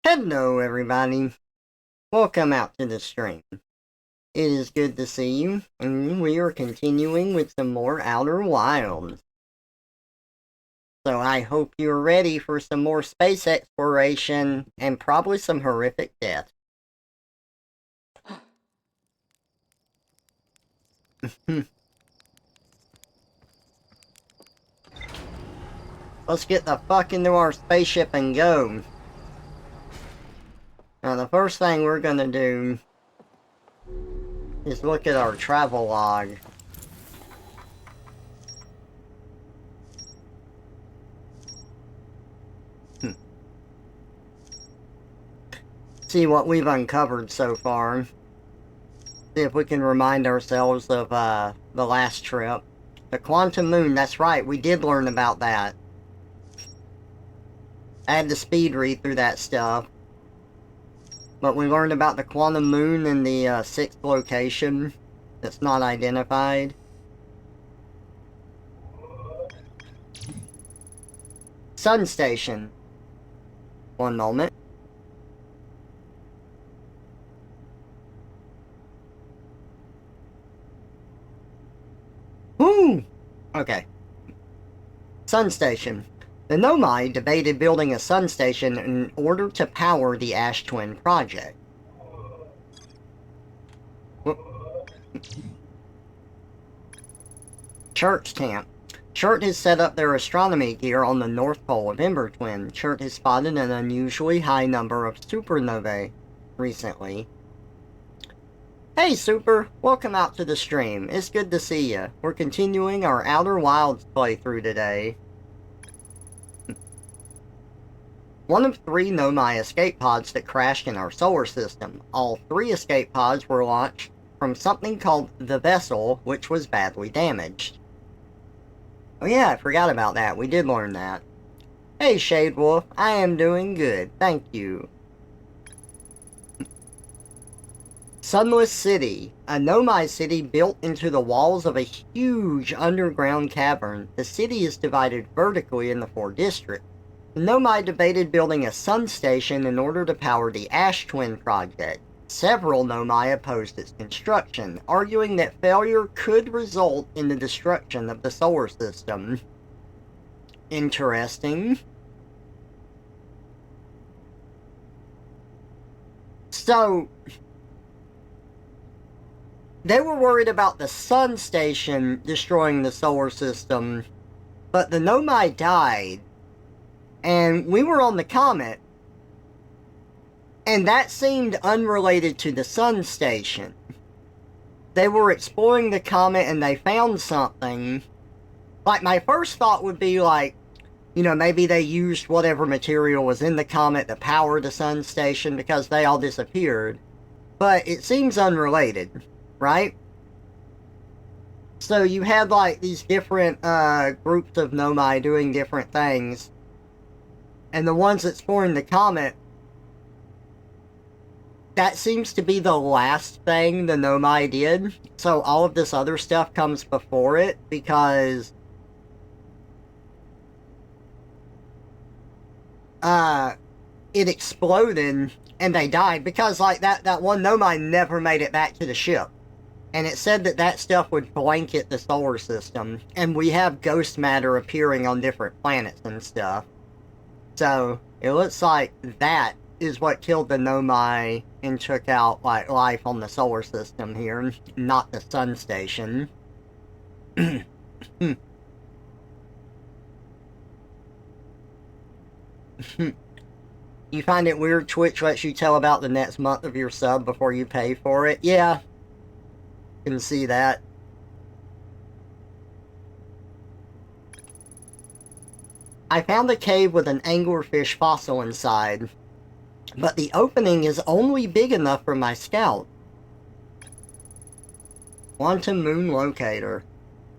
Hello, everybody. Welcome out to the stream. It is good to see you, and we are continuing with some more Outer Wilds. So I hope you're ready for some more space exploration and probably some horrific death. Let's get the fuck into our spaceship and go. Now, the first thing we're gonna do is look at our travel log. See what we've uncovered so far. See if we can remind ourselves of the last trip. The quantum moon, that's right, we did learn about that. I had to speed read through that stuff. But we learned about the quantum moon in the sixth location that's not identified. Sun station. One moment. Woo! Okay. Sun station. The Nomai debated building a sun station in order to power the Ash Twin project. Chert camp. Chert has set up their astronomy gear on the North Pole of Ember Twin. Chert has spotted an unusually high number of supernovae recently. Hey Super, welcome out to the stream. It's good to see you. We're continuing our Outer Wilds playthrough today. One of 3 Nomai escape pods that crashed in our solar system. All 3 escape pods were launched from something called the Vessel, which was badly damaged. Oh yeah, I forgot about that. We did learn that. Hey Shade Wolf, I am doing good, thank you. Sunless City, a Nomai city built into the walls of a huge underground cavern. The city is divided vertically into 4 districts. The Nomai debated building a sun station in order to power the Ash Twin project. Several Nomai opposed its construction, arguing that failure could result in the destruction of the solar system. Interesting. So, they were worried about the sun station destroying the solar system, but the Nomai died, and we were on the comet, and that seemed unrelated to the sun station. They were exploring the comet and they found something. Like, my first thought would be like, you know, maybe they used whatever material was in the comet to power the sun station because they all disappeared. But it seems unrelated, right? So you had like these different groups of Nomai doing different things. And the ones exploring the comet, that seems to be the last thing the Nomai did. So all of this other stuff comes before it because it exploded and they died because like that one Nomai never made it back to the ship. And it said that that stuff would blanket the solar system. And we have ghost matter appearing on different planets and stuff. So, it looks like that is what killed the Nomai and took out, like, life on the solar system here, not the sun station. You find it weird Twitch lets you tell about the next month of your sub before you pay for it? Yeah. Can see that. I found a cave with an anglerfish fossil inside, but the opening is only big enough for my scout. Quantum Moon Locator.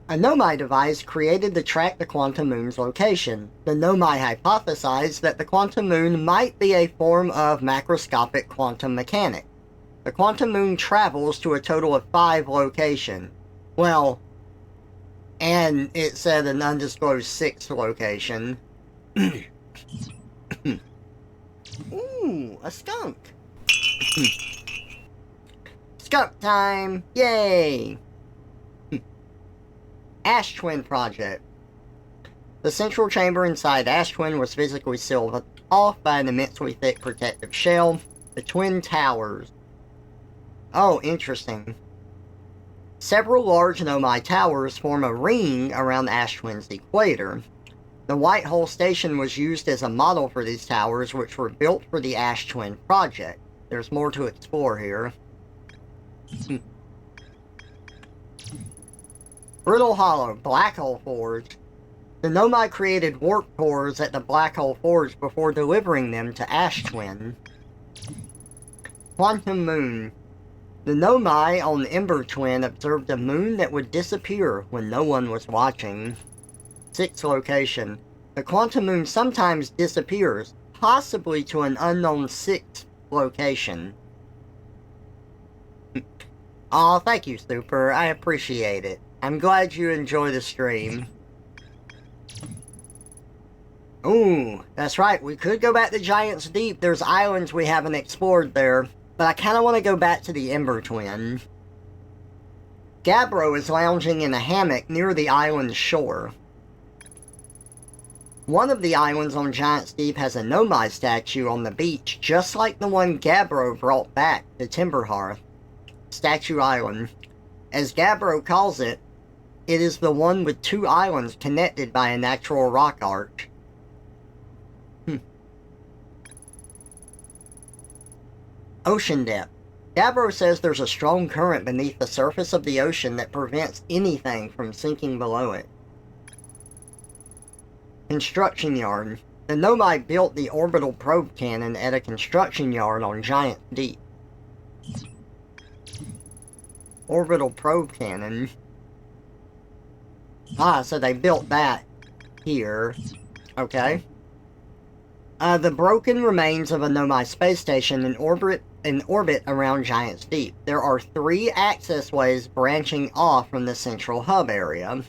A Nomai device created to track the quantum moon's location. The Nomai hypothesized that the quantum moon might be a form of macroscopic quantum mechanics. The quantum moon travels to a total of 5 locations. Well, and it said an undisclosed 6th location. Ooh, a skunk. Skunk time! Yay! Ash Twin Project. The central chamber inside Ash Twin was physically sealed off by an immensely thick protective shell. The Twin Towers. Oh, interesting. Several large Nomai towers form a ring around Ash Twin's equator. The White Hole Station was used as a model for these towers, which were built for the Ash Twin project. There's more to explore here. Brittle Hollow, Black Hole Forge. The Nomai created warp cores at the Black Hole Forge before delivering them to Ash Twin. Quantum Moon. The Nomai on Ember Twin observed a moon that would disappear when no one was watching. 6th location. The Quantum Moon sometimes disappears, possibly to an unknown 6th location. Aw, thank you, Super. I appreciate it. I'm glad you enjoy the stream. Ooh, that's right. We could go back to Giant's Deep. There's islands we haven't explored there. But I kind of want to go back to the Ember Twin. Gabbro is lounging in a hammock near the island's shore. One of the islands on Giant's Deep has a Nomai statue on the beach, just like the one Gabbro brought back to Timberhearth. Statue Island. As Gabbro calls it, it is the one with 2 islands connected by a natural rock arch. Ocean depth. Gabbro says there's a strong current beneath the surface of the ocean that prevents anything from sinking below it. Construction yard. The Nomai built the orbital probe cannon at a construction yard on Giant Deep. Orbital probe cannon. Ah, so they built that here. Okay. The broken remains of a Nomai space station in orbit around Giant's Deep. There are 3 access ways branching off from the central hub area.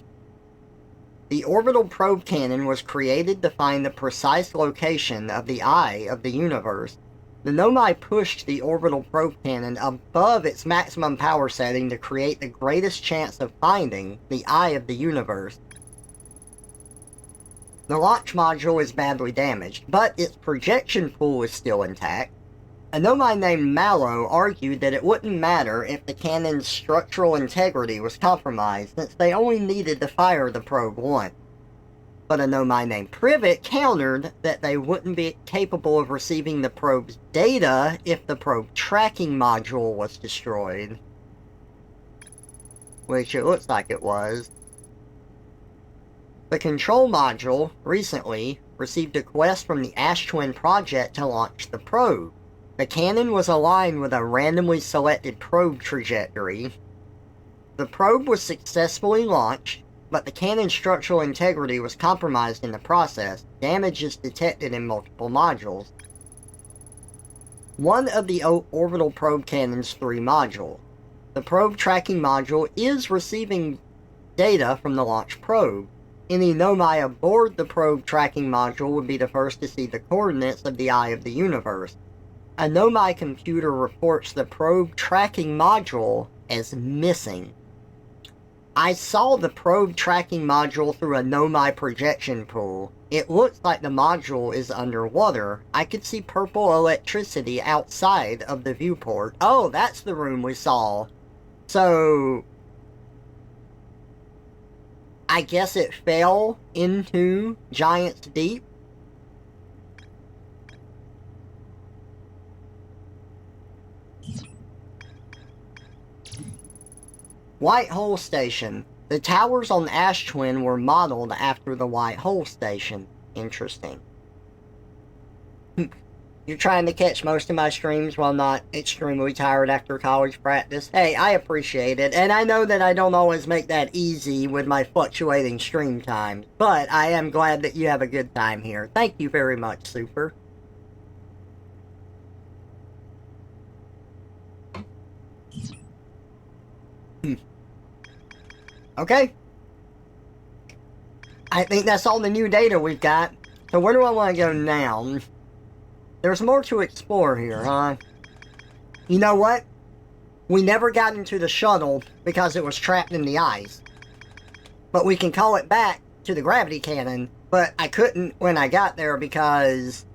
The orbital probe cannon was created to find the precise location of the eye of the universe. The Nomai pushed the orbital probe cannon above its maximum power setting to create the greatest chance of finding the eye of the universe. The launch module is badly damaged, but its projection pool is still intact. A Nomai named Mallow argued that it wouldn't matter if the cannon's structural integrity was compromised, since they only needed to fire the probe once. But a Nomai named Privet countered that they wouldn't be capable of receiving the probe's data if the probe tracking module was destroyed. Which it looks like it was. The control module, recently, received a quest from the Ash Twin project to launch the probe. The cannon was aligned with a randomly selected probe trajectory. The probe was successfully launched, but the cannon's structural integrity was compromised in the process. Damage is detected in multiple modules. One of the orbital probe cannon's 3 modules. The probe tracking module is receiving data from the launch probe. Any Nomai aboard the probe tracking module would be the first to see the coordinates of the eye of the universe. A Nomai computer reports the probe tracking module as missing. I saw the probe tracking module through a Nomai projection pool. It looks like the module is underwater. I could see purple electricity outside of the viewport. Oh, that's the room we saw. So I guess it fell into Giant's Deep. White Hole Station. The towers on Ash Twin were modeled after the White Hole Station. Interesting. You're trying to catch most of my streams while not extremely tired after college practice. Hey, I appreciate it, and I know that I don't always make that easy with my fluctuating stream times, but I am glad that you have a good time here. Thank you very much, Super. Okay. I think that's all the new data we've got. So where do I want to go now? There's more to explore here, huh? You know what? We never got into the shuttle because it was trapped in the ice. But we can call it back to the gravity cannon, but I couldn't when I got there because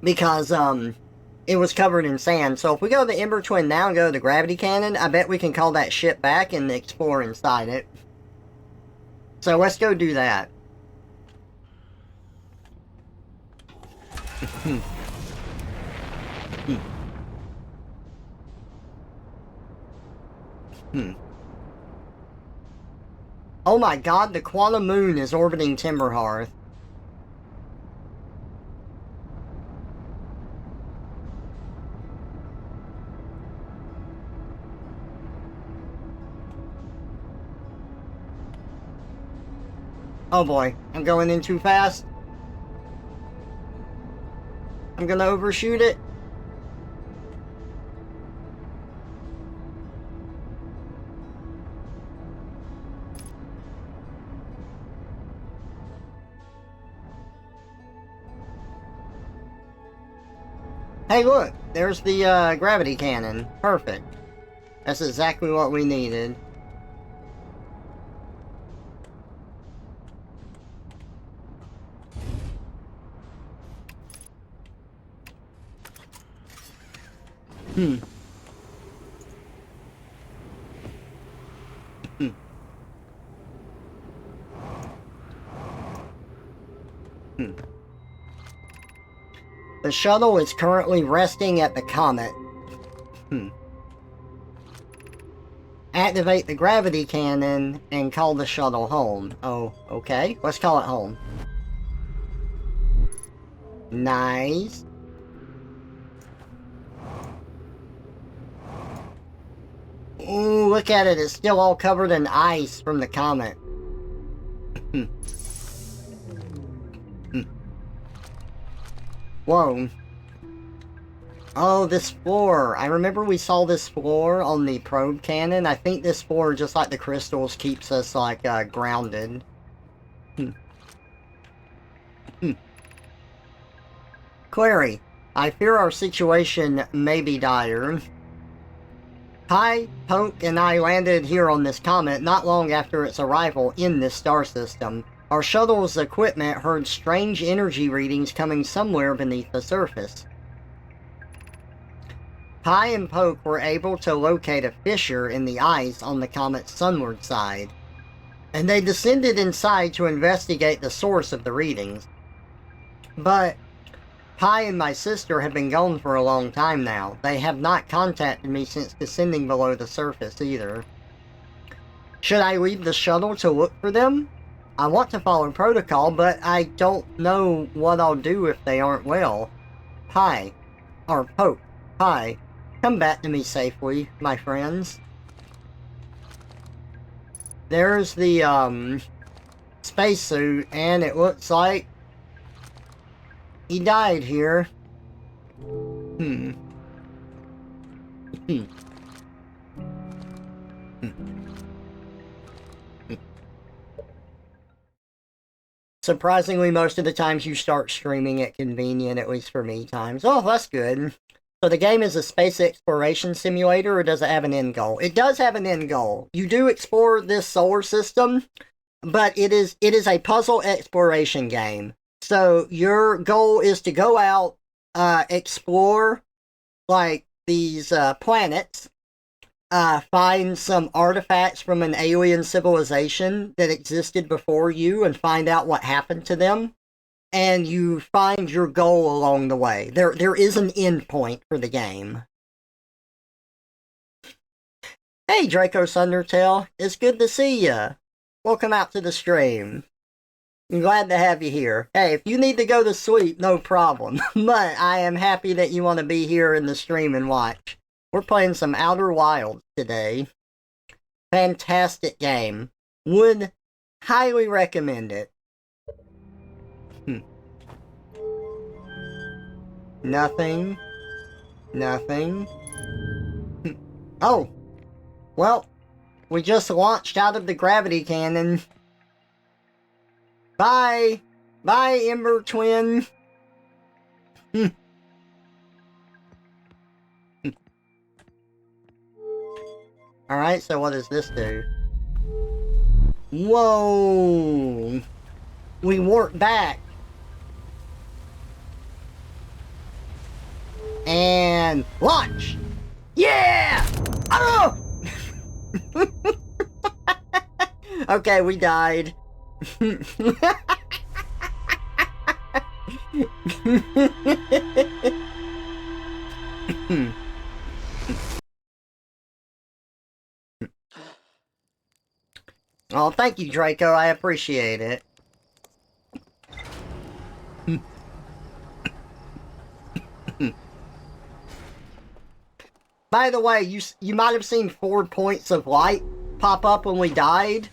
it was covered in sand. So if we go to the Ember Twin now and go to the gravity cannon, I bet we can call that ship back and explore inside it. So let's go do that. Oh my god, the Quantum Moon is orbiting Timberhearth. Oh boy, I'm going in too fast. I'm gonna overshoot it. Hey look, there's the gravity cannon. Perfect. That's exactly what we needed. The shuttle is currently resting at the comet. Activate the gravity cannon and call the shuttle home. Oh, okay. Let's call it home. Nice. Ooh, look at it. It's still all covered in ice from the comet. Whoa. Oh, this floor. I remember we saw this floor on the probe cannon. I think this floor, just like the crystals, keeps us, like, grounded. Query. I fear our situation may be dire. Pi, Poke, and I landed here on this comet not long after its arrival in this star system. Our shuttle's equipment heard strange energy readings coming somewhere beneath the surface. Pi and Poke were able to locate a fissure in the ice on the comet's sunward side, and they descended inside to investigate the source of the readings. But Pi and my sister have been gone for a long time now. They have not contacted me since descending below the surface either. Should I leave the shuttle to look for them? I want to follow protocol, but I don't know what I'll do if they aren't well. Pi, or Poke, Pi, come back to me safely, my friends. There's the, spacesuit, and it looks like he died here. Surprisingly, most of the times you start streaming at convenient, at least for me times. Oh, that's good. So the game is a space exploration simulator, or does it have an end goal? It does have an end goal. You do explore this solar system, but it is a puzzle exploration game. So your goal is to go out, explore, like, these planets, find some artifacts from an alien civilization that existed before you and find out what happened to them. And you find your goal along the way. There is an end point for the game. Hey, Draco Thundertail. It's good to see ya. Welcome out to the stream. I'm glad to have you here. Hey, if you need to go to sleep, no problem. But I am happy that you want to be here in the stream and watch. We're playing some Outer Wilds today. Fantastic game. Would highly recommend it. Nothing. Nothing. Oh. Well, we just launched out of the gravity cannon. Bye! Bye, Ember Twin. Alright, so what does this do? Whoa! We warp back. And launch! Yeah! Oh! Okay, we died. Oh, thank you, Draco. I appreciate it. By the way, you might have seen 4 points of light pop up when we died.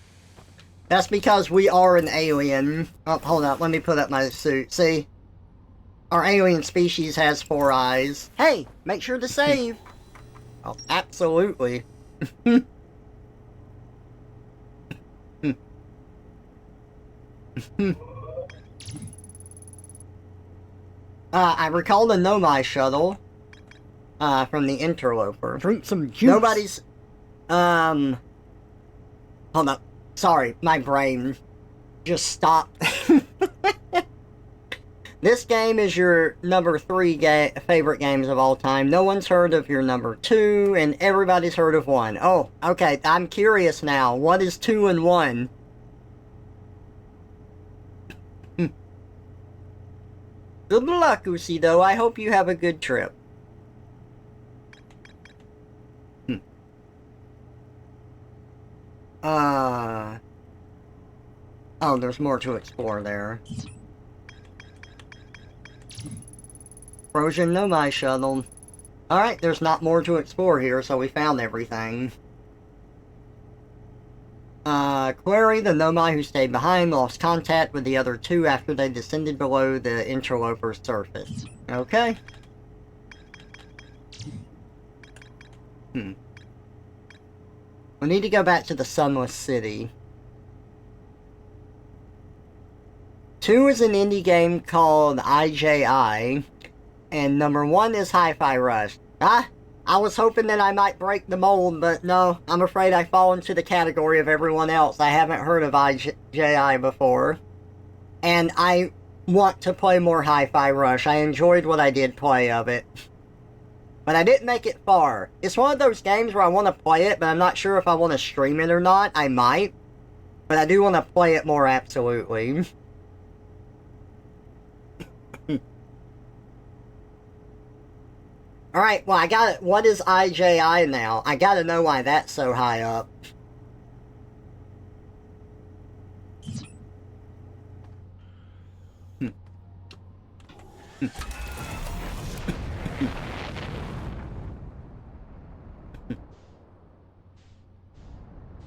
That's because we are an alien. Oh, hold up. Let me put up my suit. See? Our alien species has 4 eyes. Hey, make sure to save. Oh, absolutely. I recall the Nomai shuttle. From the interloper. Drink some juice. Nobody's... Hold up. Sorry, my brain just stopped. This game is your number 3 favorite games of all time. No one's heard of your number 2, and everybody's heard of 1. Oh, okay, I'm curious now. What is 2 and 1? Good luck, Usido. I hope you have a good trip. Oh, there's more to explore there. Frozen Nomai shuttle. Alright, there's not more to explore here, so we found everything. Query, the Nomai who stayed behind lost contact with the other 2 after they descended below the interloper's surface. Okay. We need to go back to the Sunless City. 2 is an indie game called IJI, and number 1 is Hi-Fi Rush. I was hoping that I might break the mold, but no, I'm afraid I fall into the category of everyone else. I haven't heard of IJI before, and I want to play more Hi-Fi Rush. I enjoyed what I did play of it, but I didn't make it far. It's one of those games where I want to play it, but I'm not sure if I want to stream it or not. I might, but I do want to play it more, absolutely. Alright, well, I got it. What is IJI now? I gotta know why that's so high up.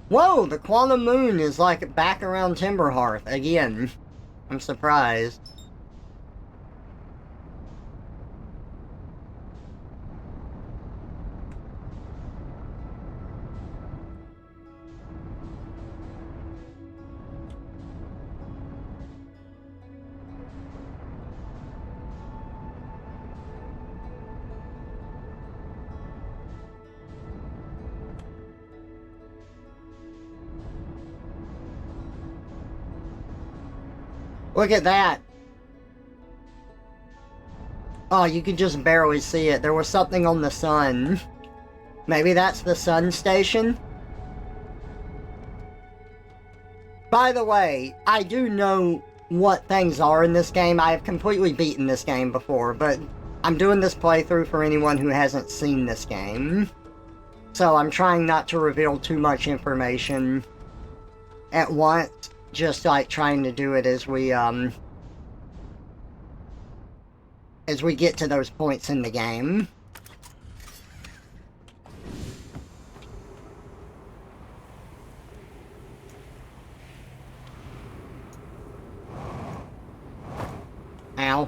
Whoa, the Quantum Moon is like back around Timberhearth again. I'm surprised. Look at that. Oh, you could just barely see it. There was something on the sun. Maybe that's the sun station? By the way, I do know what things are in this game. I have completely beaten this game before, but I'm doing this playthrough for anyone who hasn't seen this game. So I'm trying not to reveal too much information at once. Just like trying to do it as we get to those points in the game. Ow.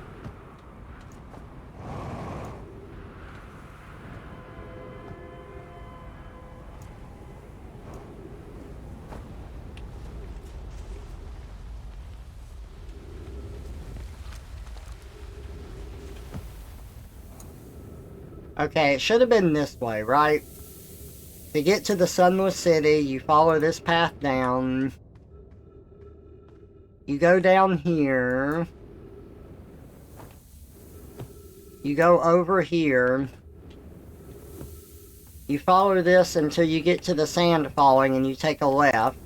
Okay, it should have been this way, right? To get to the Sunless City, you follow this path down. You go down here. You go over here. You follow this until you get to the sand falling and you take a left.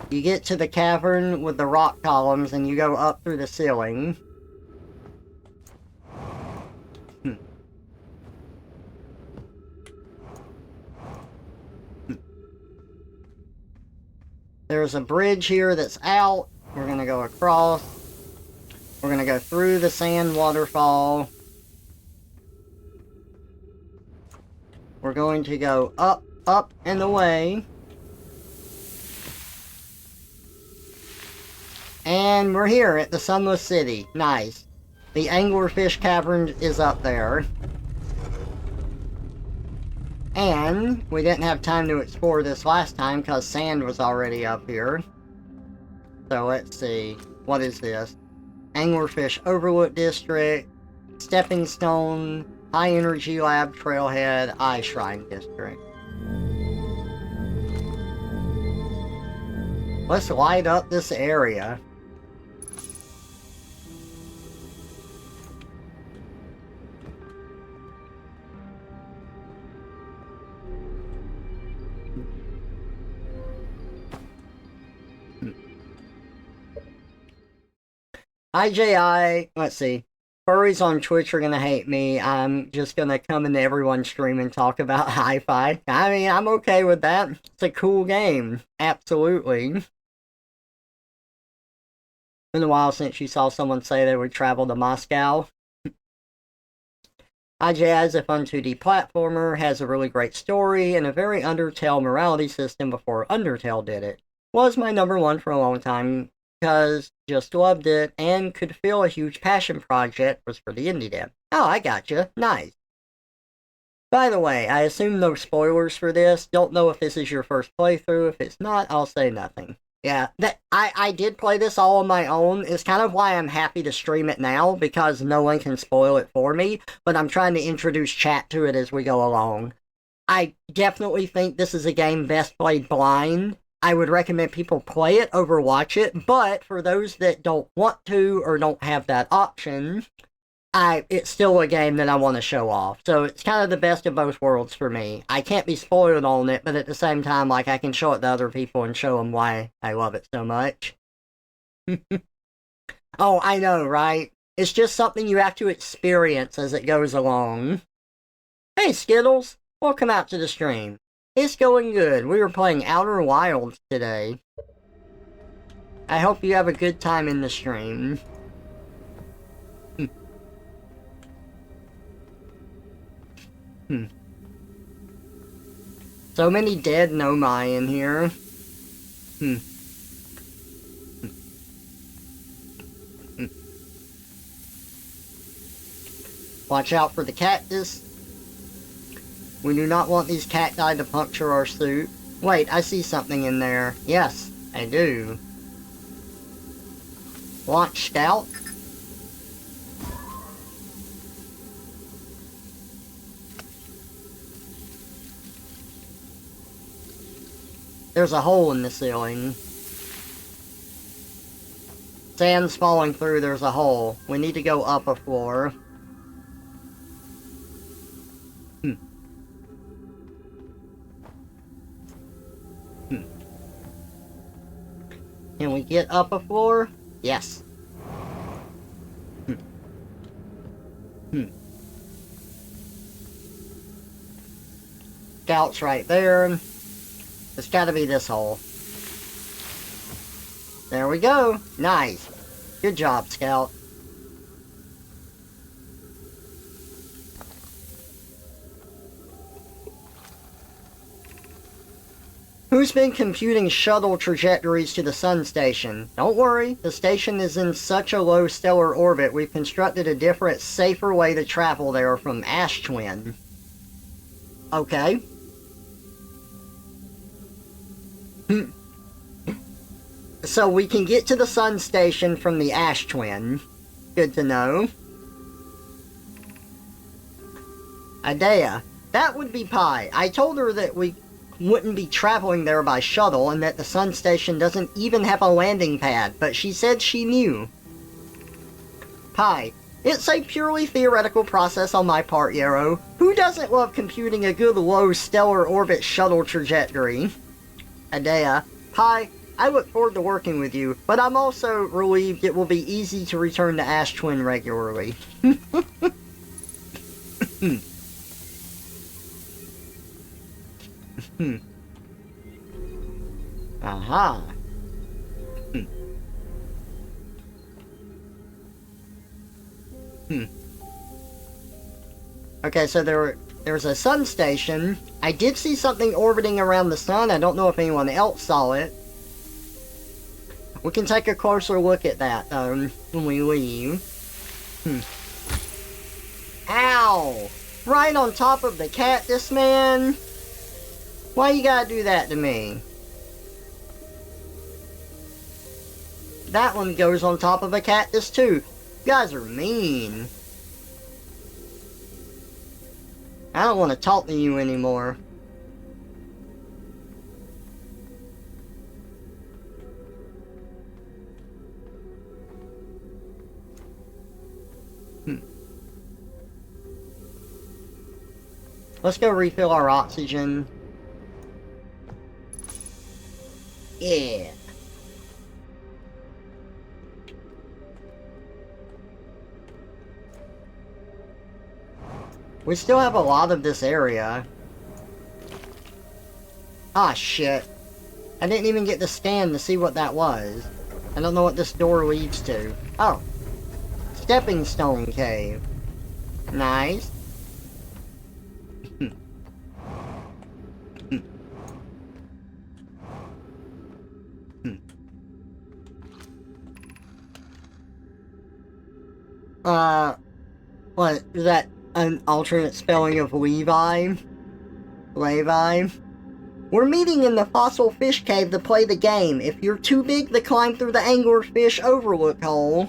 You get to the cavern with the rock columns and you go up through the ceiling. There's a bridge here that's out. We're gonna go across. We're gonna go through the sand waterfall. We're going to go up, up, and away. And we're here at the Sunless City. Nice. The Anglerfish Cavern is up there. And we didn't have time to explore this last time because sand was already up here. So let's see. What is this? Anglerfish Overlook District, Stepping Stone, High Energy Lab Trailhead, Eye Shrine District. Let's light up this area. IJI, let's see. Furries on Twitch are gonna hate me. I'm just gonna come into everyone's stream and talk about Hi-Fi. I mean, I'm okay with that. It's a cool game. Absolutely. Been a while since you saw someone say they would travel to Moscow. IJI is a fun 2D platformer, has a really great story, and a very Undertale morality system before Undertale did it. Was my number one for a long time, because just loved it, and could feel a huge passion project was for the indie dev. Oh, I gotcha. Nice. By the way, I assume no spoilers for this. Don't know if this is your first playthrough. If it's not, I'll say nothing. Yeah, I did play this all on my own. It's kind of why I'm happy to stream it now, because no one can spoil it for me, but I'm trying to introduce chat to it as we go along. I definitely think this is a game best played blind. I would recommend people play it over watch it, but for those that don't want to or don't have that option, it's still a game that I want to show off. So it's kind of the best of both worlds for me. I can't be spoiled on it, but at the same time, like, I can show it to other people and show them why I love it so much. Oh, I know, right? It's just something you have to experience as it goes along. Hey, Skittles! Welcome out to the stream. It's going good. We were playing Outer Wilds today. I hope you have a good time in the stream. So many dead Nomai in here. Watch out for the cactus. We do not want these cacti to puncture our suit. Wait, I see something in there. Yes, I do. Launch Scout. There's a hole in the ceiling. Sand's falling through, there's a hole. We need to go up a floor. Can we get up a floor? Yes. Scout's right there. It's gotta be this hole. There we go. Nice. Good job, Scout. Who's been computing shuttle trajectories to the sun station? Don't worry, the station is in such a low stellar orbit, we've constructed a different, safer way to travel there from Ash Twin. Okay. So we can get to the sun station from the Ash Twin. Good to know. Adea. That would be Pi. I told her that we wouldn't be traveling there by shuttle and that the sun station doesn't even have a landing pad, but she said she knew. Pi. It's a purely theoretical process on my part, Yarrow. Who doesn't love computing a good low stellar orbit shuttle trajectory? Adea. Pi, I look forward to working with you, but I'm also relieved it will be easy to return to Ash Twin regularly. Aha. Okay, so there's a sun station. I did see something orbiting around the sun. I don't know if anyone else saw it. We can take a closer look at that, when we leave. Ow! Right on top of the cactus, man! Why you gotta do that to me? That one goes on top of a cactus, too. You guys are mean. I don't want to talk to you anymore. Let's go refill our oxygen. Yeah. We still have a lot of this area. Ah, shit. I didn't even get to scan to see what that was. I don't know what this door leads to. Oh. Stepping Stone Cave. Nice. What, is that an alternate spelling of Levi? Levi? We're meeting in the Fossil Fish Cave to play the game. If you're too big to climb through the Anglerfish Overlook hole,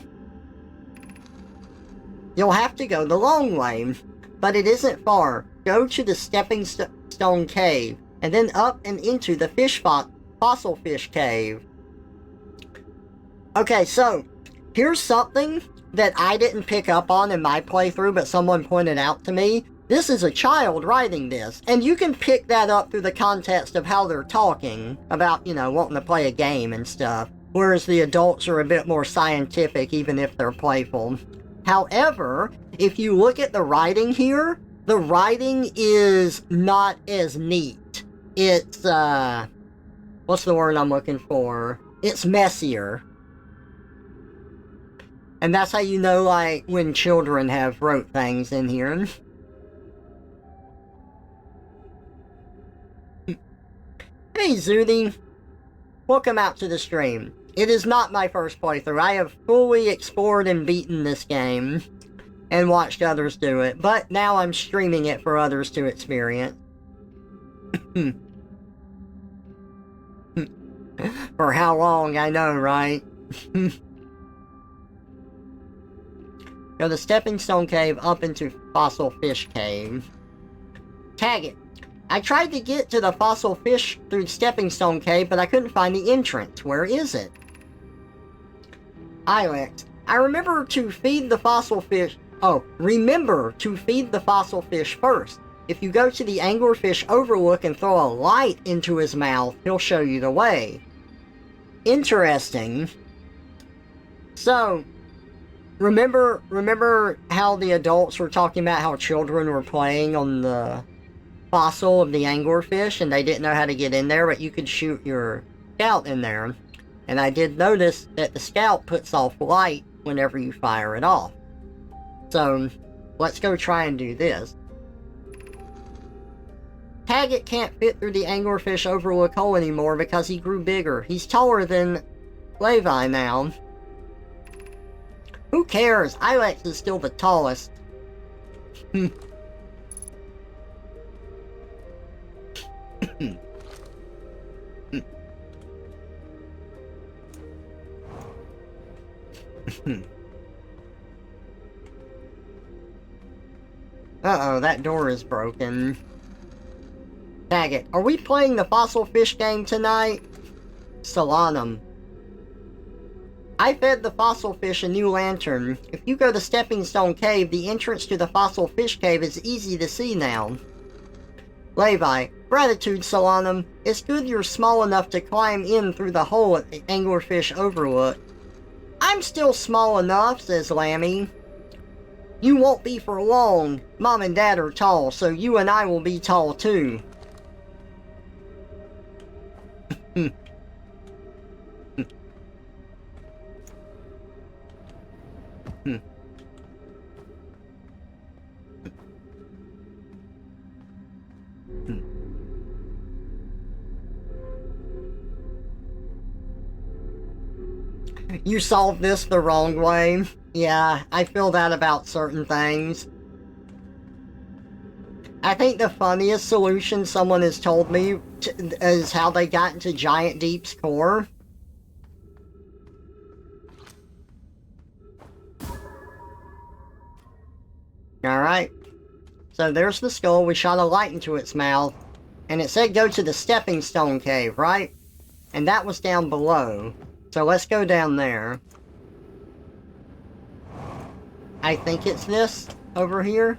you'll have to go the long way. But it isn't far. Go to the Stepping Stone Cave, and then up and into the Fossil Fish Cave. Okay, so, here's something that I didn't pick up on in my playthrough, but someone pointed out to me. This is a child writing this, and you can pick that up through the context of how they're talking about, you know, wanting to play a game and stuff, whereas the adults are a bit more scientific, even if they're playful. However, if you look at the writing here, the writing is not as neat. It's, what's the word I'm looking for? It's messier. And that's how you know, like, when children have wrote things in here. Hey, Zudi. Welcome out to the stream. It is not my first playthrough. I have fully explored and beaten this game, and watched others do it, but now I'm streaming it for others to experience. For how long, I know, right? Go to Stepping Stone Cave up into Fossil Fish Cave. Tag it. I tried to get to the Fossil Fish through Stepping Stone Cave, but I couldn't find the entrance. Where is it? Ilex. I remember to feed the fossil fish... Oh, remember to feed the fossil fish first. If you go to the Anglerfish Overlook and throw a light into his mouth, he'll show you the way. Interesting. So... Remember how the adults were talking about how children were playing on the fossil of the anglerfish and they didn't know how to get in there, but you could shoot your scout in there. And I did notice that the scout puts off light whenever you fire it off. So, let's go try and do this. Taggett can't fit through the anglerfish overlook hole anymore because he grew bigger. He's taller than Levi now. Who cares? Ilex is still the tallest. Uh-oh, that door is broken. Tag it. Are we playing the fossil fish game tonight? Solanum. I fed the fossil fish a new lantern. If you go to Stepping Stone Cave, the entrance to the fossil fish cave is easy to see now. Levi. Gratitude, Solanum. It's good you're small enough to climb in through the hole at the anglerfish overlook. I'm still small enough, says Lammy. You won't be for long. Mom and Dad are tall, so you and I will be tall too. You solved this the wrong way. Yeah, I feel that about certain things. I think the funniest solution someone has told me is how they got into Giant Deep's core. Alright. So there's the skull. We shot a light into its mouth. And it said go to the Stepping Stone Cave, right? And that was down below. So let's go down there. I think it's this over here.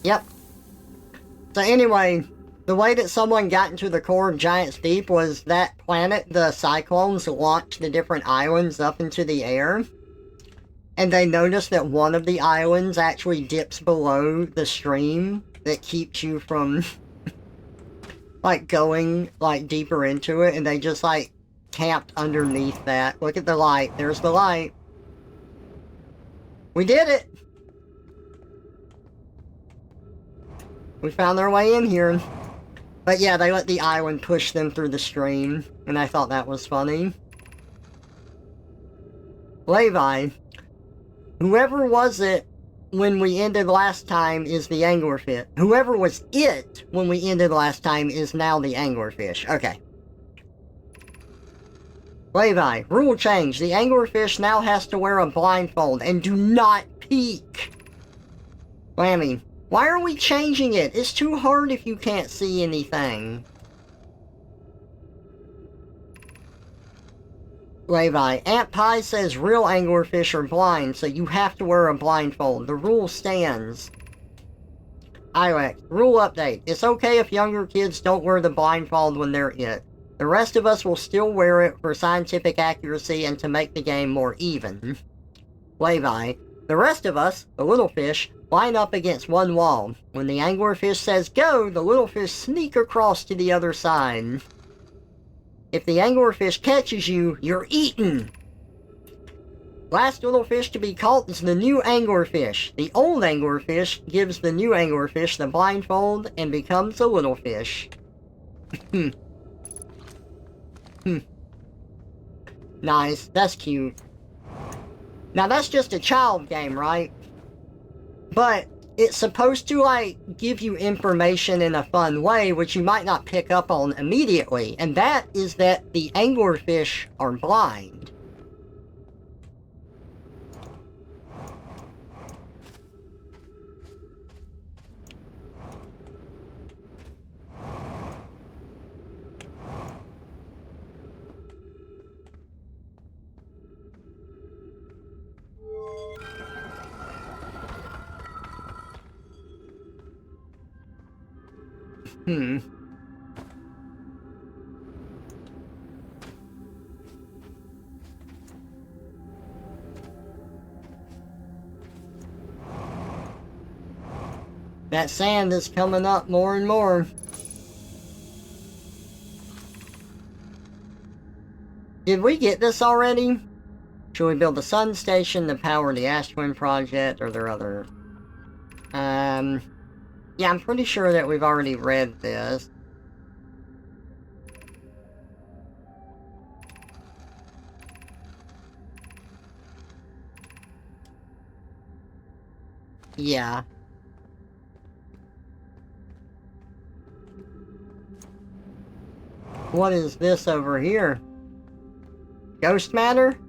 Yep. So anyway, the way that someone got into the core of Giant's Deep was that planet, the Cyclones, launched the different islands up into the air. And they noticed that one of the islands actually dips below the stream that keeps you from, like, going, like, deeper into it. And they just, like, camped underneath that. Look at the light. There's the light. We did it! We found our way in here. But yeah, they let the island push them through the stream. And I thought that was funny. Levi. Whoever was it when we ended last time is the anglerfish. Whoever was it when we ended last time is now the anglerfish. Okay. Levi, rule change. The anglerfish now has to wear a blindfold and do not peek. Lammy, why are we changing it? It's too hard if you can't see anything. Levi, Aunt Pie says real anglerfish are blind, so you have to wear a blindfold. The rule stands. Ilex, rule update. It's okay if younger kids don't wear the blindfold when they're it. The rest of us will still wear it for scientific accuracy and to make the game more even. Levi, the rest of us, the little fish, line up against one wall. When the anglerfish says go, the little fish sneak across to the other side. If the anglerfish catches you, you're eaten! Last little fish to be caught is the new anglerfish. The old anglerfish gives the new anglerfish the blindfold and becomes a little fish. Nice, that's cute. Now that's just a child game, right? But it's supposed to, like, give you information in a fun way, which you might not pick up on immediately. And that is that the anglerfish are blind. That sand is coming up more and more. Did we get this already? Should we build a sun station to power the Ashwin project, or there other... Yeah, I'm pretty sure that we've already read this. Yeah. What is this over here? Ghost matter?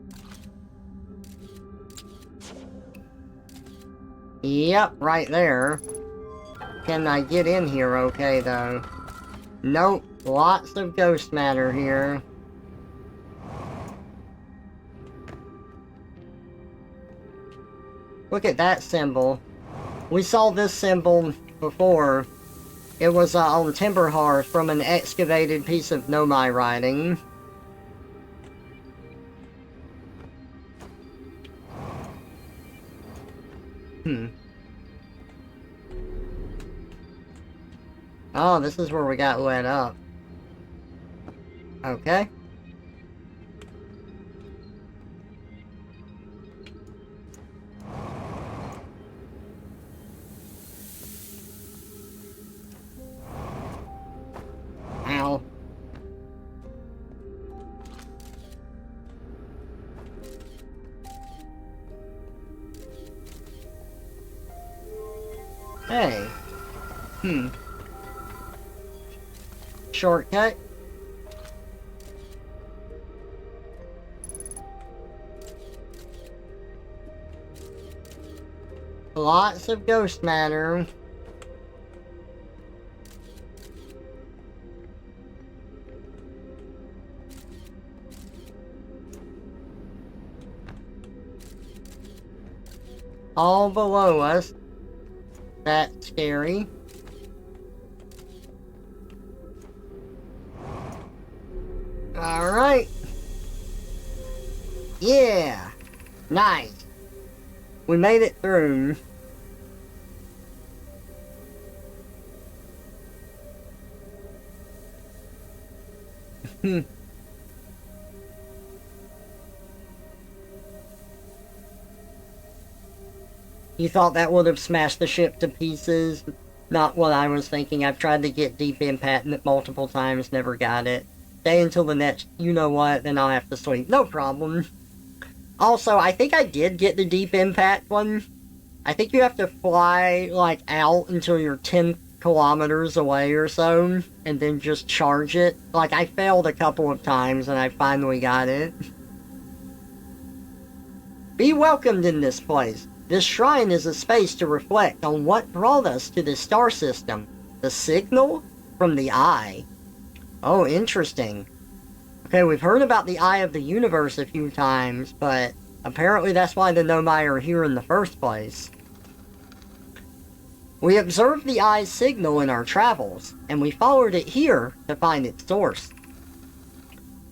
Yep, right there. Can I get in here okay, though? Nope. Lots of ghost matter here. Look at that symbol. We saw this symbol before. It was on Timber Hearth from an excavated piece of Nomai writing. Oh, this is where we got lit up. Okay. Ow. Hey. Shortcut. Lots of ghost matter. All below us. That's scary. Alright. Yeah. Nice. We made it through. You thought that would have smashed the ship to pieces? Not what I was thinking. I've tried to get deep impact multiple times, never got it. Stay until the next you-know-what, then I'll have to sleep. No problem. Also, I think I did get the deep impact one. I think you have to fly, like, out until you're 10 kilometers away or so, and then just charge it. Like, I failed a couple of times, and I finally got it. Be welcomed in this place. This shrine is a space to reflect on what brought us to this star system. The signal from the eye. Oh, interesting. Okay, we've heard about the eye of the universe a few times, but apparently that's why the Nomai are here in the first place. We observed the eye's signal in our travels, and we followed it here to find its source.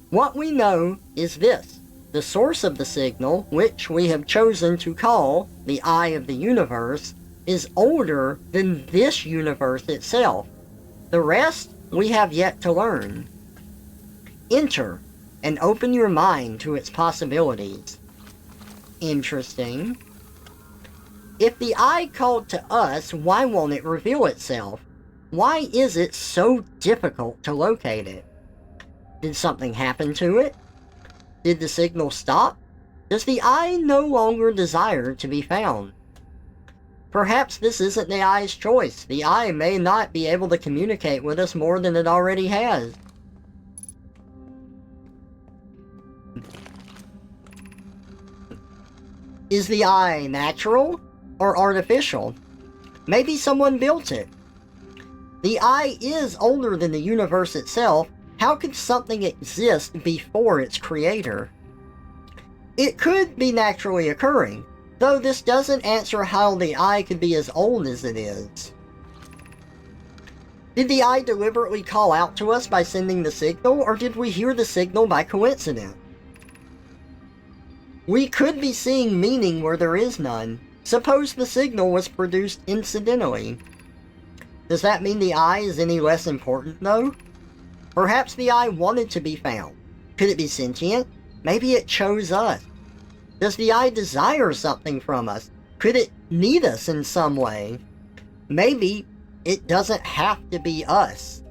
What we know is this. The source of the signal, which we have chosen to call the Eye of the Universe, is older than this universe itself. The rest we have yet to learn. Enter, and open your mind to its possibilities. Interesting. If the Eye called to us, why won't it reveal itself? Why is it so difficult to locate it? Did something happen to it? Did the signal stop? Does the Eye no longer desire to be found? Perhaps this isn't the Eye's choice. The Eye may not be able to communicate with us more than it already has. Is the Eye natural or artificial? Maybe someone built it. The Eye is older than the universe itself. How could something exist before its creator? It could be naturally occurring, though this doesn't answer how the Eye could be as old as it is. Did the Eye deliberately call out to us by sending the signal, or did we hear the signal by coincidence? We could be seeing meaning where there is none. Suppose the signal was produced incidentally. Does that mean the Eye is any less important, though? Perhaps the Eye wanted to be found. Could it be sentient? Maybe it chose us. Does the Eye desire something from us? Could it need us in some way? Maybe it doesn't have to be us.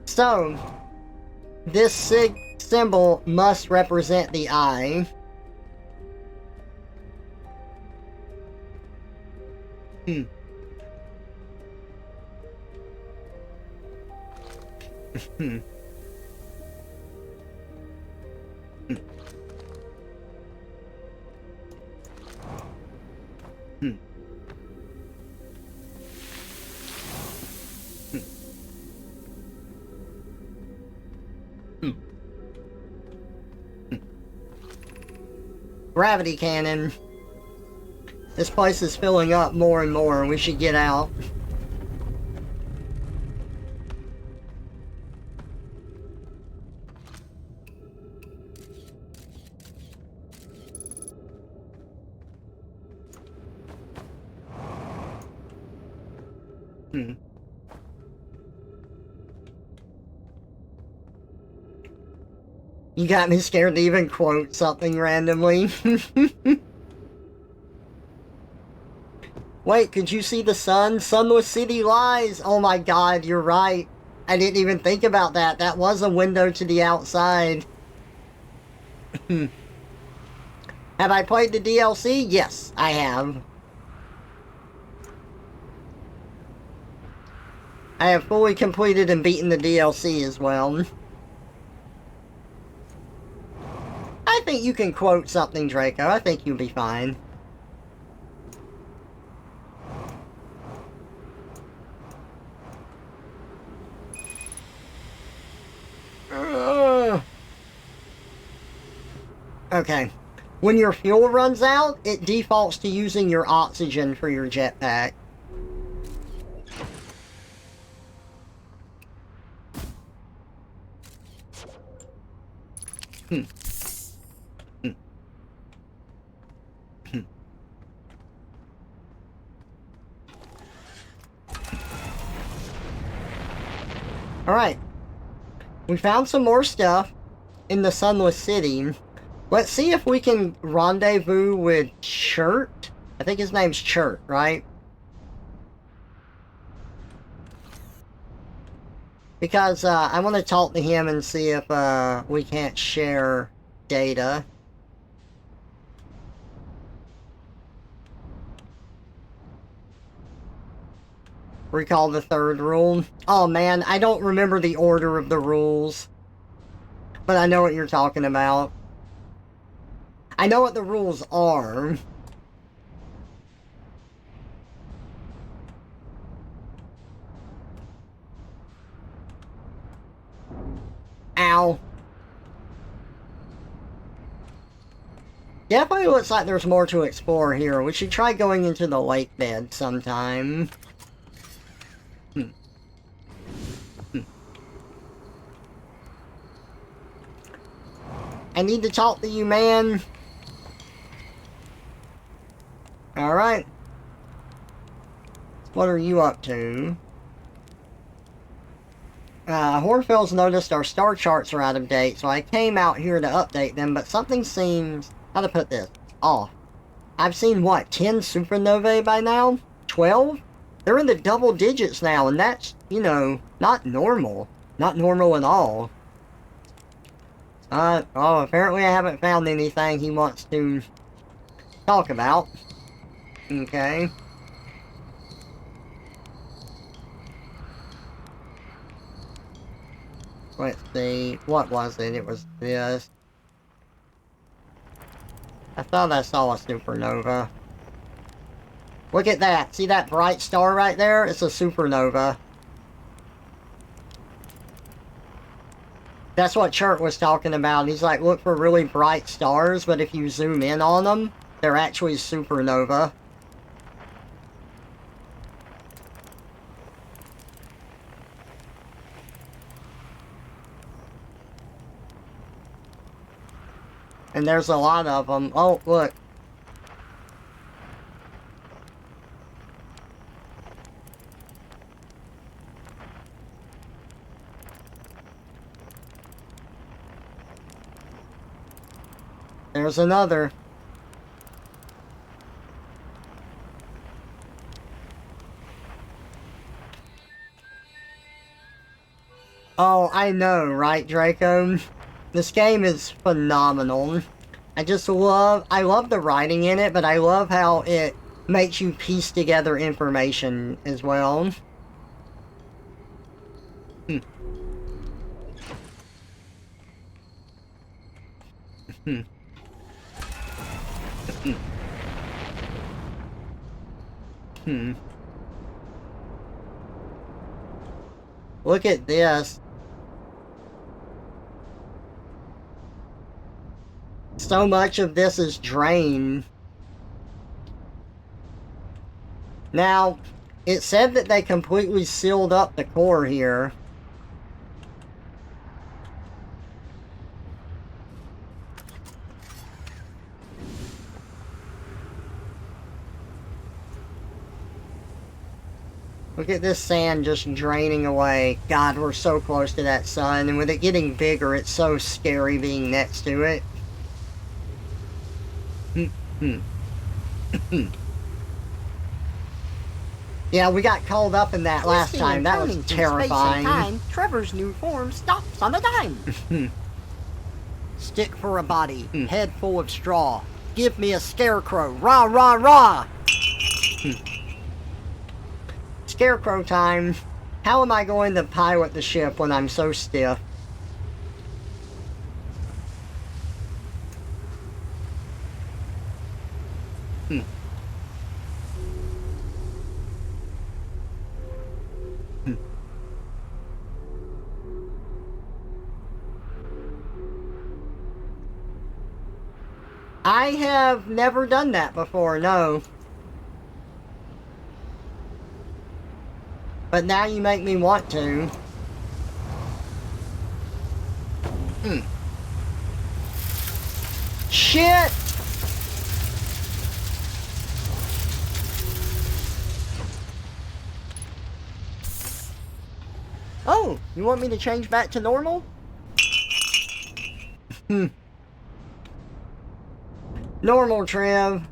So, this symbol must represent the Eye. Gravity cannon. This place is filling up more and more. We should get out. You got me scared to even quote something randomly. Wait, could you see the sun? Sunless city lies! Oh my god, you're right. I didn't even think about that. That was a window to the outside. Have I played the DLC? Yes, I have. I have fully completed and beaten the DLC as well. I think you can quote something, Draco. I think you'll be fine. Okay. When your fuel runs out, it defaults to using your oxygen for your jetpack. Alright. We found some more stuff in the Sunless City. Let's see if we can rendezvous with Chert. I think his name's Chert, right? Because I want to talk to him and see if we can't share data. Recall the third rule. Oh man, I don't remember the order of the rules. But I know what you're talking about. I know what the rules are. Ow. Definitely looks like there's more to explore here. We should try going into the lake bed sometime. I need to talk to you, man. Alright. What are you up to? Hornfield's noticed our star charts are out of date, so I came out here to update them, but something seems, how to put this, off. I've seen, what, 10 supernovae by now? 12? They're in the double digits now, and that's, you know, not normal. Not normal at all. Oh, apparently I haven't found anything he wants to talk about. Okay. Let's see. What was it? It was this. I thought I saw a supernova. Look at that. See that bright star right there? It's a supernova. That's what Chert was talking about. He's like, look for really bright stars, but if you zoom in on them, they're actually supernova. And there's a lot of them. Oh, look. There's another. Oh, I know, right, Draco? This game is phenomenal. I love the writing in it, but I love how it makes you piece together information as well. Look at this. So much of this is drained. Now, it said that they completely sealed up the core here. Look at this sand just draining away. God, we're so close to that sun, and with it getting bigger, it's so scary being next to it. Yeah, we got called up in that last time. That was terrifying. Space and time, Trevor's new form stops on a dime. Stick for a body, head full of straw. Give me a scarecrow. Rah, rah, rah! Scarecrow time. How am I going to pilot the ship when I'm so stiff? I have never done that before, no. But now you make me want to. Shit! Oh, you want me to change back to normal? Normal, Trev.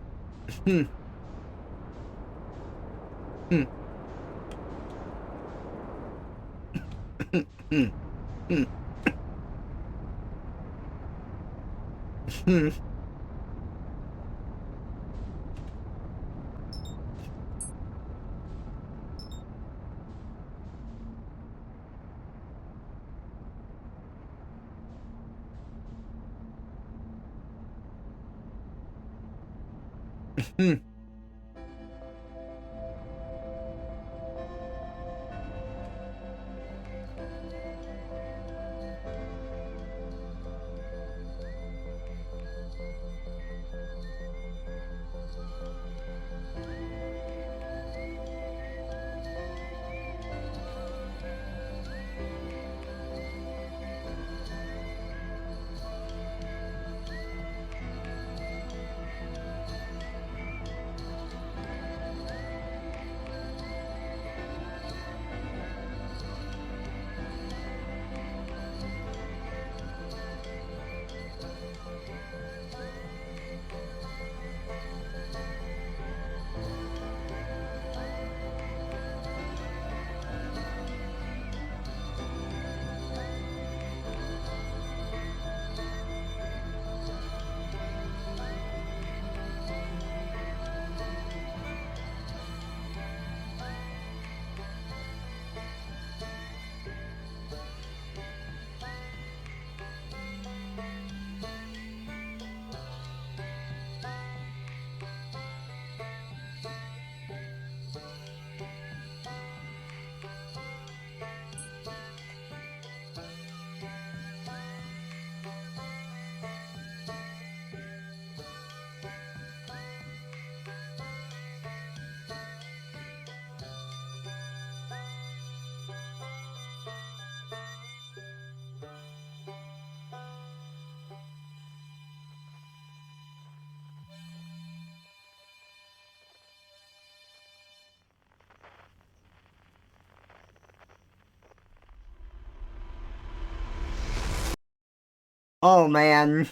Oh man,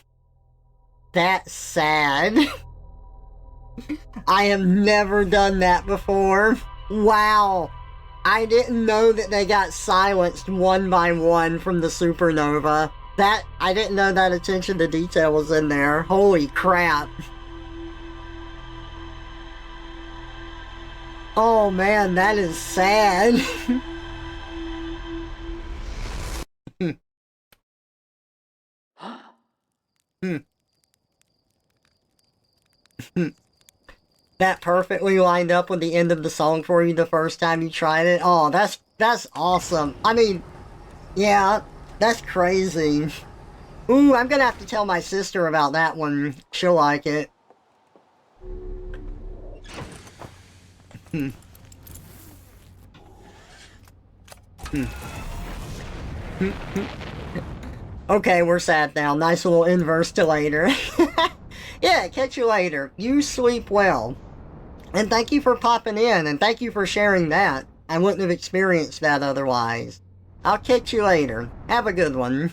that's sad. I have never done that before. Wow, I didn't know that they got silenced one by one from the supernova. I didn't know that attention to detail was in there. Holy crap. Oh man, that is sad. That perfectly lined up with the end of the song for you the first time you tried it. Oh, that's awesome. I mean, yeah, that's crazy. Ooh, I'm gonna have to tell my sister about that one. She'll like it. Hmm. Hmm. Okay, we're sad now. Nice little inverse to later. Yeah, catch you later. You sleep well. And thank you for popping in, and thank you for sharing that. I wouldn't have experienced that otherwise. I'll catch you later. Have a good one.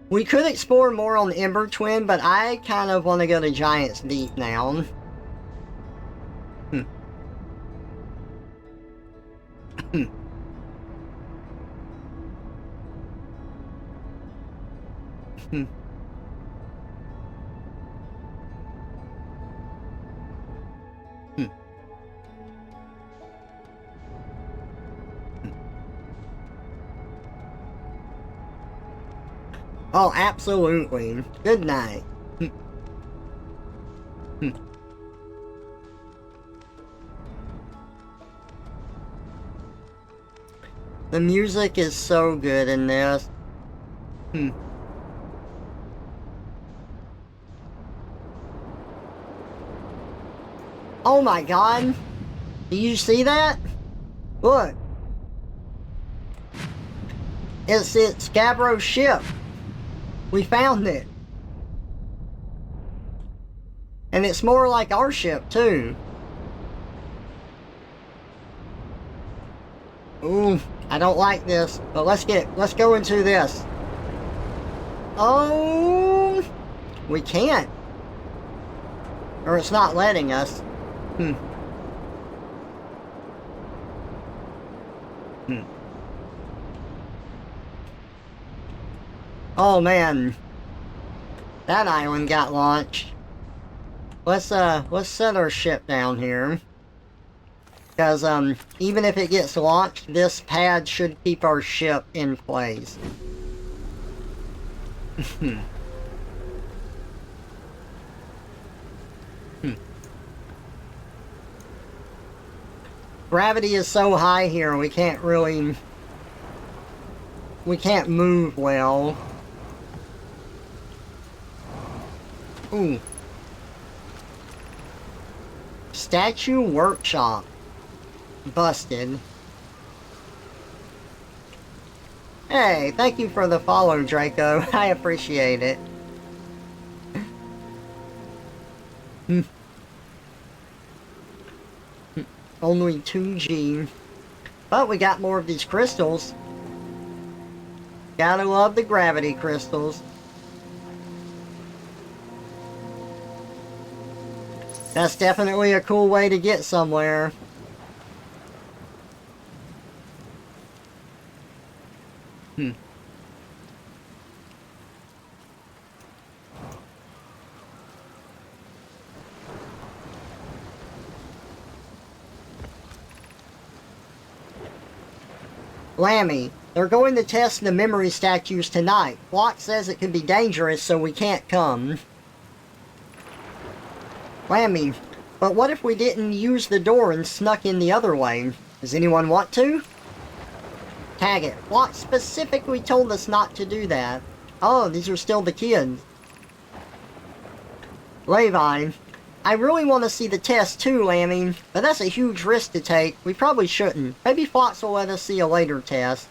We could explore more on Ember Twin, but I kind of want to go to Giant's Deep now. Oh, absolutely. Good night. The music is so good in this. Oh my god. Do you see that? Look. It's Scabro's ship. We found it. And it's more like our ship, too. Ooh, I don't like this. But let's go into this. Oh, we can't. Or it's not letting us. Oh man. That island got launched. Let's set our ship down here. Because, even if it gets launched, this pad should keep our ship in place. Gravity is so high here, we can't move well. Ooh. Statue Workshop. Busted. Hey, thank you for the follow, Draco. I appreciate it. Only 2G. But we got more of these crystals. Gotta love the gravity crystals. That's definitely a cool way to get somewhere. Lammy, they're going to test the memory statues tonight. Flock says it could be dangerous, so we can't come. Lammy, but what if we didn't use the door and snuck in the other way? Does anyone want to? Taggart, Flock specifically told us not to do that. Oh, these are still the kids. Levi, I really want to see the test too, Lammy, but that's a huge risk to take. We probably shouldn't. Maybe Fox will let us see a later test.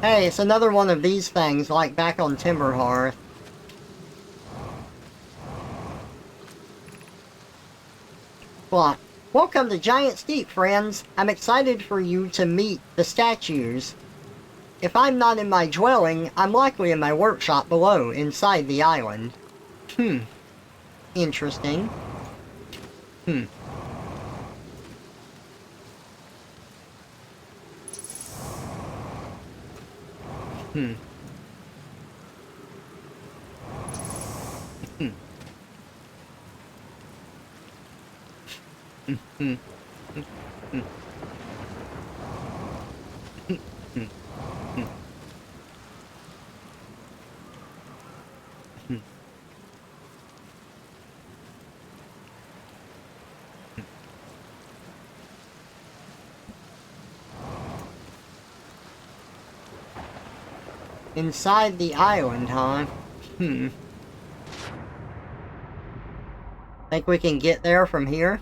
Hey, it's another one of these things, like back on Timberhearth. Flock, welcome to Giant's Deep, friends. I'm excited for you to meet the statues. if I'm not in my dwelling, I'm likely in my workshop below, inside the island. Interesting. Hmm. Hmm. Inside the island, huh? Think we can get there from here?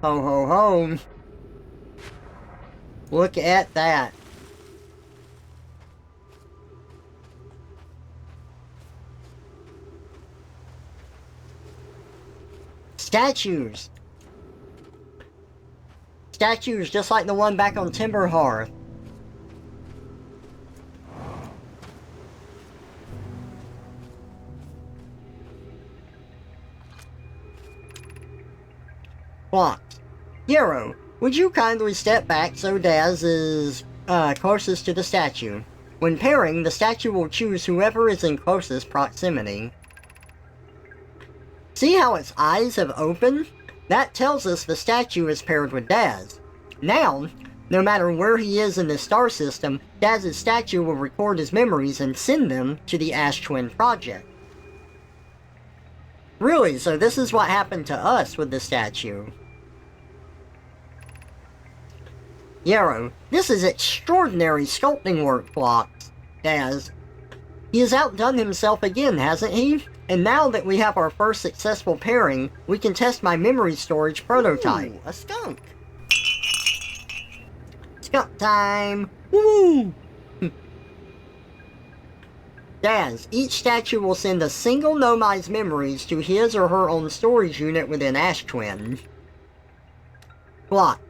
Ho ho ho. Look at that. Statues. Statues just like the one back on Timber Hearth. Blocks. Hero, would you kindly step back so Daz is closest to the statue? When pairing, the statue will choose whoever is in closest proximity. See how its eyes have opened? That tells us the statue is paired with Daz. Now, no matter where he is in the star system, Daz's statue will record his memories and send them to the Ash Twin Project. Really, so this is what happened to us with the statue. Yarrow, this is extraordinary sculpting work, Blocks. Daz. He has outdone himself again, hasn't he? And now that we have our first successful pairing, we can test my memory storage prototype. Ooh, a skunk. Skunk time! Woo! Daz, each statue will send a single Nomi's memories to his or her own storage unit within Ash Twin. Block.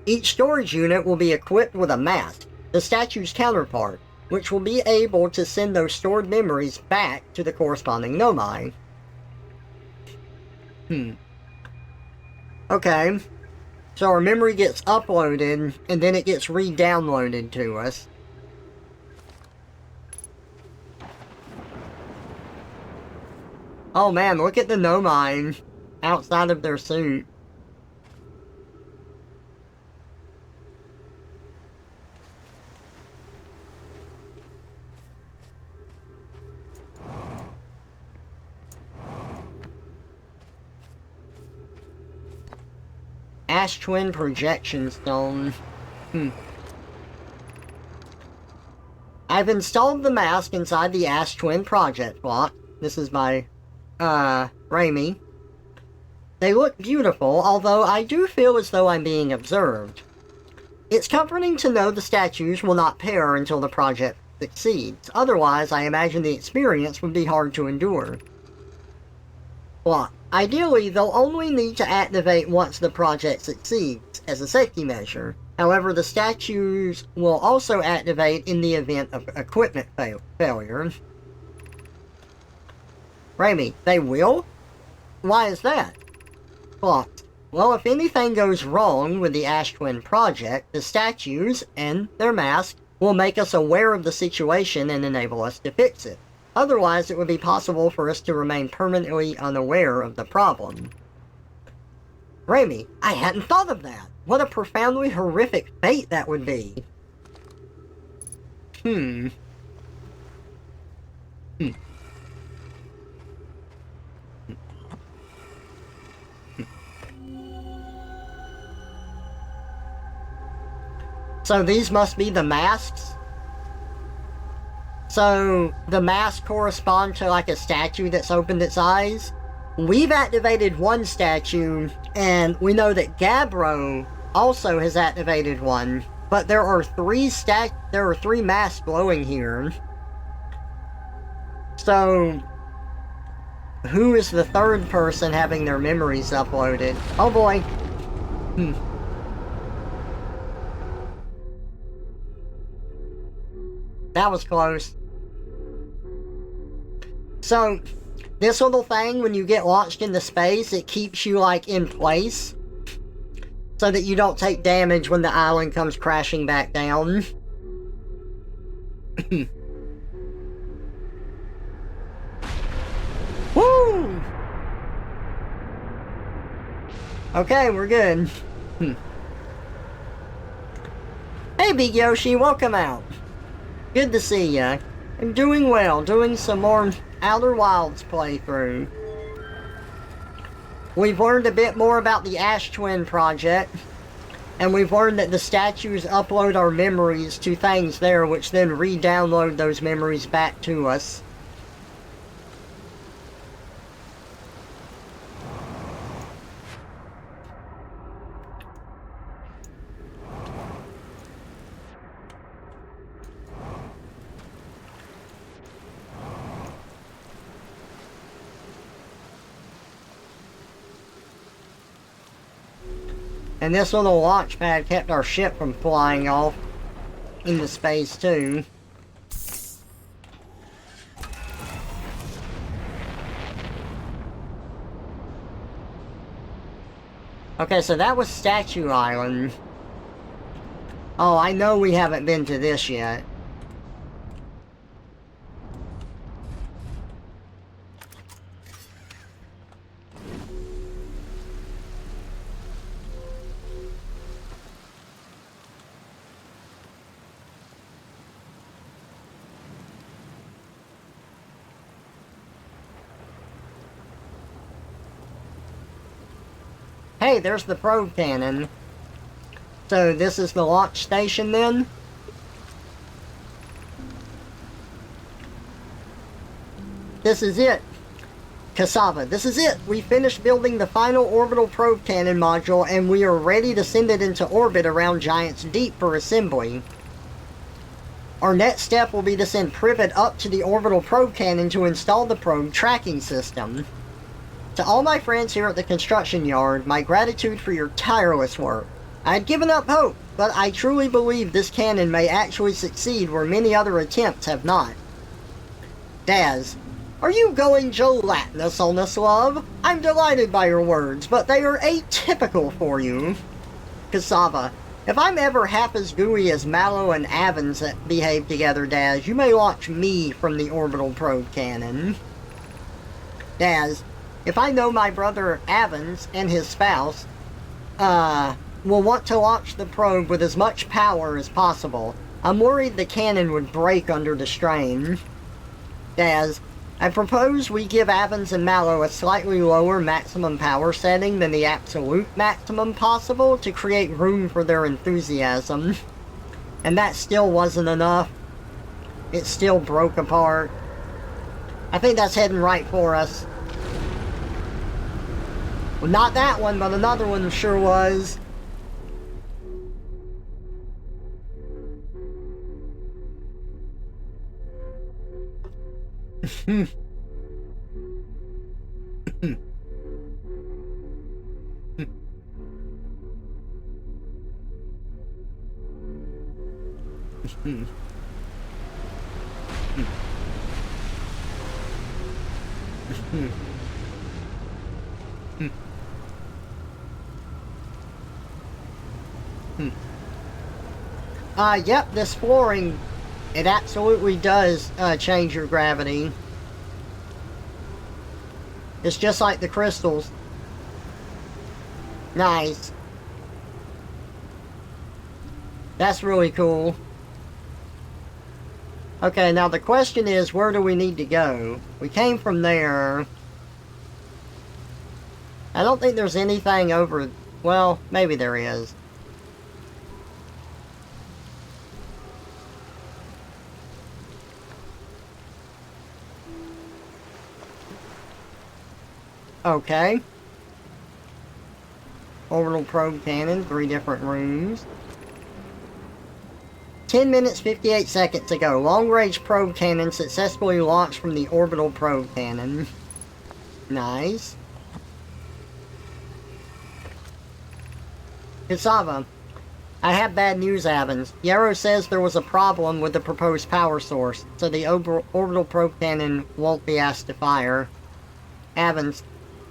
Each storage unit will be equipped with a mask, the statue's counterpart, which will be able to send those stored memories back to the corresponding Nomi. Okay. So our memory gets uploaded, and then it gets re-downloaded to us. Oh man, look at the Nomi outside of their suit. Ash Twin Projection Stone. I've installed the mask inside the Ash Twin project block. This is by, Raimi. They look beautiful, although I do feel as though I'm being observed. It's comforting to know the statues will not pair until the project succeeds. Otherwise, I imagine the experience would be hard to endure. Block. Ideally, they'll only need to activate once the project succeeds, as a safety measure. However, the statues will also activate in the event of equipment failure. Raimi, they will? Why is that? Block. Well, if anything goes wrong with the Ash Twin project, the statues and their masks will make us aware of the situation and enable us to fix it. Otherwise, it would be possible for us to remain permanently unaware of the problem. Raimi, I hadn't thought of that. What a profoundly horrific fate that would be. So these must be the masks? So the masks correspond to like a statue that's opened its eyes? We've activated one statue, and we know that Gabbro also has activated one, but there are three masks glowing here. So who is the third person having their memories uploaded? Oh boy. That was close. So, this little thing, when you get launched into space, it keeps you, like, in place. So that you don't take damage when the island comes crashing back down. Woo! Okay, we're good. Hey, Big Yoshi, welcome out. Good to see ya. I'm doing well, doing some more Outer Wilds playthrough. We've learned a bit more about the Ash Twin project, and we've learned that the statues upload our memories to things there, which then re-download those memories back to us. And this little launch pad kept our ship from flying off into space too. Okay, so that was Statue Island. Oh, I know we haven't been to this yet. Hey, there's the probe cannon. So this is the launch station then? This is it. Cassava, this is it. We finished building the final orbital probe cannon module and we are ready to send it into orbit around Giant's Deep for assembly. Our next step will be to send Privet up to the orbital probe cannon to install the probe tracking system. To all my friends here at the construction yard, my gratitude for your tireless work. I had given up hope, but I truly believe this cannon may actually succeed where many other attempts have not. Daz, are you going gelatinous on us, love? I'm delighted by your words, but they are atypical for you. Cassava, if I'm ever half as gooey as Mallow and Avens that behave together, Daz, you may launch me from the orbital probe cannon. Daz, if I know my brother Avens and his spouse, will want to launch the probe with as much power as possible, I'm worried the cannon would break under the strain. Daz, I propose we give Avens and Mallow a slightly lower maximum power setting than the absolute maximum possible to create room for their enthusiasm. And that still wasn't enough. It still broke apart. I think that's heading right for us. Well, not that one, but another one sure was. Yep, this flooring, it absolutely does change your gravity. It's just like the crystals. Nice. That's really cool. Okay, now the question is, where do we need to go? We came from there. I don't think there's anything over... Well, maybe there is. Okay. Orbital probe cannon, 3 different rooms. 10 minutes 58 seconds ago, long-range probe cannon successfully launched from the orbital probe cannon. Nice. Cassava, I have bad news, Evans. Yarrow says there was a problem with the proposed power source, so the orbital probe cannon won't be asked to fire. Evans,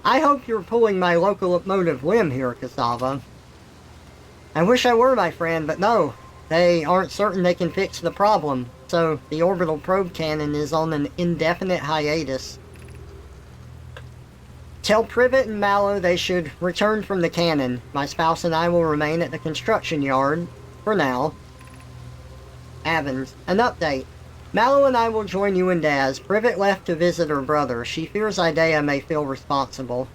I hope you're pulling my locomotive limb here, Cassava. I wish I were, my friend, but no. They aren't certain they can fix the problem, so the orbital probe cannon is on an indefinite hiatus. Tell Privet and Mallow they should return from the cannon. My spouse and I will remain at the construction yard, for now. Evans, an update. Mallow and I will join you and Daz. Privet left to visit her brother. She fears Idea may feel responsible.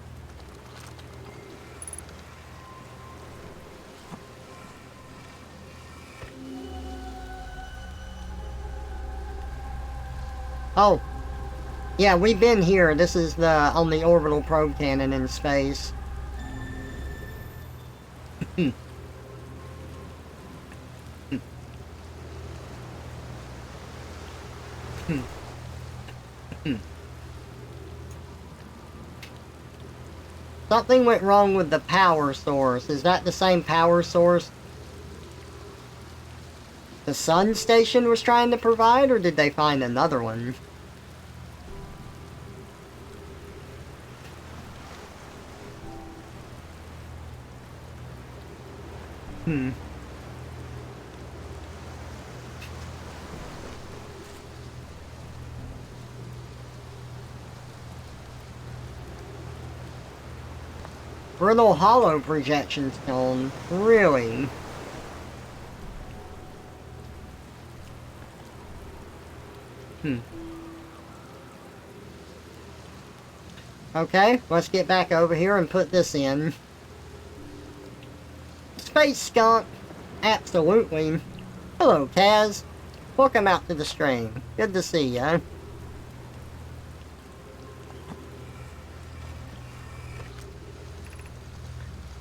Oh. Yeah, we've been here. This is on the orbital probe cannon in space. Something went wrong with the power source. Is that the same power source the sun station was trying to provide, or did they find another one? Brittle hollow projection stone. Really? Okay, let's get back over here and put this in. Space skunk. Absolutely. Hello, Kaz. Welcome out to the stream. Good to see ya.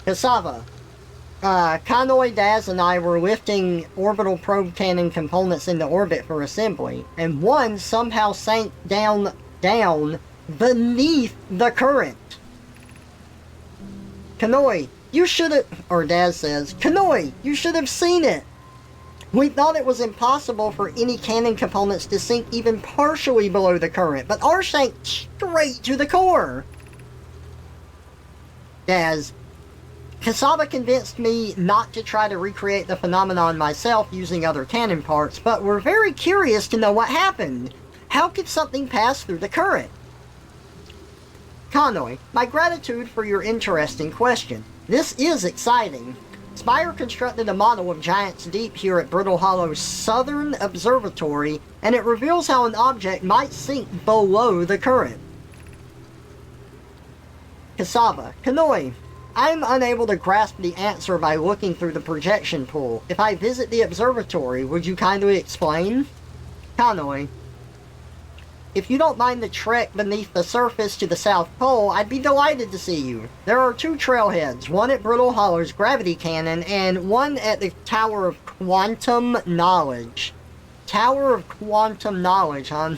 Cassava. Connoy, Daz, and I were lifting orbital probe cannon components into orbit for assembly, and one somehow sank down beneath the current. Connoy, you should have, or Daz says, Connoy, you should have seen it. We thought it was impossible for any cannon components to sink even partially below the current, but ours sank straight to the core. Daz, Cassava convinced me not to try to recreate the phenomenon myself using other cannon parts, but we're very curious to know what happened. How could something pass through the current? Connoy, my gratitude for your interesting question. This is exciting. Spire constructed a model of Giant's Deep here at Brittle Hollow's Southern Observatory, and it reveals how an object might sink below the current. Cassava, Connoy, I'm unable to grasp the answer by looking through the projection pool. If I visit the observatory, would you kindly explain? Connoy, if you don't mind the trek beneath the surface to the South Pole, I'd be delighted to see you. There are two trailheads, one at Brittle Hollow's gravity cannon, and one at the Tower of Quantum Knowledge. Tower of Quantum Knowledge, huh?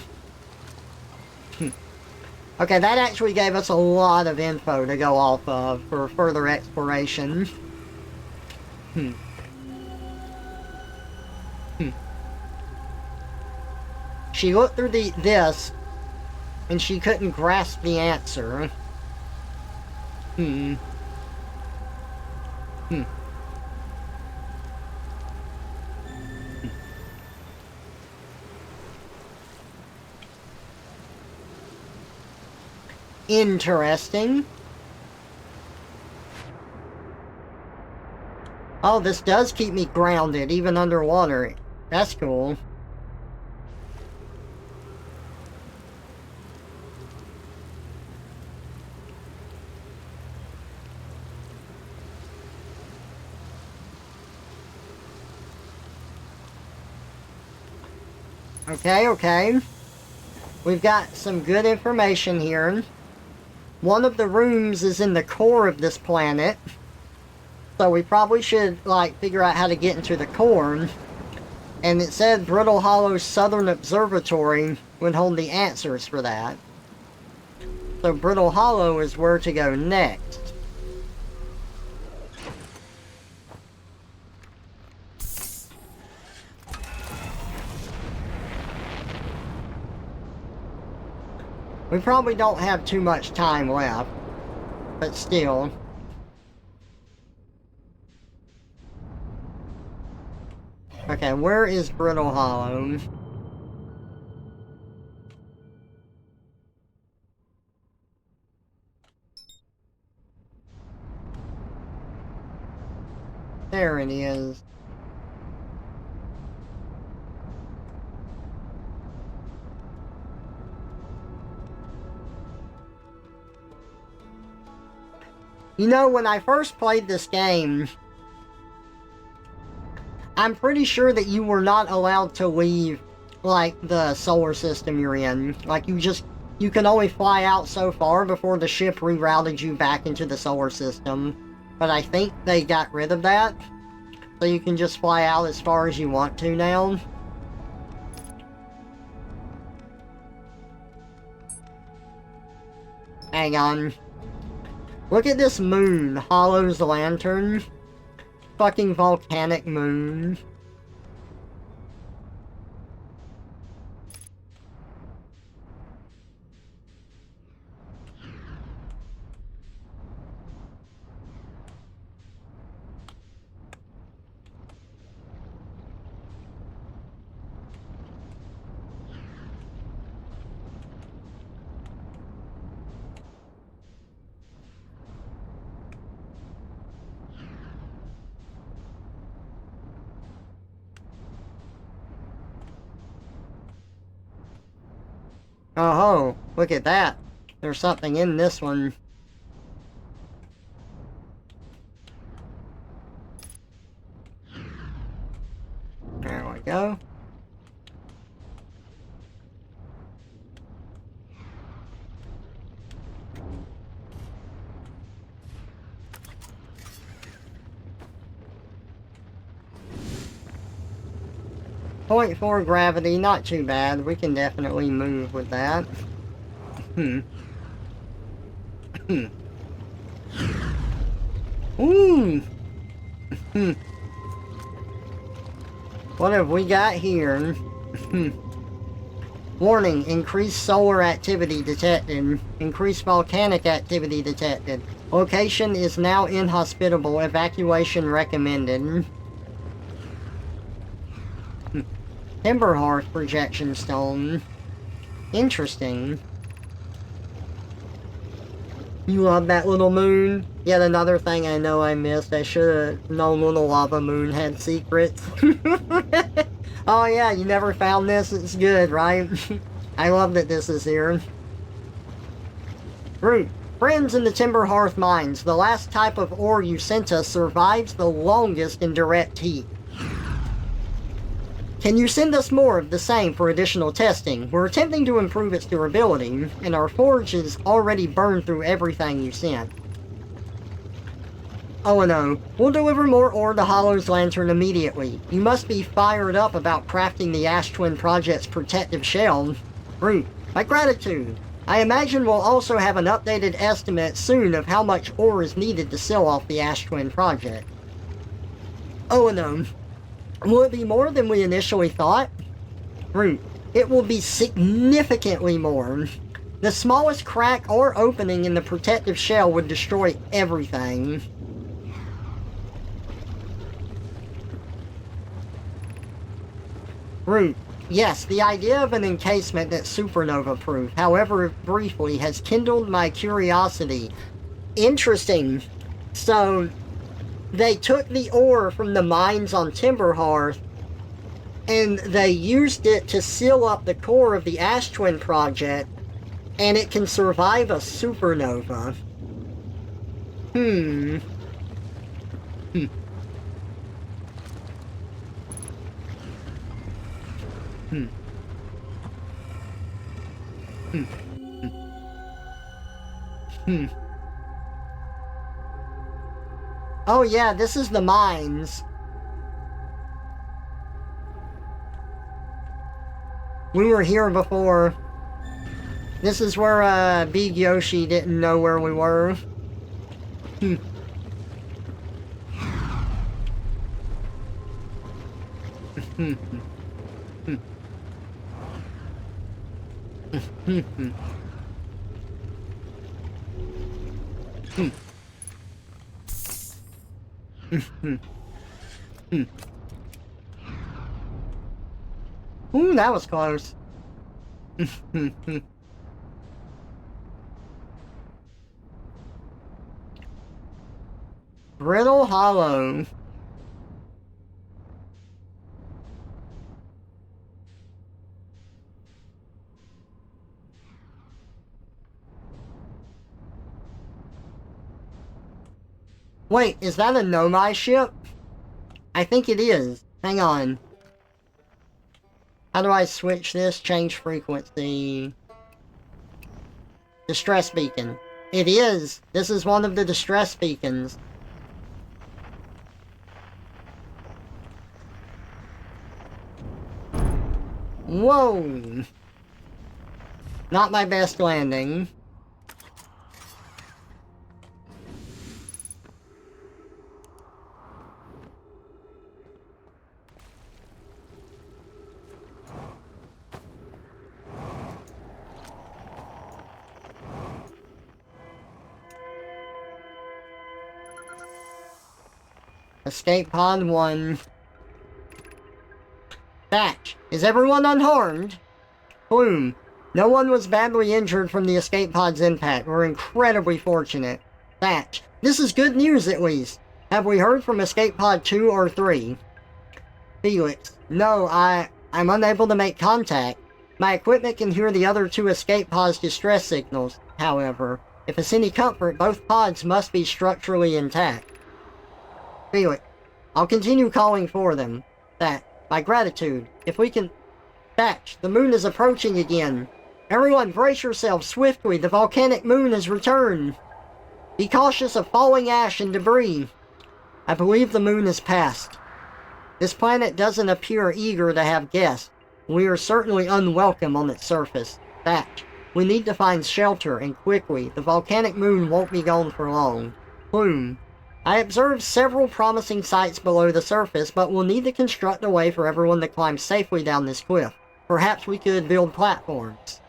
Okay, that actually gave us a lot of info to go off of for further exploration. She looked through this, and she couldn't grasp the answer. Interesting. Oh, this does keep me grounded, even underwater. That's cool. Okay. We've got some good information here. One of the rooms is in the core of this planet. So we probably should, figure out how to get into the core. And it said Brittle Hollow's Southern Observatory would hold the answers for that. So Brittle Hollow is where to go next. We probably don't have too much time left, but still. Okay, where is Brittle Hollow? There it is. You know, when I first played this game, I'm pretty sure that you were not allowed to leave, like, the solar system you're in. Like, you can only fly out so far before the ship rerouted you back into the solar system. But I think they got rid of that, so you can just fly out as far as you want to now. Hang on. Look at this moon, Hollow's Lantern. Fucking volcanic moon. Oh, look at that. There's something in this one. There we go. .4 gravity, not too bad. We can definitely move with that. Ooh! What have we got here? Warning, increased solar activity detected. Increased volcanic activity detected. Location is now inhospitable. Evacuation recommended. Timber Hearth projection stone. Interesting. You love that little moon? Yet another thing I know I missed. I should have known Little Lava Moon had secrets. Oh yeah, you never found this? It's good, right? I love that this is here. Root. Friends in the Timber Hearth mines. The last type of ore you sent us survives the longest in direct heat. Can you send us more of the same for additional testing? We're attempting to improve its durability, and our forge is already burned through everything you sent. Oh no, we'll deliver more ore to Hollow's Lantern immediately. You must be fired up about crafting the Ash Twin Project's protective shell. Root, my gratitude. I imagine we'll also have an updated estimate soon of how much ore is needed to sell off the Ash Twin Project. Oh no. Will it be more than we initially thought? Root, it will be significantly more. The smallest crack or opening in the protective shell would destroy everything. Root, yes, the idea of an encasement that's supernova-proof, however briefly, has kindled my curiosity. Interesting. So, they took the ore from the mines on Timber Hearth, and they used it to seal up the core of the Ash Twin Project, and it can survive a supernova. Hmm. Oh yeah, this is the mines. We were here before. This is where Big Yoshi didn't know where we were. Ooh, that was close. Brittle Hollow. Wait, is that a Nomai ship? I think it is. Hang on. How do I switch this? Change frequency. Distress beacon. It is. This is one of the distress beacons. Whoa! Not my best landing. Escape pod 1. Thatch, is everyone unharmed? Plume, no one was badly injured from the escape pod's impact. We're incredibly fortunate. Thatch, this is good news at least. Have we heard from escape pod 2 or 3? Felix, no, I'm unable to make contact. My equipment can hear the other 2 escape pods' distress signals, however. If it's any comfort, both pods must be structurally intact. Felix, I'll continue calling for them. That, my gratitude. If we can... Thatch, the moon is approaching again. Everyone brace yourselves swiftly, the volcanic moon has returned. Be cautious of falling ash and debris. I believe the moon has passed. This planet doesn't appear eager to have guests. We are certainly unwelcome on its surface. Thatch, we need to find shelter, and quickly. The volcanic moon won't be gone for long. Plume, I observed several promising sites below the surface, but we'll need to construct a way for everyone to climb safely down this cliff. Perhaps we could build platforms.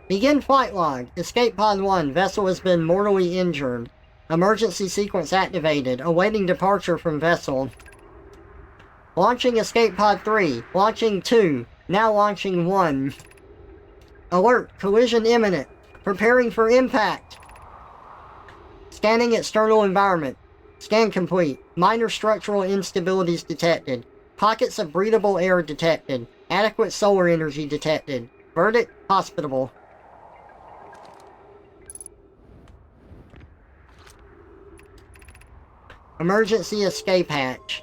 Begin flight log. Escape pod 1. Vessel has been mortally injured. Emergency sequence activated. Awaiting departure from vessel. Launching escape pod 3. Launching 2. Now launching 1. Alert. Collision imminent. Preparing for impact. Scanning external environment. Scan complete. Minor structural instabilities detected. Pockets of breathable air detected. Adequate solar energy detected. Verdict, hospitable. Emergency escape hatch.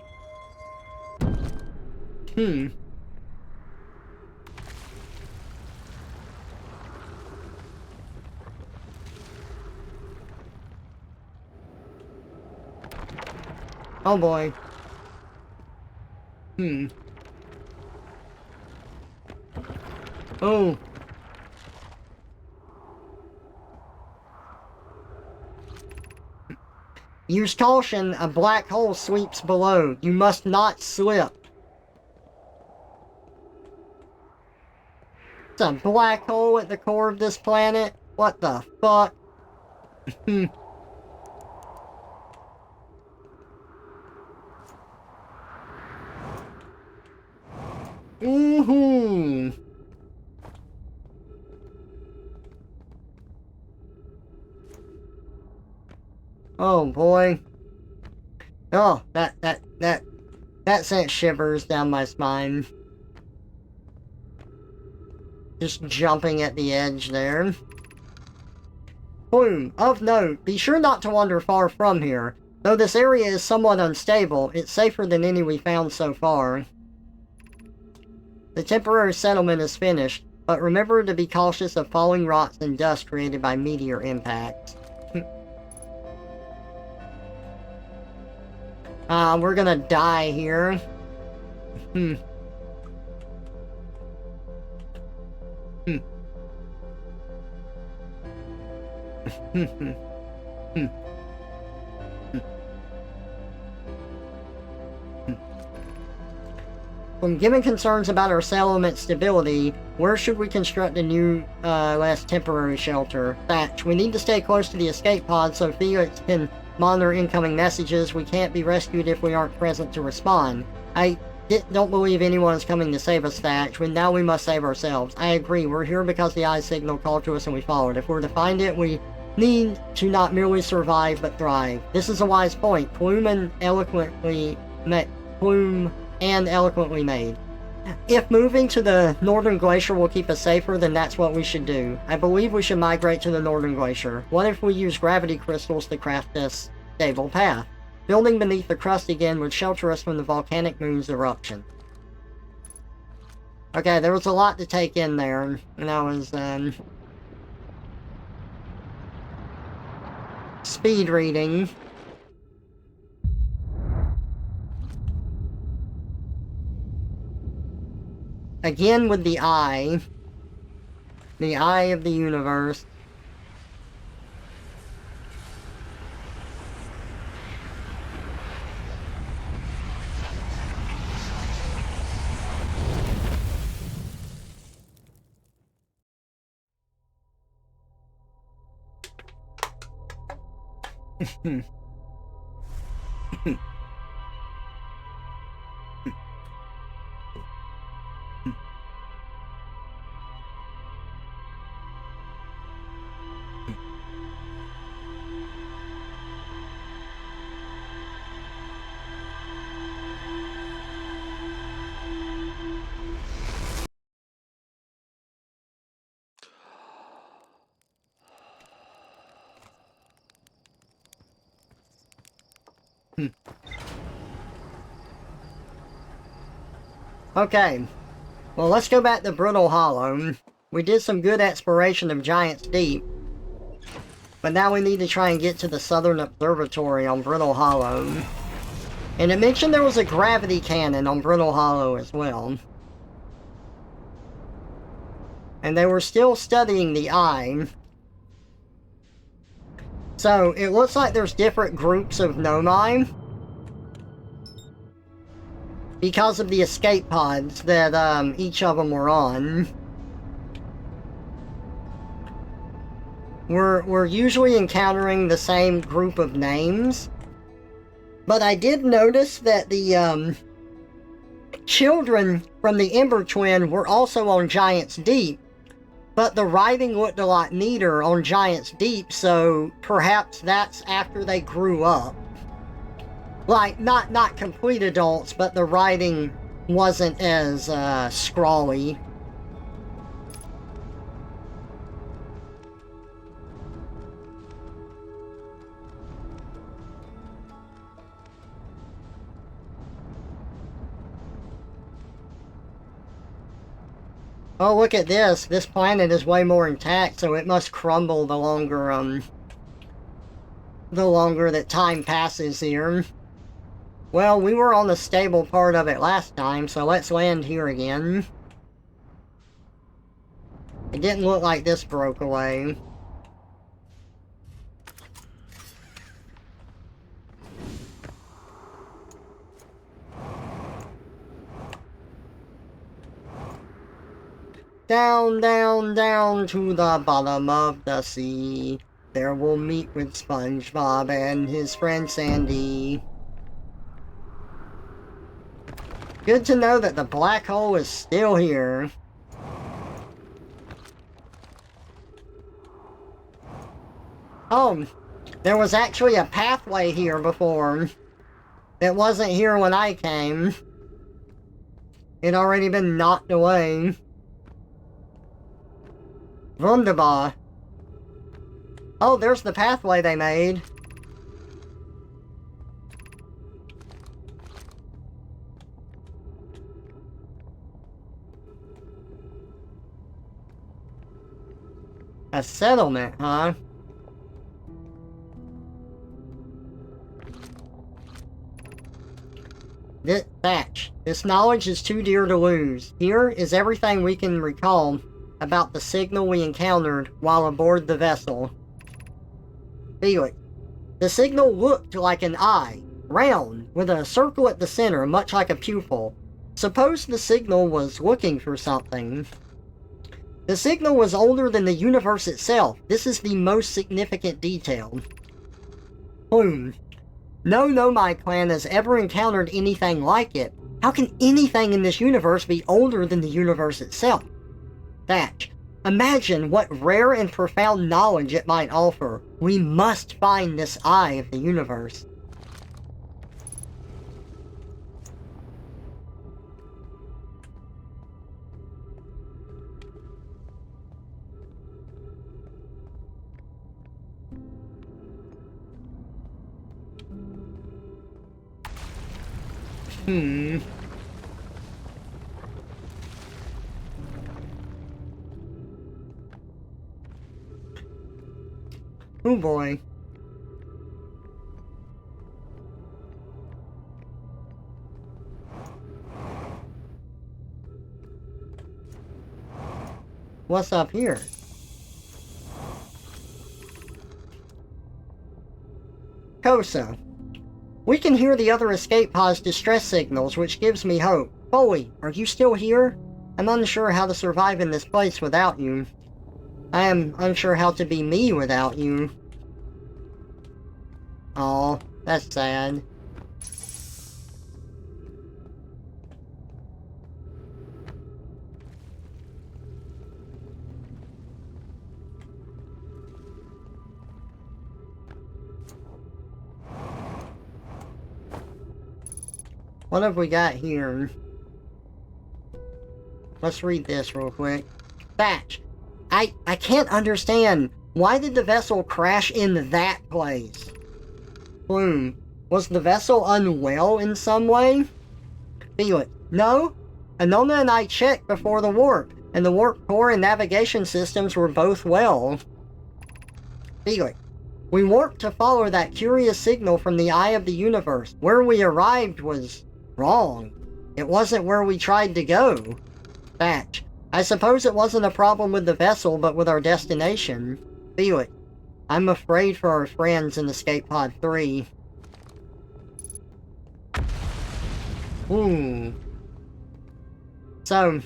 Oh boy. Oh. Use caution, a black hole sweeps below. You must not slip. It's a black hole at the core of this planet? What the fuck? Oh boy. Oh, that sent shivers down my spine. Just jumping at the edge there. Plume, of note, be sure not to wander far from here. Though this area is somewhat unstable, it's safer than any we found so far. The temporary settlement is finished, but remember to be cautious of falling rocks and dust created by meteor impacts. We're gonna die here. From given concerns about our settlement stability, where should we construct a new, less temporary shelter? Thatch. We need to stay close to the escape pod so Felix can monitor incoming messages. We can't be rescued if we aren't present to respond. I don't believe anyone is coming to save us, Thatch. Now we must save ourselves. I agree. We're here because the eye signal called to us and we followed. If we're to find it, we need to not merely survive but thrive. This is a wise point. Plume and eloquently made. If moving to the northern glacier will keep us safer, then that's what we should do. I believe we should migrate to the northern glacier. What if we use gravity crystals to craft this stable path? Building beneath the crust again would shelter us from the volcanic moon's eruption. Okay, there was a lot to take in there, and I was, speed reading. Again with the eye of the universe. Okay, well, let's go back to Brittle Hollow. We did some good exploration of Giant's Deep, but now we need to try and get to the Southern Observatory on Brittle Hollow. And it mentioned there was a gravity cannon on Brittle Hollow as well. And they were still studying the eye. So, it looks like there's different groups of Nomai because of the escape pods that each of them were on. We're usually encountering the same group of names, but I did notice that the children from the Ember Twin were also on Giant's Deep, but the writing looked a lot neater on Giant's Deep, so perhaps that's after they grew up. Like, not complete adults, but the writing wasn't as, scrawly. Oh, look at this. This planet is way more intact, so it must crumble the longer that time passes here. Well, we were on the stable part of it last time, so let's land here again. It didn't look like this broke away. Down, down, down to the bottom of the sea. There we'll meet with SpongeBob and his friend Sandy. Good to know that the black hole is still here. Oh, there was actually a pathway here before. It wasn't here when I came. It'd already been knocked away. Wunderbar. Oh, there's the pathway they made. A settlement, huh? Thatch. This knowledge is too dear to lose. Here is everything we can recall about the signal we encountered while aboard the vessel. Felix. The signal looked like an eye, round, with a circle at the center, much like a pupil. Suppose the signal was looking for something. The signal was older than the universe itself. This is the most significant detail. Bloom. No Nomai clan has ever encountered anything like it. How can anything in this universe be older than the universe itself? Thatch. Imagine what rare and profound knowledge it might offer. We must find this eye of the universe. Oh boy. What's up here? Kosa. We can hear the other escape pod's distress signals, which gives me hope. Foley, are you still here? I'm unsure how to survive in this place without you. I am unsure how to be me without you. Aw, that's sad. What have we got here? Let's read this real quick. Thatch. I can't understand. Why did the vessel crash in that place? Bloom. Was the vessel unwell in some way? Felix. No. Anona and I checked before the warp, and the warp core and navigation systems were both well. Felix. We warped to follow that curious signal from the eye of the universe. Where we arrived was wrong. It wasn't where we tried to go. Thatch. I suppose it wasn't a problem with the vessel, but with our destination. Felix. I'm afraid for our friends in Escape Pod 3. So,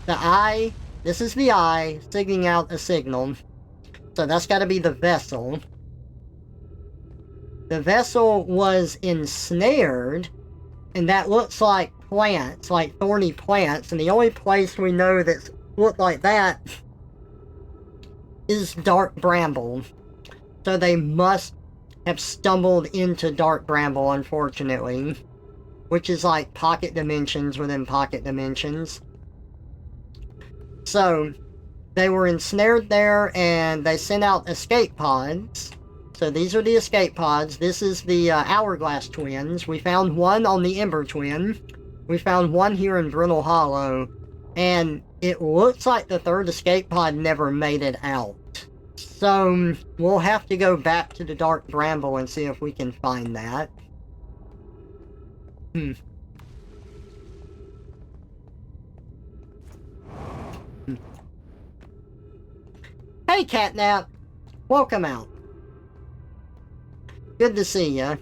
the eye, this is the eye, sending out a signal. So that's gotta be the vessel. The vessel was ensnared, and that looks like plants, like thorny plants, and the only place we know that's looked like that is dark bramble. So they must have stumbled into dark bramble, unfortunately. Which is like pocket dimensions within pocket dimensions. So, they were ensnared there, and they sent out escape pods. So these are the escape pods. This is the Hourglass Twins. We found one on the Ember Twin. We found one here in Brittle Hollow. And it looks like the third escape pod never made it out. So, we'll have to go back to the Dark Bramble and see if we can find that. Hey, Catnap! Welcome out. Good to see ya.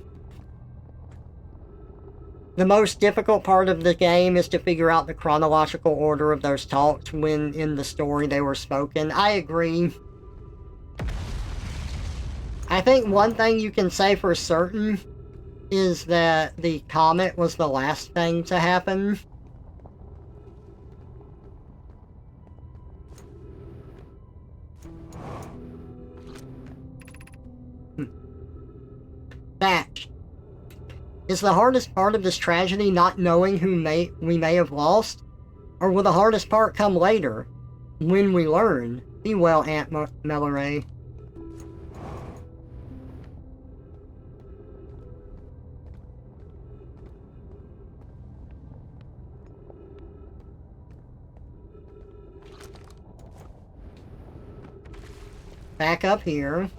The most difficult part of the game is to figure out the chronological order of those talks when in the story they were spoken. I agree. I think one thing you can say for certain is that the comet was the last thing to happen. Thatch. Is the hardest part of this tragedy not knowing who we may have lost? Or will the hardest part come later, when we learn? Be well, Aunt Melloray. Back up here.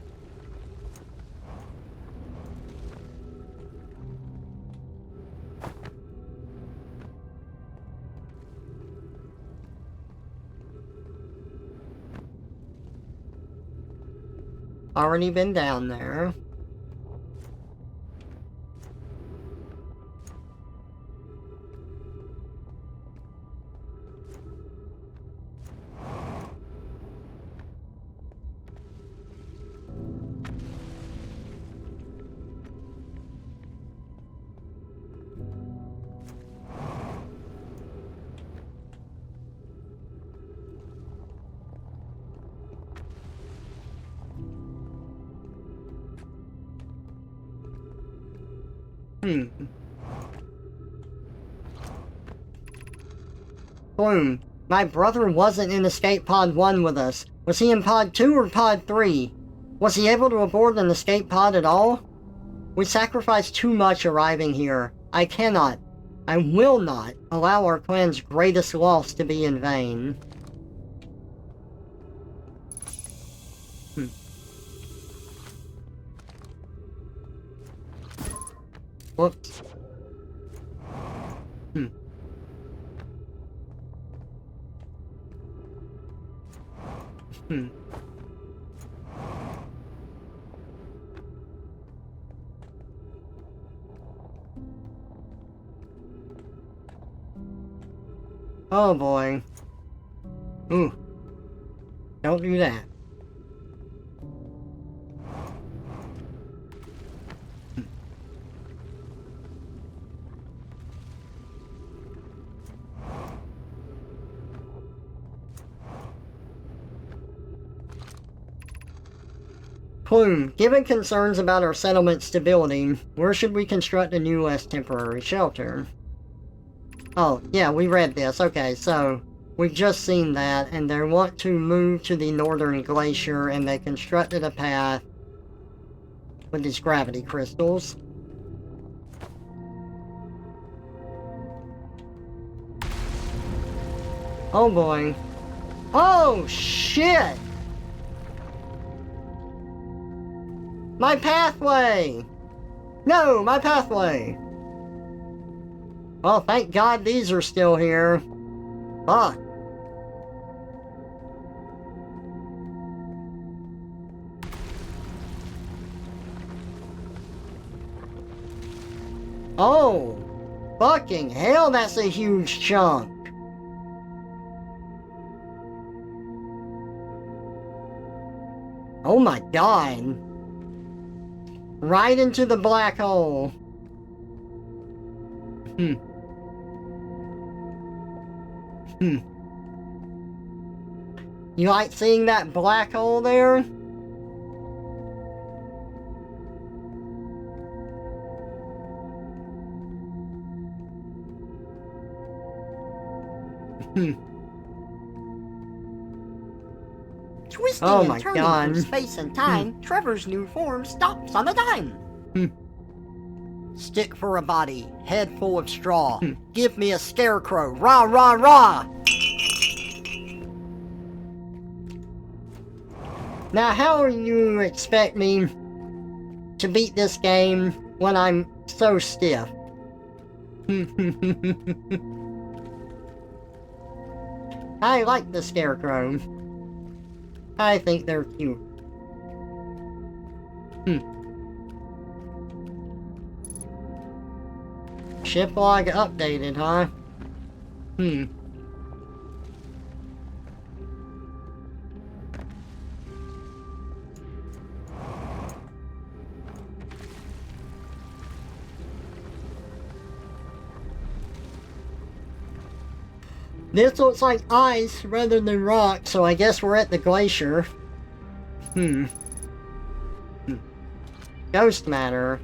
Already been down there. Boom. My brother wasn't in Escape Pod 1 with us. Was he in Pod 2 or Pod 3? Was he able to aboard an escape pod at all? We sacrificed too much arriving here. I cannot, I will not, allow our plan's greatest loss to be in vain. Whoops. Oh boy. Ooh. Don't do that. Plume, given concerns about our settlement stability, where should we construct a new, less temporary shelter? Oh, yeah, we read this. Okay, so we've just seen that, and they want to move to the northern glacier, and they constructed a path with these gravity crystals. Oh boy. Oh, shit! My pathway! No, my pathway! Well, thank God these are still here. Fuck. Oh! Fucking hell, that's a huge chunk! Oh my God! Right into the black hole. You like seeing that black hole there? Twisting Oh and my turning God. through space and time, Trevor's new form stops on a dime. Stick for a body, head full of straw. Give me a scarecrow, rah rah rah! Now, how do you expect me to beat this game when I'm so stiff? I like the scarecrow. I think they're cute. Ship log updated, huh? This looks like ice rather than rock, so I guess we're at the glacier. Ghost matter.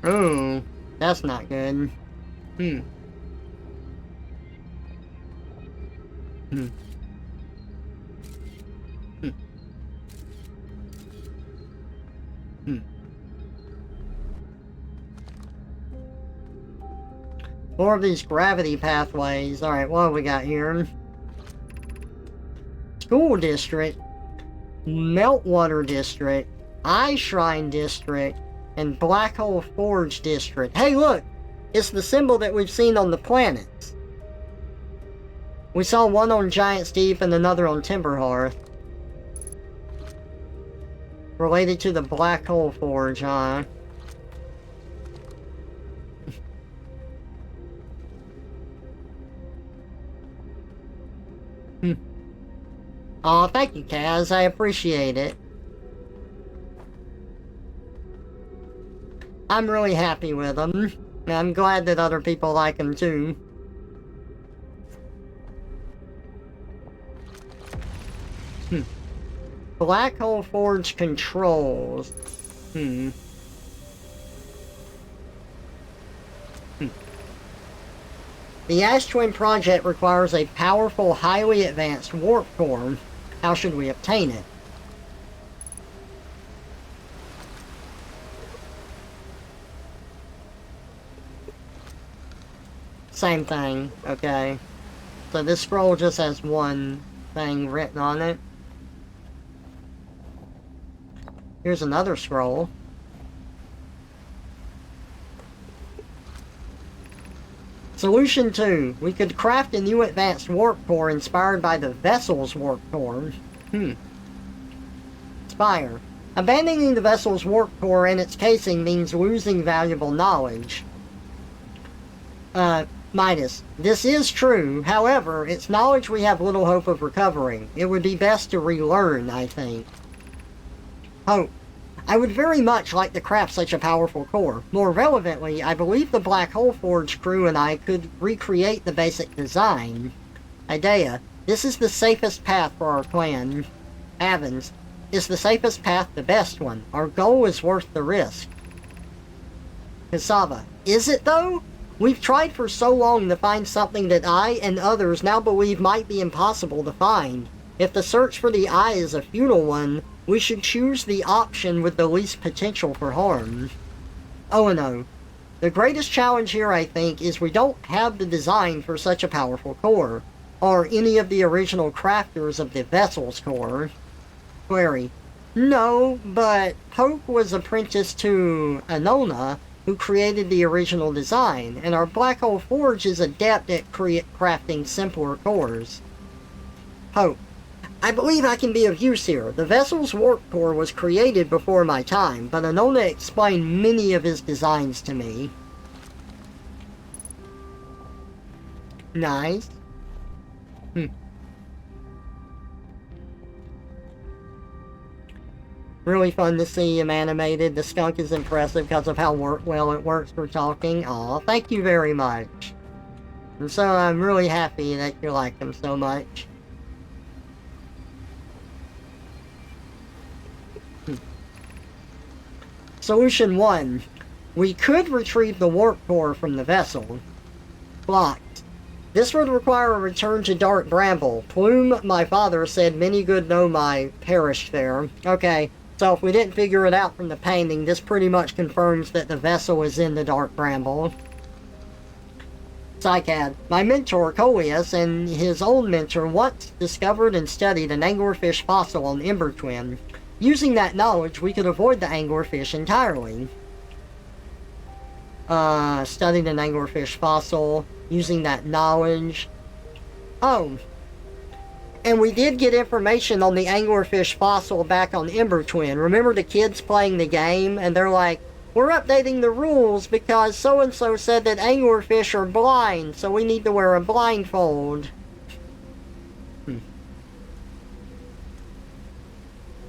Ooh, that's not good. More of these gravity pathways. Alright, what have we got here? School District, Meltwater District, Eye Shrine District, and Black Hole Forge District. Hey look! It's the symbol that we've seen on the planets. We saw one on Giant's Deep and another on Timberhearth. Related to the Black Hole Forge, huh? Aw, thank you, Kaz. I appreciate it. I'm really happy with them. I'm glad that other people like them too. Black Hole Forge controls. The Ash Twin project requires a powerful, highly advanced warp core. How should we obtain it? Same thing, okay. So this scroll just has one thing written on it. Here's another scroll. Solution 2. We could craft a new advanced warp core inspired by the vessel's warp core. Spire. Abandoning the vessel's warp core and its casing means losing valuable knowledge. Midas. This is true, however, it's knowledge we have little hope of recovering. It would be best to relearn, I think. Hope. I would very much like to craft such a powerful core. More relevantly, I believe the Black Hole Forge crew and I could recreate the basic design. Idea. This is the safest path for our plan. Avens. Is the safest path the best one? Our goal is worth the risk. Cassava. Is it though? We've tried for so long to find something that I and others now believe might be impossible to find. If the search for the eye is a futile one, we should choose the option with the least potential for harm. Oh no. The greatest challenge here, I think, is we don't have the design for such a powerful core, or any of the original crafters of the vessel's core. Query. No, but Poke was apprenticed to Anona, who created the original design, and our Black Hole Forge is adept at crafting simpler cores. Poke. I believe I can be of use here. The vessel's warp core was created before my time, but Anona explained many of his designs to me. Nice. Really fun to see him animated. The skunk is impressive because of how well it works for talking. Aw, thank you very much. And so I'm really happy that you like him so much. Solution 1. We could retrieve the warp core from the vessel. Blocked. This would require a return to Dark Bramble. Plume, my father, said many good Nomai perished there. Okay, so if we didn't figure it out from the painting, this pretty much confirms that the vessel is in the Dark Bramble. Psycad. My mentor, Coleus, and his old mentor once discovered and studied an anglerfish fossil on Ember Twin. Using that knowledge, we could avoid the anglerfish entirely. Studied an anglerfish fossil, using that knowledge. Oh. And we did get information on the anglerfish fossil back on Ember Twin. Remember the kids playing the game? And they're like, we're updating the rules because so-and-so said that anglerfish are blind, so we need to wear a blindfold.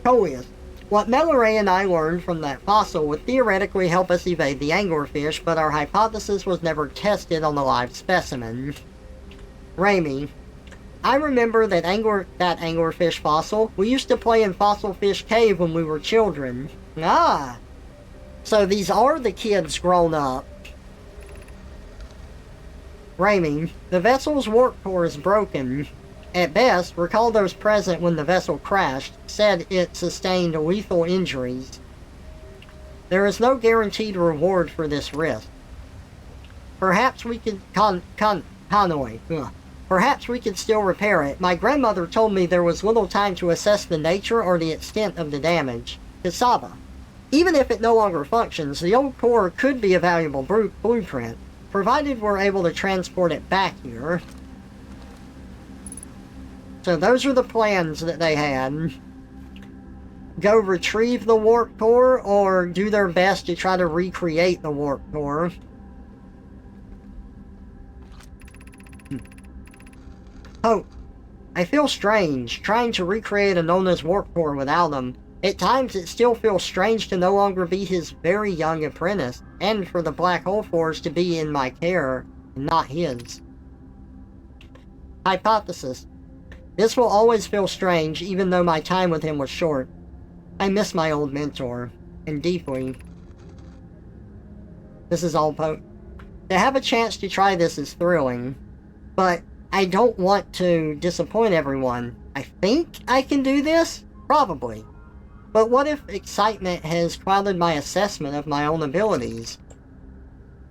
Coleus. What Melloray and I learned from that fossil would theoretically help us evade the anglerfish, but our hypothesis was never tested on the live specimen. Raimi. I remember that anglerfish fossil. We used to play in Fossil Fish Cave when we were children. Ah! So these are the kids grown up. Raimi. The vessel's warp core is broken. At best, recall those present when the vessel crashed said it sustained lethal injuries. There is no guaranteed reward for this risk. Perhaps we could Perhaps we could still repair it. My grandmother told me there was little time to assess the nature or the extent of the damage. Cassava. Even if it no longer functions, the old core could be a valuable blueprint, provided we're able to transport it back here. So those are the plans that they had. Go retrieve the warp core, or do their best to try to recreate the warp core. Oh, I feel strange, trying to recreate a Nona's warp core without him. At times it still feels strange to no longer be his very young apprentice, and for the Black Hole Force to be in my care, and not his. Hypothesis. This will always feel strange, even though my time with him was short. I miss my old mentor, and deeply. This is all To have a chance to try this is thrilling, but I don't want to disappoint everyone. I think I can do this? Probably. But what if excitement has clouded my assessment of my own abilities?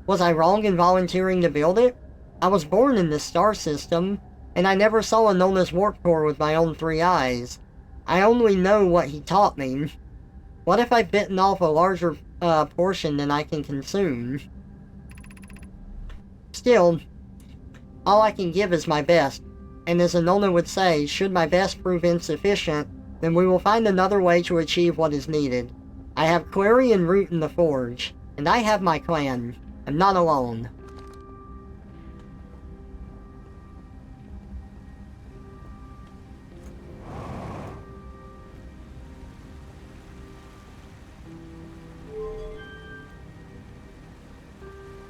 Was I wrong in volunteering to build it? I was born in this star system, and I never saw a Nona's warp core with my own 3 eyes. I only know what he taught me. What if I've bitten off a larger portion than I can consume? Still, all I can give is my best, and as Nona would say, should my best prove insufficient, then we will find another way to achieve what is needed. I have Clary and Root in the Forge, and I have my clan. I'm not alone.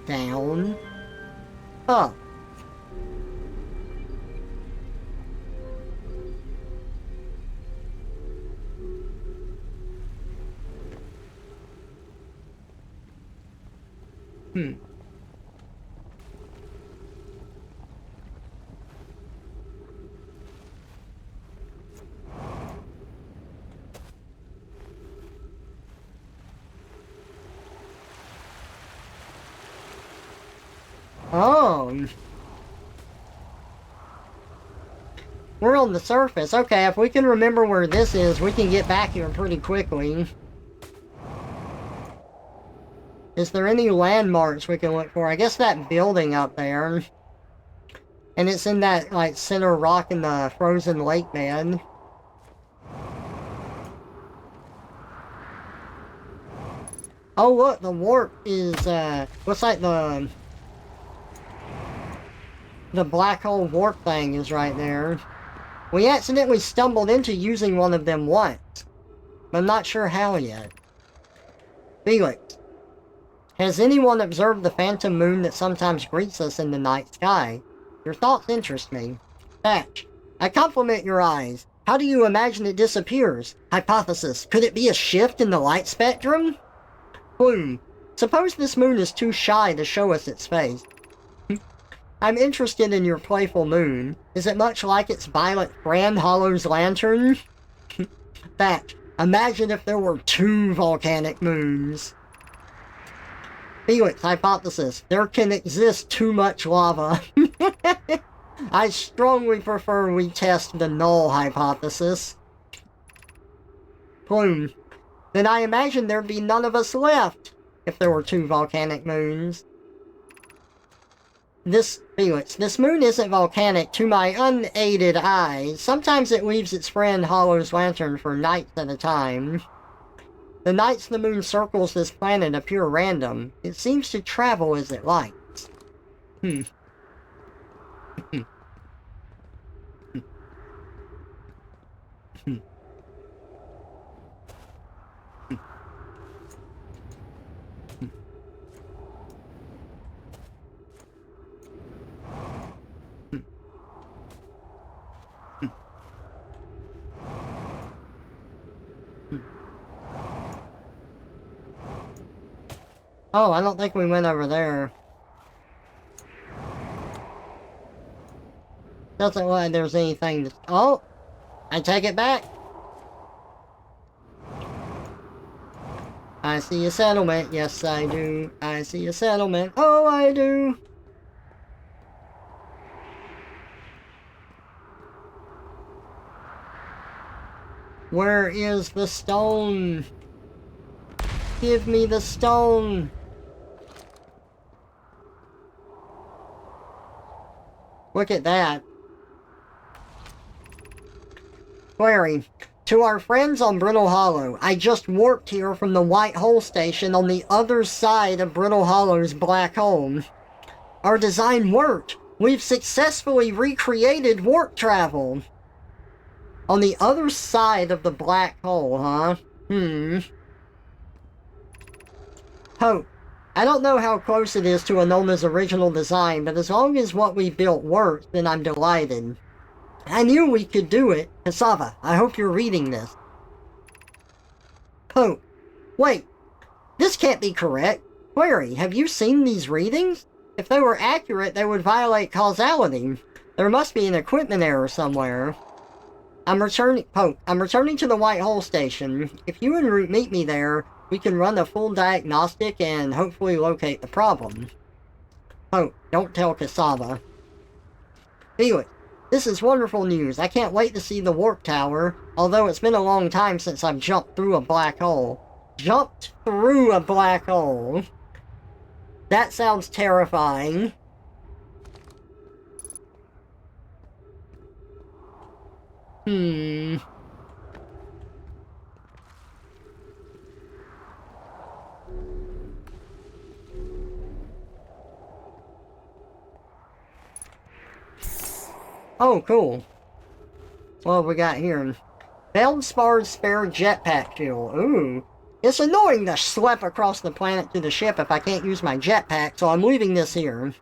Down. Up. Oh. We're on the surface. Okay, if we can remember where this is, we can get back here pretty quickly. Is there any landmarks we can look for? I guess that building up there. And it's in that, like, center rock in the frozen lake bed. Oh, look, the warp is, looks like the black hole warp thing is right there. We accidentally stumbled into using one of them once, but I'm not sure how yet. Felix, has anyone observed the phantom moon that sometimes greets us in the night sky? Your thoughts interest me. Thatch, I compliment your eyes. How do you imagine it disappears? Hypothesis, could it be a shift in the light spectrum? Bloom, suppose this moon is too shy to show us its face. I'm interested in your playful moon. Is it much like its violet friend, Hollow's lantern? Thatch, imagine if there were 2 volcanic moons. Felix, hypothesis, there can exist too much lava. I strongly prefer we test the null hypothesis. Bloom, then I imagine there'd be none of us left if there were 2 volcanic moons. Felix, this moon isn't volcanic to my unaided eyes. Sometimes it leaves its friend Hollow's lantern for nights at a time. The nights the moon circles this planet appear random. It seems to travel as it likes. Oh, I don't think we went over there. Doesn't look like there's anything to... Oh! I take it back! I see a settlement. Yes, I do. I see a settlement. Oh, I do! Where is the stone? Give me the stone! Look at that. Query. To our friends on Brittle Hollow, I just warped here from the White Hole Station on the other side of Brittle Hollow's black hole. Our design worked. We've successfully recreated warp travel. On the other side of the black hole, huh? Hope. I don't know how close it is to Anoma's original design, but as long as what we built works, then I'm delighted. I knew we could do it. Cassava, I hope you're reading this. Pope. Wait. This can't be correct. Query, have you seen these readings? If they were accurate, they would violate causality. There must be an equipment error somewhere. Pope, I'm returning to the White Hole Station. If you and Root meet me there, we can run a full diagnostic and hopefully locate the problem. Pope, don't tell Cassava. Felix, this is wonderful news. I can't wait to see the warp tower, although it's been a long time since I've jumped through a black hole. Jumped through a black hole? That sounds terrifying. Oh, cool. What have we got here? Feldspar's spare jetpack fuel. Ooh. It's annoying to schlep across the planet to the ship if I can't use my jetpack, so I'm leaving this here.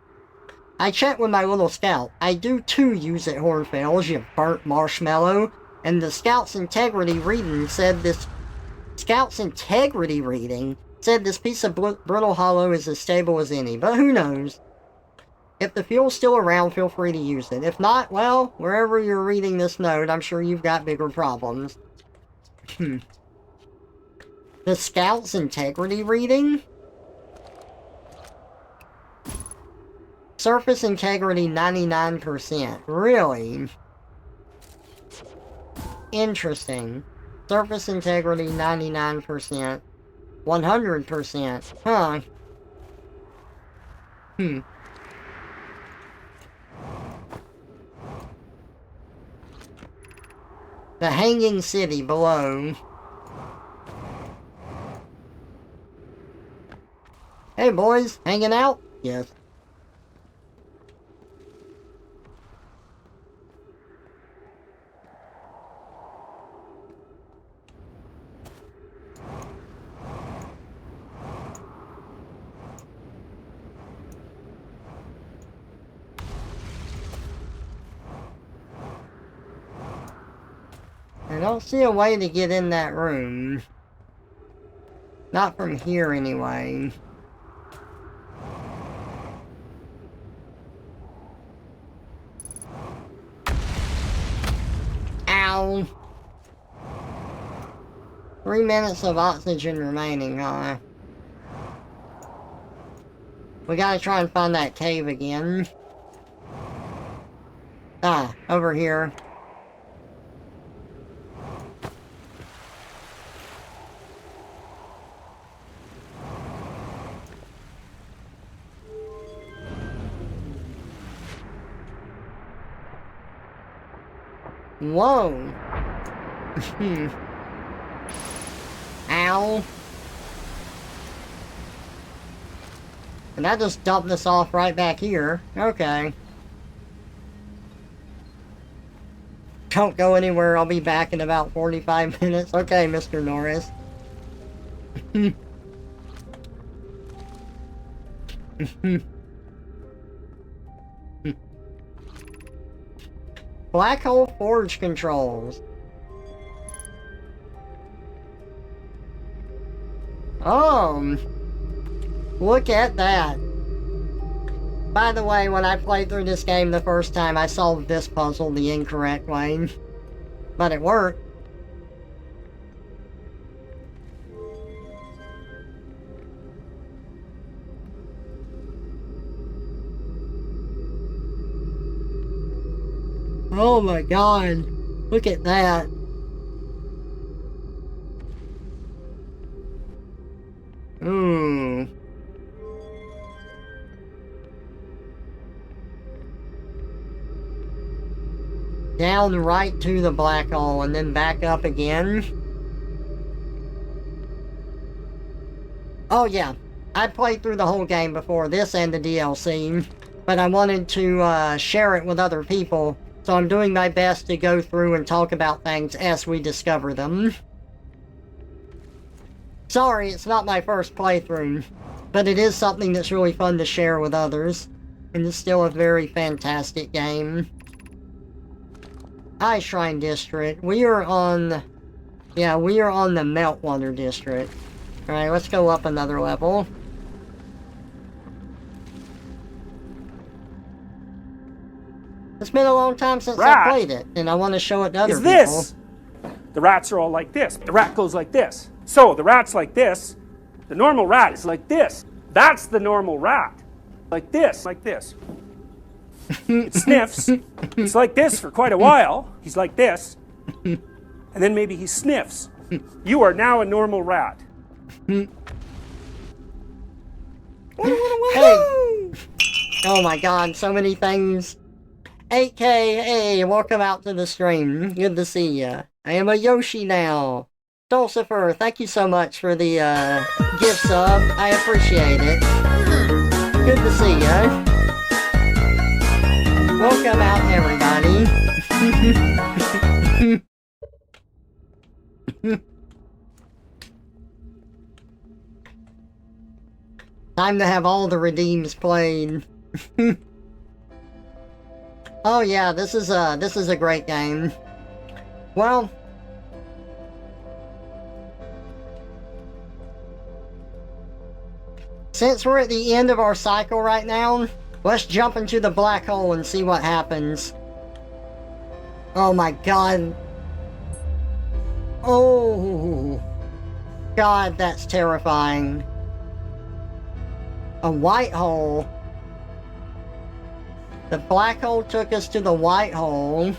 I checked with my little scout. I do too use it, Hornfels, you burnt marshmallow. And the scout's integrity reading said this... Scout's integrity reading said this piece of Brittle Hollow is as stable as any, but who knows? If the fuel's still around, feel free to use it. If not, well, wherever you're reading this note, I'm sure you've got bigger problems. The Scout's integrity reading? Surface integrity 99%. Really? Interesting. Surface integrity 99%. 100%. Huh. The Hanging City below. Hey boys, hanging out? Yes. I don't see a way to get in that room. Not from here, anyway. Ow! 3 minutes of oxygen remaining, huh? We gotta try and find that cave again. Ah, over here. Whoa! Ow! And that just dumped us off right back here. Okay. Don't go anywhere, I'll be back in about 45 minutes. Okay, Mr. Norris. Black hole forge controls. Look at that. By the way, when I played through this game the first time, I solved this puzzle the incorrect way. But it worked. Oh my god. Look at that. Ooh. Down right to the black hole and then back up again. Oh yeah, I played through the whole game before this and the DLC, but I wanted to share it with other people, so I'm doing my best to go through and talk about things as we discover them. Sorry, it's not my first playthrough, but it is something that's really fun to share with others, and it's still a very fantastic game. Ice Shrine District. We are on... Yeah, we are on the Meltwater District. Alright, let's go up another level. It's been a long time since I played it, and I want to show it to other people. This. The rats are all like this. The rat goes like this. So, the rat's like this. The normal rat is like this. That's the normal rat. Like this. Like this. It sniffs. It's like this for quite a while. He's like this. And then maybe he sniffs. You are now a normal rat. Hey! Oh my god, so many things. 8K, hey, welcome out to the stream. Good to see ya. I am a Yoshi now. Dulcifer, thank you so much for the gift sub. I appreciate it. Good to see ya. Welcome out, everybody. Time to have all the redeems played. Oh yeah, this is a great game. Well, since we're at the end of our cycle right now, let's jump into the black hole and see what happens. Oh my god. Oh. God, that's terrifying. A white hole. The black hole took us to the white hole.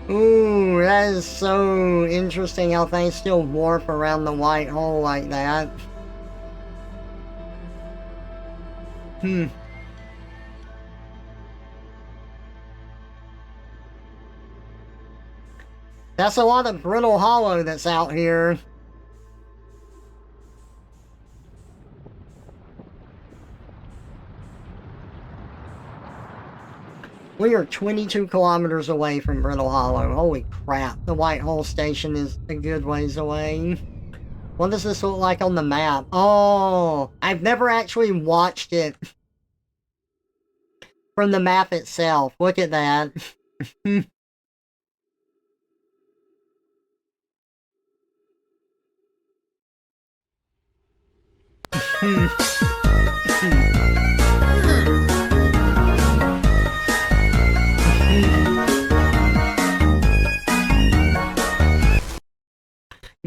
Ooh, that is so interesting how things still warp around the white hole like that. That's a lot of brittle hollow that's out here. We are 22 kilometers away from Brittle Hollow. Holy crap, the White Hole Station is a good ways away. What does this look like on the map? Oh, I've never actually watched it from the map itself. Look at that.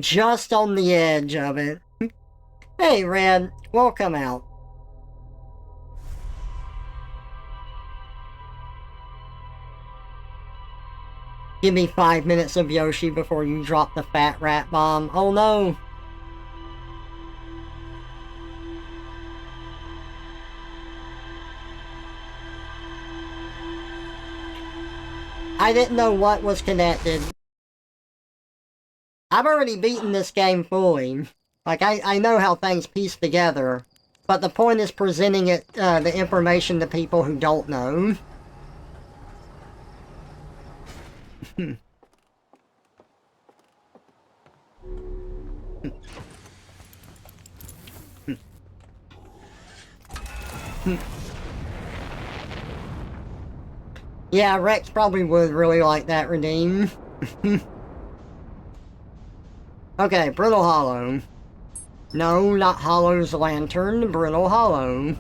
Just on the edge of it. Hey, Red, welcome out. Give me 5 minutes of Yoshi before you drop the fat rat bomb. Oh no! I didn't know what was connected. I've already beaten this game fully. Like, I know how things piece together. But the point is presenting it, the information to people who don't know. Yeah, Rex probably would really like that redeem. Okay, Brittle Hollow. No, not Hollow's Lantern, Brittle Hollow.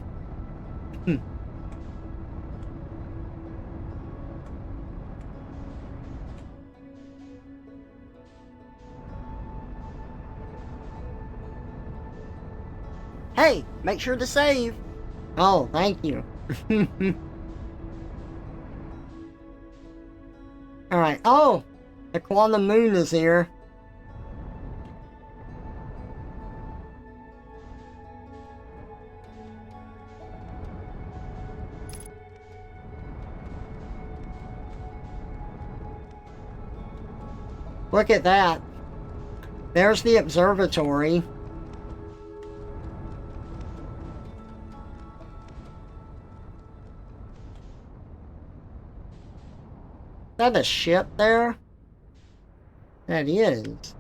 Hey, make sure to save. Oh, thank you. The quantum moon is here. Look at that. There's the observatory. Is that a ship there? That is.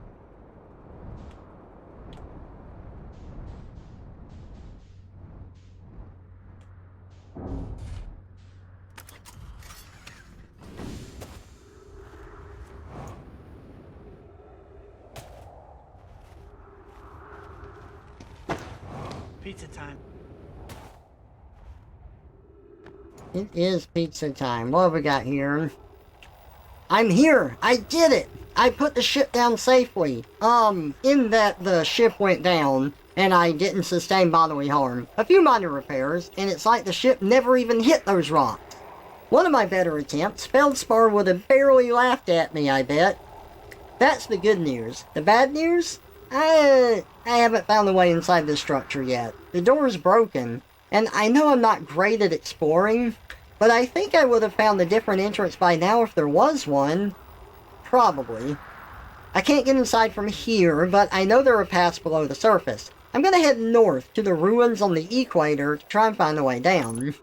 Pizza time. It is pizza time. What have we got here? I'm here! I did it! I put the ship down safely. In that the ship went down, and I didn't sustain bodily harm. A few minor repairs, and it's like the ship never even hit those rocks. One of my better attempts, Feldspar would have barely laughed at me, I bet. That's the good news. The bad news? I haven't found a way inside this structure yet. The door is broken, and I know I'm not great at exploring, but I think I would have found a different entrance by now if there was one. Probably. I can't get inside from here, but I know there are paths below the surface. I'm gonna head north to the ruins on the equator to try and find a way down.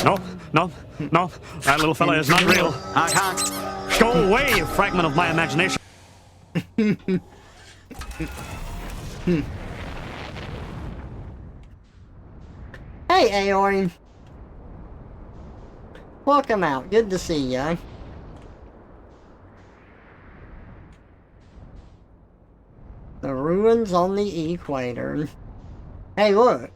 No, no, no. That little fella is not real. I can't. Go away, you fragment of my imagination. Hey, Aorn. Welcome out. Good to see ya. The ruins on the equator. Hey, look.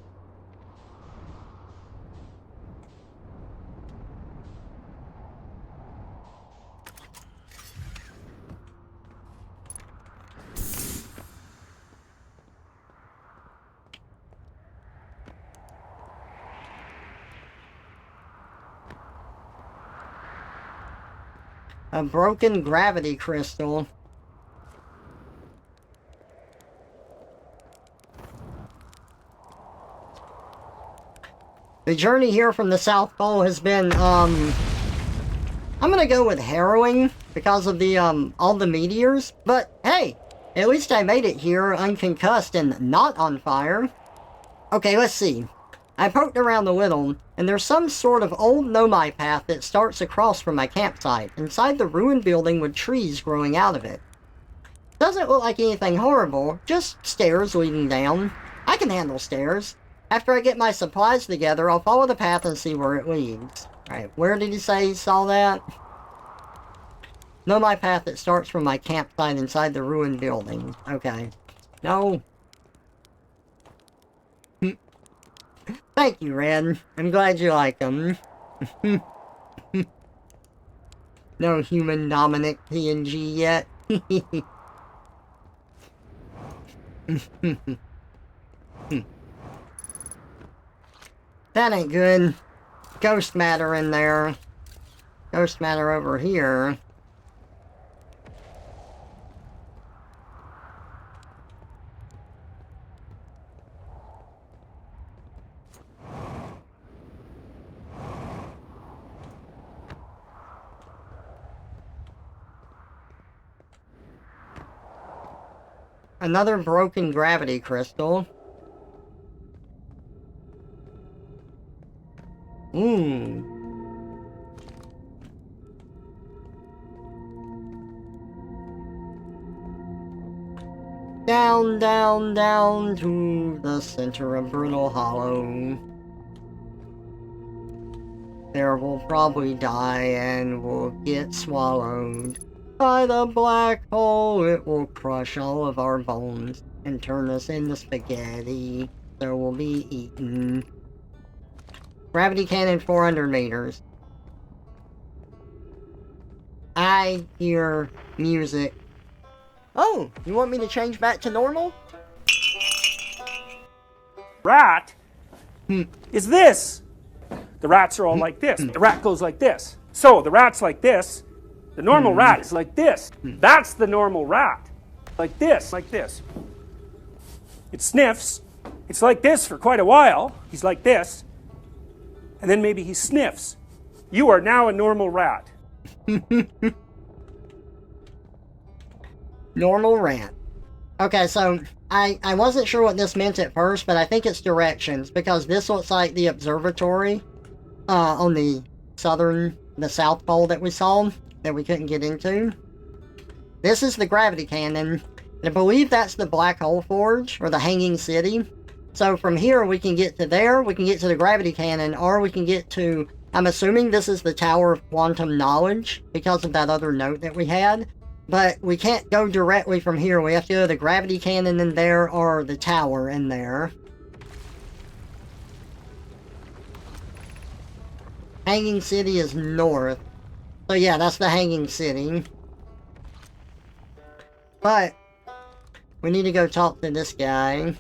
A broken gravity crystal. The journey here from the South Pole has been, I'm gonna go with harrowing because of the, all the meteors. But, hey, at least I made it here unconcussed and not on fire. Okay, let's see. I poked around a little, and there's some sort of old nomai path that starts across from my campsite, inside the ruined building with trees growing out of it. Doesn't look like anything horrible, just stairs leading down. I can handle stairs. After I get my supplies together, I'll follow the path and see where it leads. Alright, where did he say he saw that? Nomai path that starts from my campsite inside the ruined building. Okay. No. Thank you, Red. I'm glad you like them. No human Dominic PNG yet. That ain't good. Ghost matter in there. Ghost matter over here. Another broken gravity crystal. Down, down, down to the center of Brutal Hollow. There we'll probably die and we'll get swallowed by the black hole. It will crush all of our bones and turn us into spaghetti, so we'll be eaten. Gravity cannon 400 meters. I hear music. Oh, you want me to change back to normal? Rat is this. The rats are all like this. The rat goes like this. So the rat's like this. The normal rat is like this. That's the normal rat. Like this, like this. It sniffs. It's like this for quite a while. He's like this. And then maybe he sniffs. You are now a normal rat. Normal rat. Okay, so I wasn't sure what this meant at first, but I think it's directions, because this looks like the observatory on the South Pole that we saw, that we couldn't get into. This is the gravity cannon, and I believe that's the Black Hole Forge, or the Hanging City. So from here we can get to there, we can get to the gravity cannon, or we can get to, I'm assuming this is the Tower of Quantum Knowledge, because of that other note that we had. But we can't go directly from here. We have to go to the gravity cannon in there, or the tower in there. Hanging City is north. So yeah, that's the Hanging City. But we need to go talk to this guy.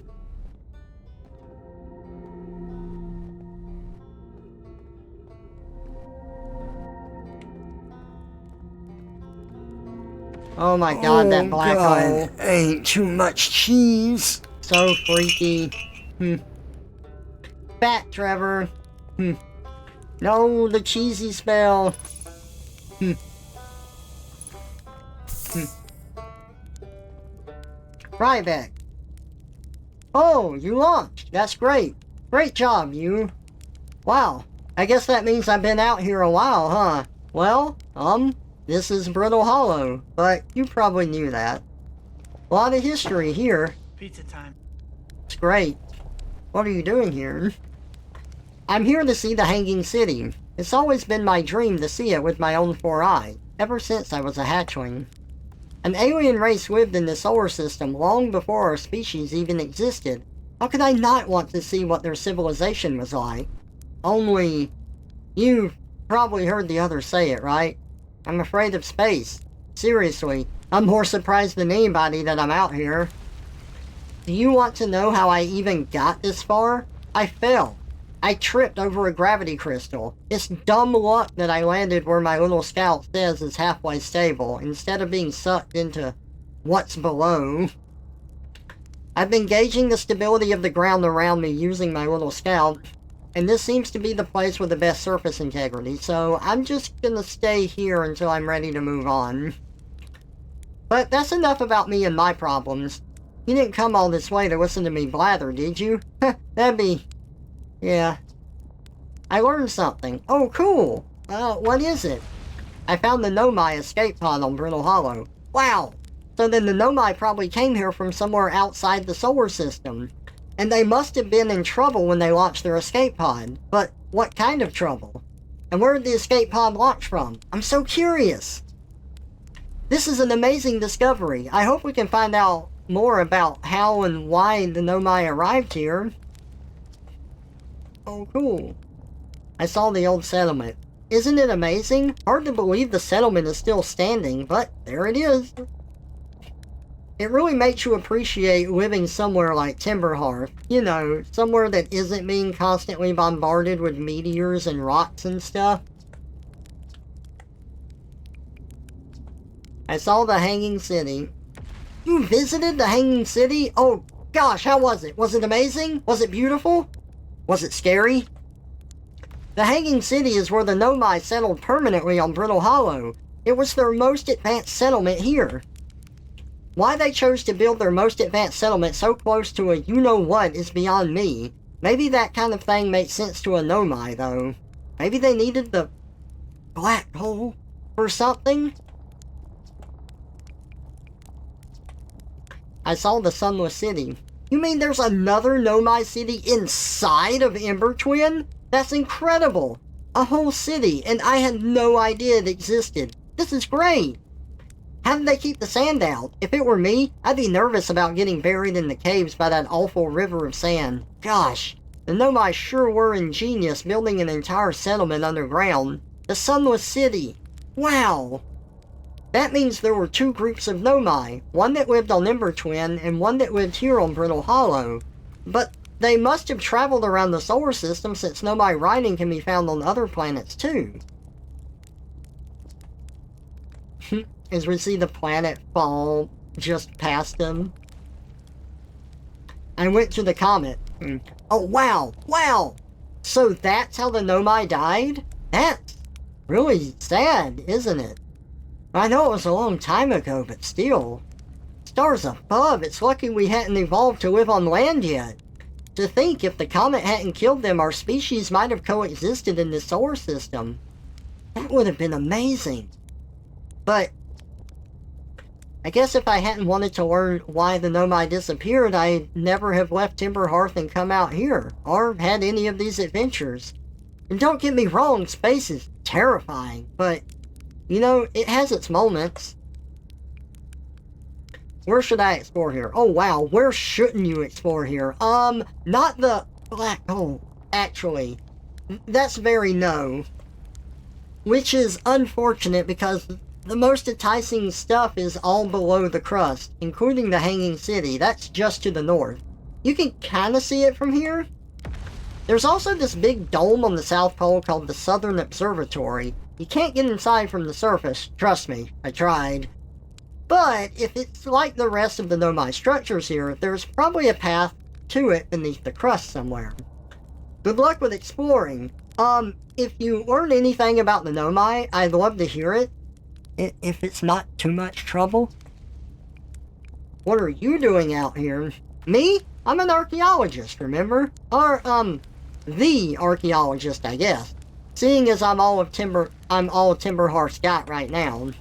Oh my god, that black hole ain't too much cheese. So freaky. Fat Trevor. No, the cheesy spell. Ryback. Oh, you launched. That's great. Great job, you. Wow. I guess that means I've been out here a while, huh? Well, this is Brittle Hollow, but you probably knew that. A lot of history here. Pizza time. It's great. What are you doing here? I'm here to see the Hanging City. It's always been my dream to see it with my own 4 eyes, ever since I was a hatchling. An alien race lived in the solar system long before our species even existed. How could I not want to see what their civilization was like? Only, you've probably heard the others say it, right? I'm afraid of space. Seriously, I'm more surprised than anybody that I'm out here. Do you want to know how I even got this far? I fell. I tripped over a gravity crystal. It's dumb luck that I landed where my little scout says is halfway stable, instead of being sucked into what's below. I've been gauging the stability of the ground around me using my little scout, and this seems to be the place with the best surface integrity, so I'm just gonna stay here until I'm ready to move on. But that's enough about me and my problems. You didn't come all this way to listen to me blather, did you? That'd be... yeah. I learned something. Oh, cool! What is it? I found the Nomai escape pod on Brittle Hollow. Wow! So then the Nomai probably came here from somewhere outside the solar system. And they must have been in trouble when they launched their escape pod. But what kind of trouble? And where did the escape pod launch from? I'm so curious! This is an amazing discovery. I hope we can find out more about how and why the Nomai arrived here. Oh, cool. I saw the old settlement. Isn't it amazing? Hard to believe the settlement is still standing, but there it is. It really makes you appreciate living somewhere like Timberhearth. You know, somewhere that isn't being constantly bombarded with meteors and rocks and stuff. I saw the Hanging City. You visited the Hanging City? Oh gosh, how was it? Was it amazing? Was it beautiful? Was it scary? The Hanging City is where the Nomai settled permanently on Brittle Hollow. It was their most advanced settlement here. Why they chose to build their most advanced settlement so close to a you-know-what is beyond me. Maybe that kind of thing makes sense to a Nomai, though. Maybe they needed the black hole for something? I saw the Sunless City. You mean there's another Nomai city inside of Ember Twin? That's incredible! A whole city, and I had no idea it existed. This is great! How did they keep the sand out? If it were me, I'd be nervous about getting buried in the caves by that awful river of sand. Gosh, the Nomai sure were ingenious building an entire settlement underground. The Sunless City. Wow! That means there were 2 groups of Nomai, one that lived on Ember Twin and one that lived here on Brittle Hollow. But they must have traveled around the solar system, since nomai writing can be found on other planets too. As we see the planet fall just past them. I went to the comet. Oh, wow! Wow! So that's how the nomai died? That's really sad, isn't it? I know it was a long time ago, but still. Stars above, it's lucky we hadn't evolved to live on land yet. To think, if the comet hadn't killed them, our species might have coexisted in the solar system. That would have been amazing. But I guess if I hadn't wanted to learn why the nomai disappeared, I'd never have left Timberhearth and come out here, or had any of these adventures. And don't get me wrong, space is terrifying, but, you know, it has its moments. Where should I explore here? Oh wow, where shouldn't you explore here? Not the black hole, actually. That's very no. Which is unfortunate, because the most enticing stuff is all below the crust, including the Hanging City. That's just to the north. You can kinda see it from here. There's also this big dome on the South Pole called the Southern Observatory. You can't get inside from the surface, trust me, I tried. But if it's like the rest of the nomai structures here, there's probably a path to it beneath the crust somewhere. Good luck with exploring. If you learn anything about the nomai, I'd love to hear it. If it's not too much trouble. What are you doing out here? Me? I'm an archaeologist, remember? Or, the archaeologist, I guess. Seeing as I'm all Timberhearth's got right now.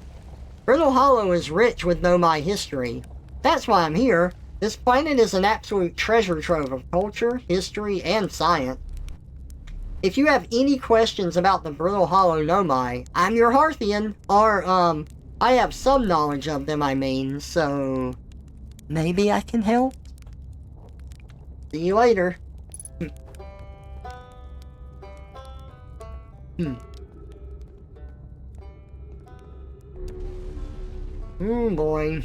Brittle Hollow is rich with nomai history. That's why I'm here. This planet is an absolute treasure trove of culture, history, and science. If you have any questions about the Brittle Hollow nomai, I'm your Hearthian, or, I have some knowledge of them, I mean, so maybe I can help? See you later. Oh boy.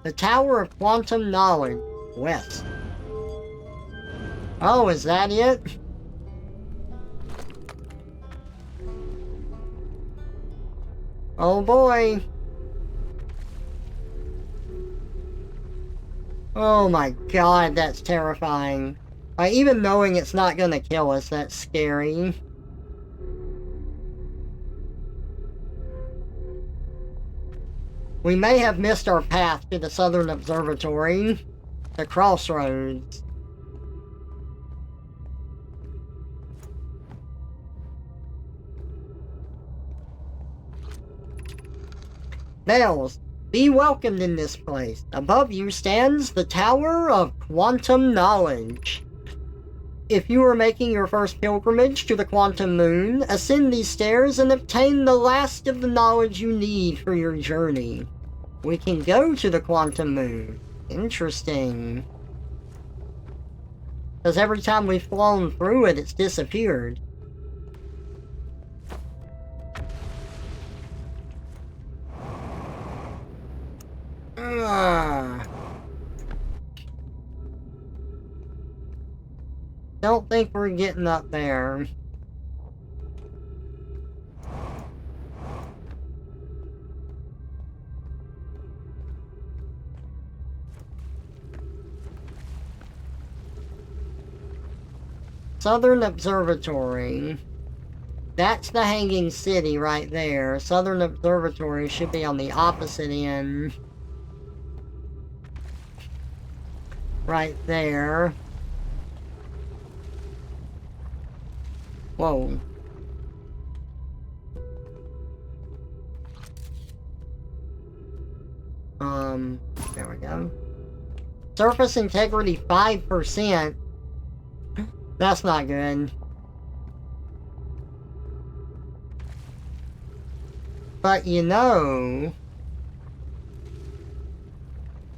The Tower of Quantum Knowledge, west. Oh, is that it? Oh boy. Oh my god, that's terrifying. Even knowing it's not gonna kill us, that's scary. We may have missed our path to the Southern Observatory. The crossroads. Bells, be welcomed in this place. Above you stands the Tower of Quantum Knowledge. If you are making your first pilgrimage to the Quantum Moon, ascend these stairs and obtain the last of the knowledge you need for your journey. We can go to the Quantum Moon. Interesting. Because every time we've flown through it, it's disappeared. Don't think we're getting up there. Southern Observatory. That's the Hanging City right there. Southern Observatory should be on the opposite end. Right there. Whoa. There we go. Surface integrity 5%. That's not good. But you know...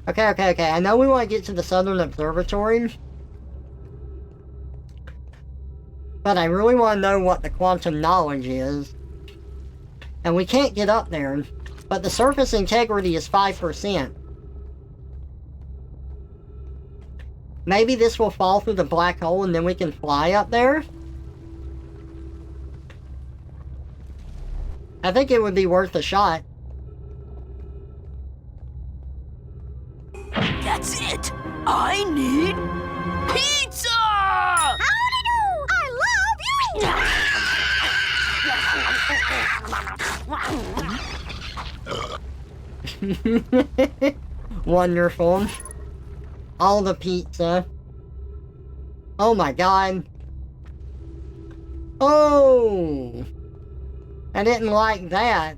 Okay. I know we want to get to the Southern Observatory. But I really want to know what the quantum knowledge is. And we can't get up there. But the surface integrity is 5%. Maybe this will fall through the black hole and then we can fly up there? I think it would be worth a shot. That's it. I need pizza! Howdy do! I love you! Wonderful. All the pizza. Oh my god. Oh! I didn't like that.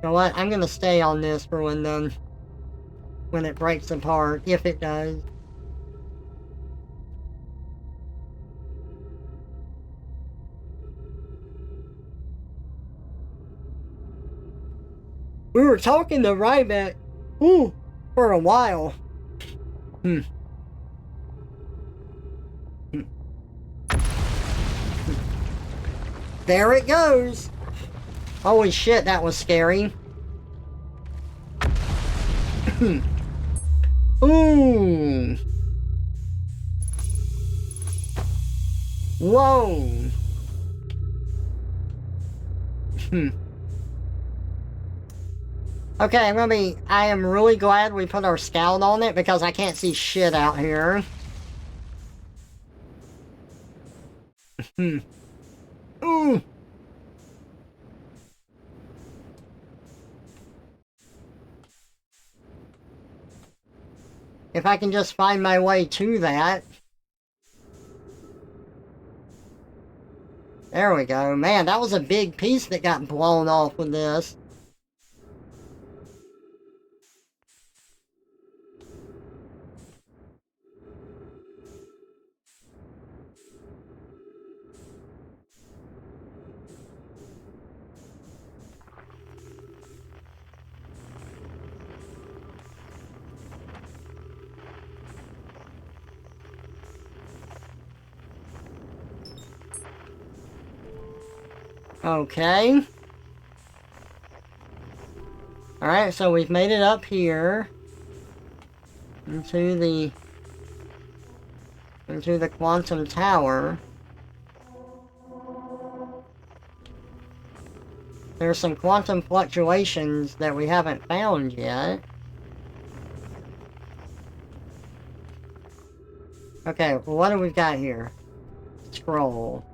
You know what? I'm gonna stay on this for when it breaks apart, if it does. We were talking to Ryback, for a while. There it goes. Holy shit, that was scary. Ooh. Whoa. Okay, I am really glad we put our scout on it because I can't see shit out here. Ooh. If I can just find my way to that. There we go. Man, that was a big piece that got blown off with this. Okay. Alright, so we've made it up here. Into the quantum tower. There's some quantum fluctuations that we haven't found yet. Okay, well, what do we got here? Scroll.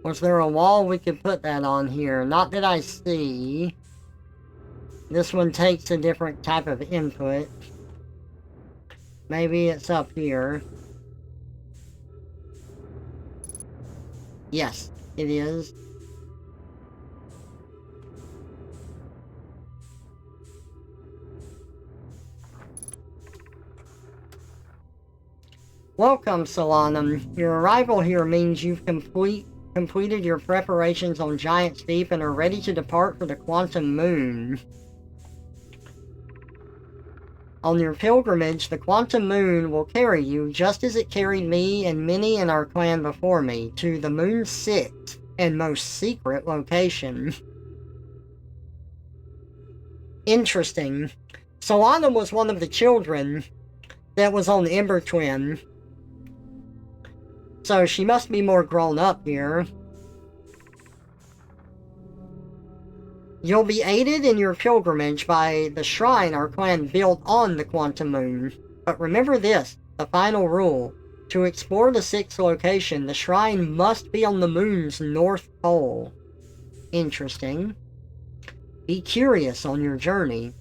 Was there a wall we could put that on here? Not that I see. This one takes a different type of input. Maybe it's up here. Yes, it is. Welcome, Solanum. Your arrival here means you've completed your preparations on Giant's Deep and are ready to depart for the Quantum Moon. On your pilgrimage, the Quantum Moon will carry you, just as it carried me and many in our clan before me, to the Moon's sixth and most secret location. Interesting. Solanum was one of the children that was on Ember Twin. So she must be more grown up here. You'll be aided in your pilgrimage by the shrine our clan built on the Quantum Moon. But remember this, the final rule. To explore the sixth location, the shrine must be on the moon's north pole. Interesting. Be curious on your journey.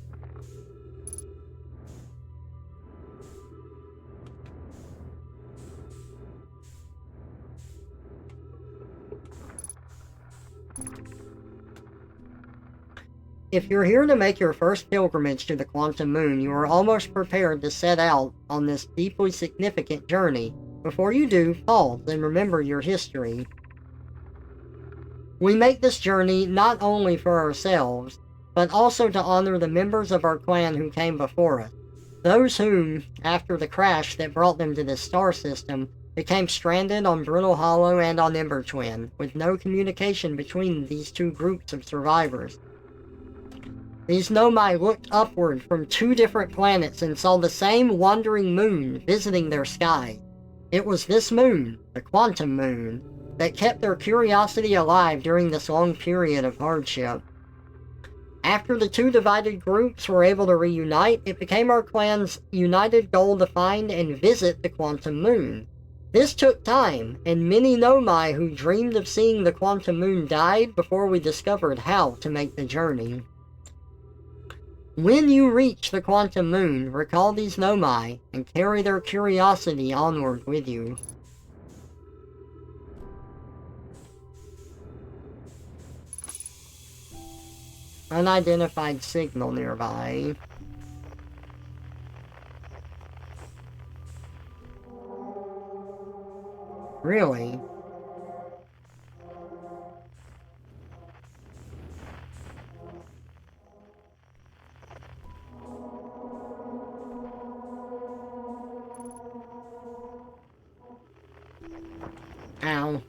If you're here to make your first pilgrimage to the Quantum Moon, you are almost prepared to set out on this deeply significant journey. Before you do, pause and remember your history. We make this journey not only for ourselves, but also to honor the members of our clan who came before us. Those whom, after the crash that brought them to this star system, became stranded on Brittle Hollow and on Ember Twin, with no communication between these two groups of survivors. These Nomai looked upward from two different planets and saw the same wandering moon visiting their sky. It was this moon, the Quantum Moon, that kept their curiosity alive during this long period of hardship. After the two divided groups were able to reunite, it became our clan's united goal to find and visit the Quantum Moon. This took time, and many Nomai who dreamed of seeing the Quantum Moon died before we discovered how to make the journey. When you reach the Quantum Moon, recall these Nomai and carry their curiosity onward with you. Unidentified signal nearby. Really? Ow.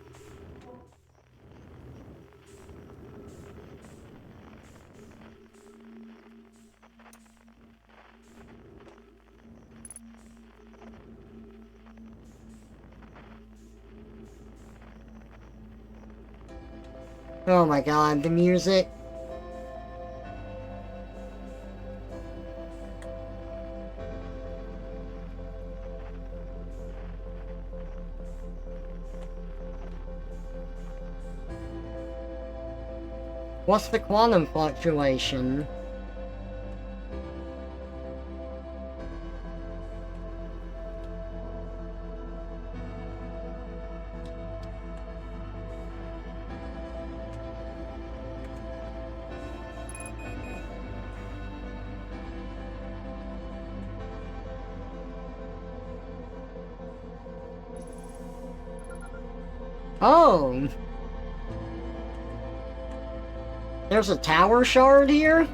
Oh my god, the music. What's the quantum fluctuation? Oh! There's a tower shard here?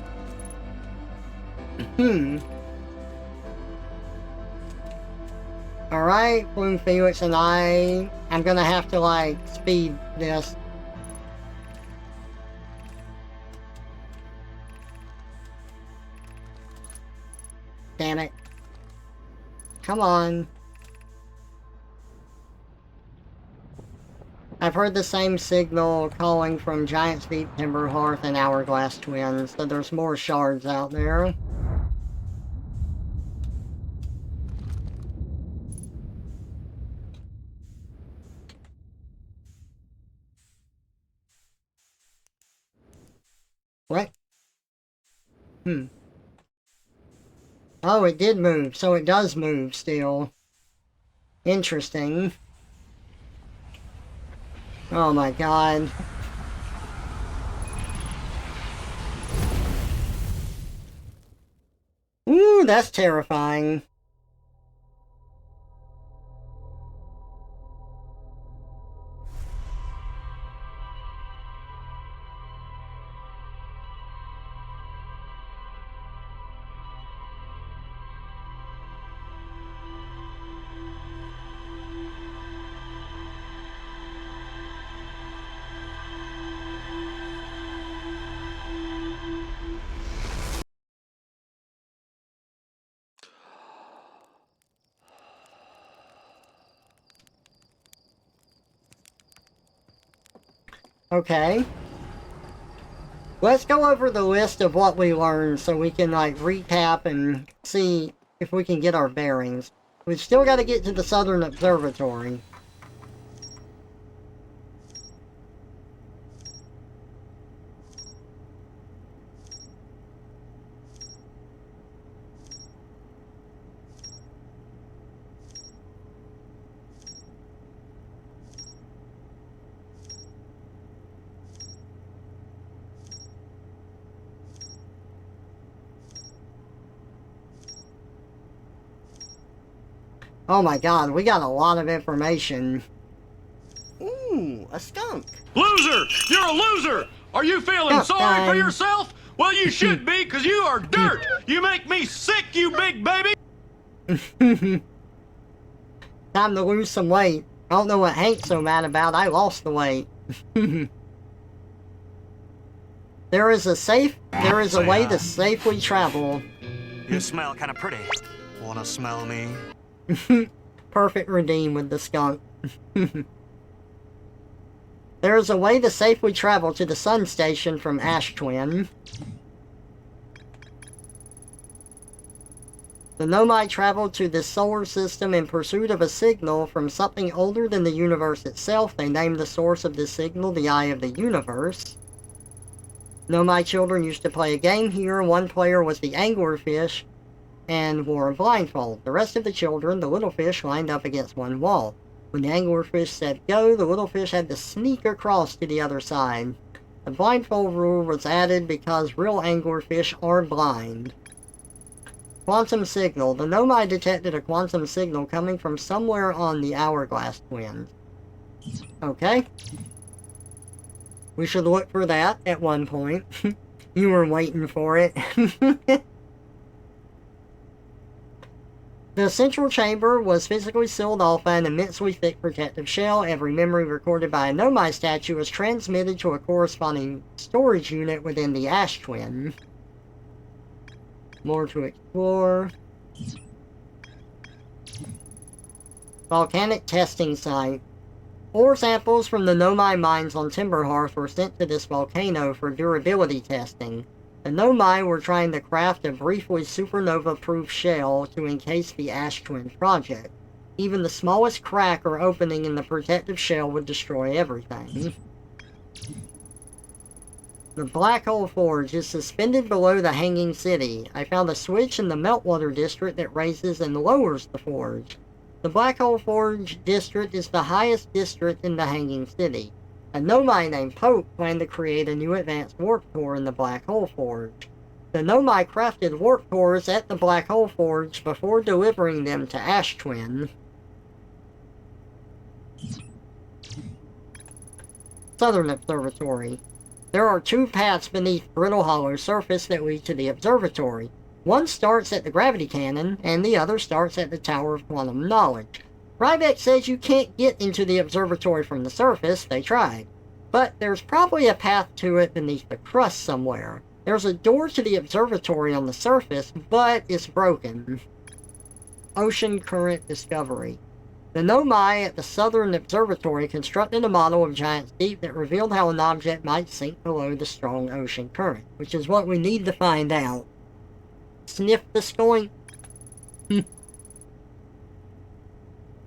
Alright, Blue Felix and I'm gonna have to, like, speed this. Damn it. Come on. I've heard the same signal calling from Giant's Deep, Timber Hearth, and Hourglass Twins, so there's more shards out there. What? Oh, it did move, so it does move still. Interesting. Oh my god. Ooh, that's terrifying. Okay. Let's go over the list of what we learned so we can, like, recap and see if we can get our bearings. We've still got to get to the Southern Observatory. Oh my god, we got a lot of information. Ooh, a skunk. Loser! You're a loser! Are you feeling sorry for yourself? Well, you should be, because you are dirt! You make me sick, you big baby! Time to lose some weight. I don't know what Hank's so mad about. I lost the weight. There is a way to safely travel. You smell kind of pretty. Wanna smell me? Perfect redeem with the skunk. There is a way to safely travel to the Sun Station from Ash Twin. The Nomai traveled to this solar system in pursuit of a signal from something older than the universe itself. They named the source of this signal the Eye of the Universe. Nomai children used to play a game here. One player was the anglerfish and wore a blindfold. The rest of the children, the little fish, lined up against one wall. When the anglerfish said go, the little fish had to sneak across to the other side. The blindfold rule was added because real anglerfish are blind. Quantum signal. The Nomai detected a quantum signal coming from somewhere on the Hourglass Twins. Okay. We should look for that at one point. You were waiting for it. The central chamber was physically sealed off by an immensely thick protective shell. Every memory recorded by a Nomai statue was transmitted to a corresponding storage unit within the Ash Twin. More to explore. Volcanic testing site. Ore samples from the Nomai mines on Timberhearth were sent to this volcano for durability testing. The Nomai were trying to craft a briefly supernova-proof shell to encase the Ash Twin project. Even the smallest crack or opening in the protective shell would destroy everything. The Black Hole Forge is suspended below the Hanging City. I found a switch in the Meltwater District that raises and lowers the forge. The Black Hole Forge District is the highest district in the Hanging City. A Nomai named Pope planned to create a new advanced warp core in the Black Hole Forge. The Nomai crafted warp cores at the Black Hole Forge before delivering them to Ash Twin. Southern Observatory. There are two paths beneath Brittle Hollow's surface that lead to the observatory. One starts at the gravity cannon, and the other starts at the Tower of Quantum Knowledge. Ryback says you can't get into the observatory from the surface. They tried. But there's probably a path to it beneath the crust somewhere. There's a door to the observatory on the surface, but it's broken. Ocean Current Discovery. The Nomai at the Southern Observatory constructed a model of Giant's Deep that revealed how an object might sink below the strong ocean current, which is what we need to find out. Sniff the skoink.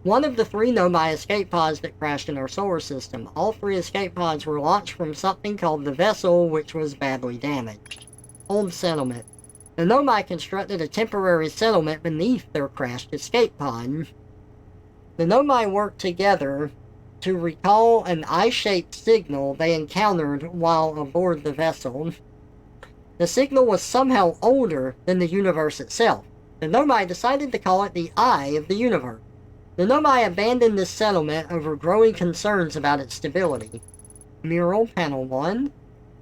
One of the three Nomai escape pods that crashed in our solar system. All three escape pods were launched from something called the Vessel, which was badly damaged. Old Settlement. The Nomai constructed a temporary settlement beneath their crashed escape pod. The Nomai worked together to recall an eye-shaped signal they encountered while aboard the vessel. The signal was somehow older than the universe itself. The Nomai decided to call it the Eye of the Universe. The Nomai abandoned this settlement over growing concerns about its stability. Mural, Panel 1.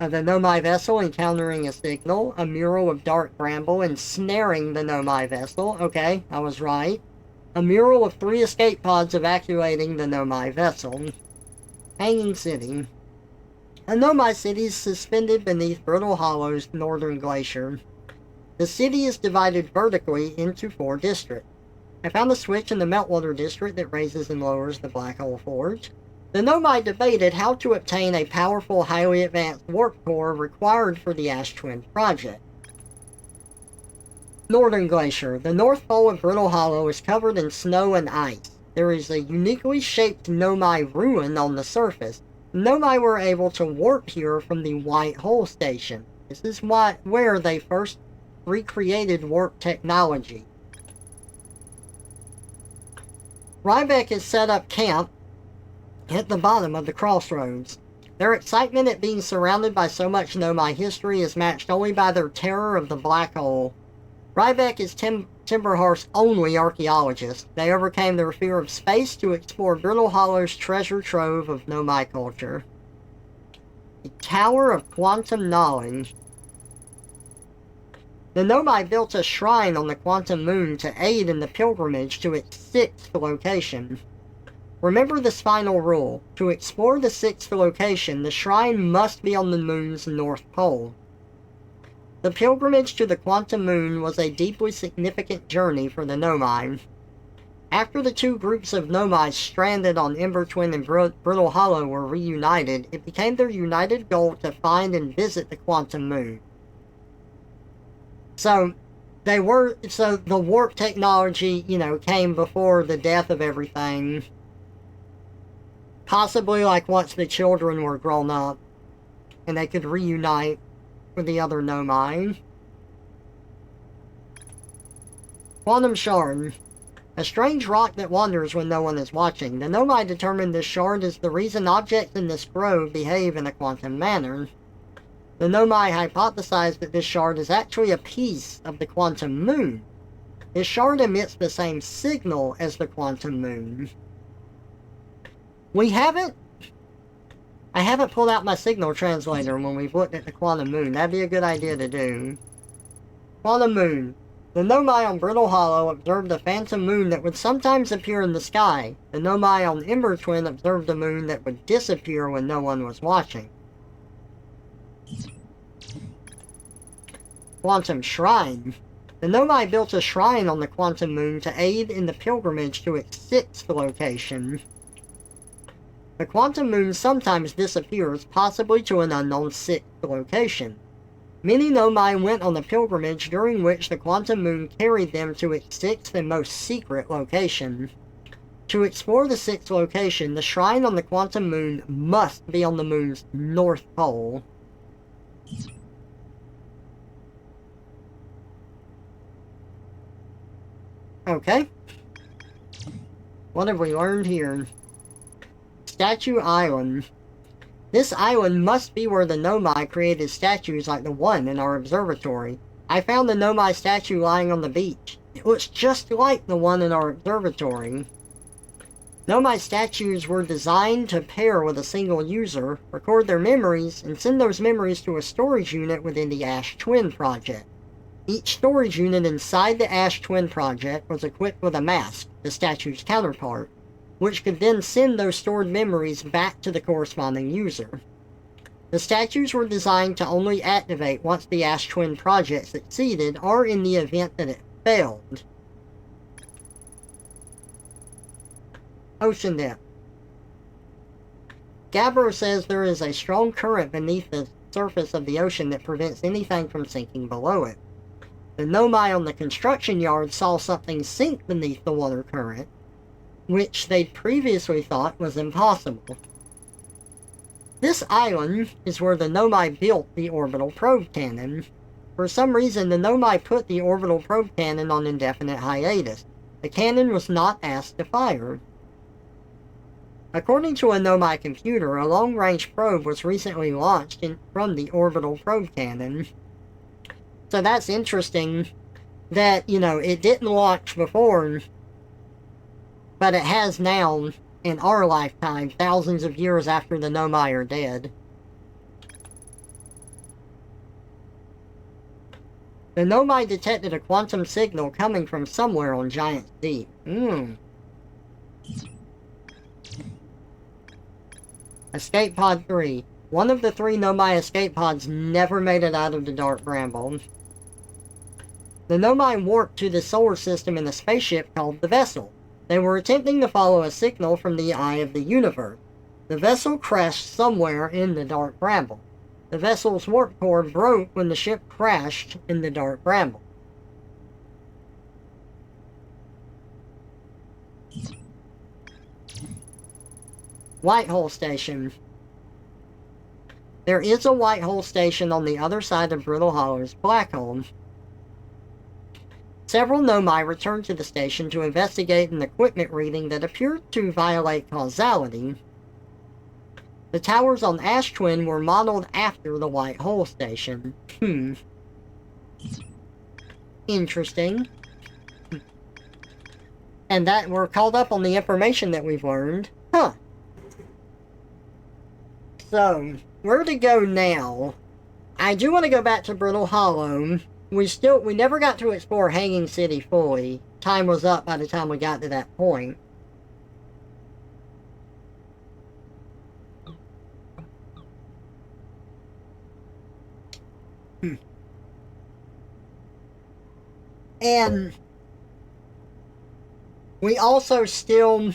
Of the Nomai vessel encountering a signal. A mural of dark bramble ensnaring the Nomai vessel. Okay, I was right. A mural of 3 escape pods evacuating the Nomai vessel. Hanging City. A Nomai city is suspended beneath Brittle Hollow's northern glacier. The city is divided vertically into 4 districts. I found a switch in the Meltwater District that raises and lowers the Black Hole Forge. The Nomai debated how to obtain a powerful, highly advanced warp core required for the Ash Twin project. Northern Glacier. The North Pole of Brittle Hollow is covered in snow and ice. There is a uniquely shaped Nomai ruin on the surface. The Nomai were able to warp here from the White Hole Station. This is where they first recreated warp technology. Ryback has set up camp at the bottom of the crossroads. Their excitement at being surrounded by so much Nomai history is matched only by their terror of the black hole. Ryback is Timberhearth's only archaeologist. They overcame their fear of space to explore Brittle Hollow's treasure trove of Nomai culture. The Tower of Quantum Knowledge. The Nomai built a shrine on the Quantum Moon to aid in the pilgrimage to its 6th location. Remember this final rule. To explore the 6th location, the shrine must be on the Moon's North Pole. The pilgrimage to the Quantum Moon was a deeply significant journey for the Nomai. After the two groups of Nomai stranded on Ember Twin and Brittle Hollow were reunited, it became their united goal to find and visit the Quantum Moon. So the warp technology, came before the death of everything. Possibly like once the children were grown up and they could reunite with the other Nomai. Quantum Shard. A strange rock that wanders when no one is watching. The Nomai determined this shard is the reason objects in this grove behave in a quantum manner. The Nomai hypothesized that this shard is actually a piece of the Quantum Moon. This shard emits the same signal as the Quantum Moon. I haven't pulled out my signal translator when we've looked at the Quantum Moon. That'd be a good idea to do. Quantum Moon. The Nomai on Brittle Hollow observed a phantom moon that would sometimes appear in the sky. The Nomai on Ember Twin observed a moon that would disappear when no one was watching. Quantum Shrine. The Nomai built a shrine on the Quantum Moon to aid in the pilgrimage to its 6th location. The Quantum Moon sometimes disappears, possibly to an unknown 6th location. Many Nomai went on the pilgrimage during which the Quantum Moon carried them to its 6th and most secret location. To explore the 6th location, the shrine on the Quantum Moon must be on the Moon's North Pole. Okay. What have we learned here? Statue Island. This island must be where the Nomai created statues like the one in our observatory. I found the Nomai statue lying on the beach. It looks just like the one in our observatory. Nomai statues were designed to pair with a single user, record their memories, and send those memories to a storage unit within the Ash Twin project. Each storage unit inside the Ash Twin project was equipped with a mask, the statue's counterpart, which could then send those stored memories back to the corresponding user. The statues were designed to only activate once the Ash Twin project succeeded or in the event that it failed. Ocean depth. Gabbro says there is a strong current beneath the surface of the ocean that prevents anything from sinking below it. The Nomai on the construction yard saw something sink beneath the water current, which they'd previously thought was impossible. This island is where the Nomai built the orbital probe cannon. For some reason, the Nomai put the orbital probe cannon on indefinite hiatus. The cannon was not asked to fire. According to a Nomai computer, a long-range probe was recently launched from the orbital probe cannon. So that's interesting that, it didn't launch before, but it has now, in our lifetime, thousands of years after the Nomai are dead. The Nomai detected a quantum signal coming from somewhere on Giant's Deep. Escape Pod 3. One of the 3 Nomai escape pods never made it out of the Dark Bramble. The Nomai warped to the solar system in a spaceship called the Vessel. They were attempting to follow a signal from the eye of the universe. The vessel crashed somewhere in the Dark Bramble. The vessel's warp core broke when the ship crashed in the Dark Bramble. White Hole Station. There is a White Hole Station on the other side of Brittle Hollow's black hole. Several Nomai returned to the station to investigate an equipment reading that appeared to violate causality. The towers on Ash Twin were modeled after the White Hole Station. Interesting. And that we're called up on the information that we've learned. So, where to go now? I do want to go back to Brittle Hollow. We never got to explore Hanging City fully. Time was up by the time we got to that point. And we also still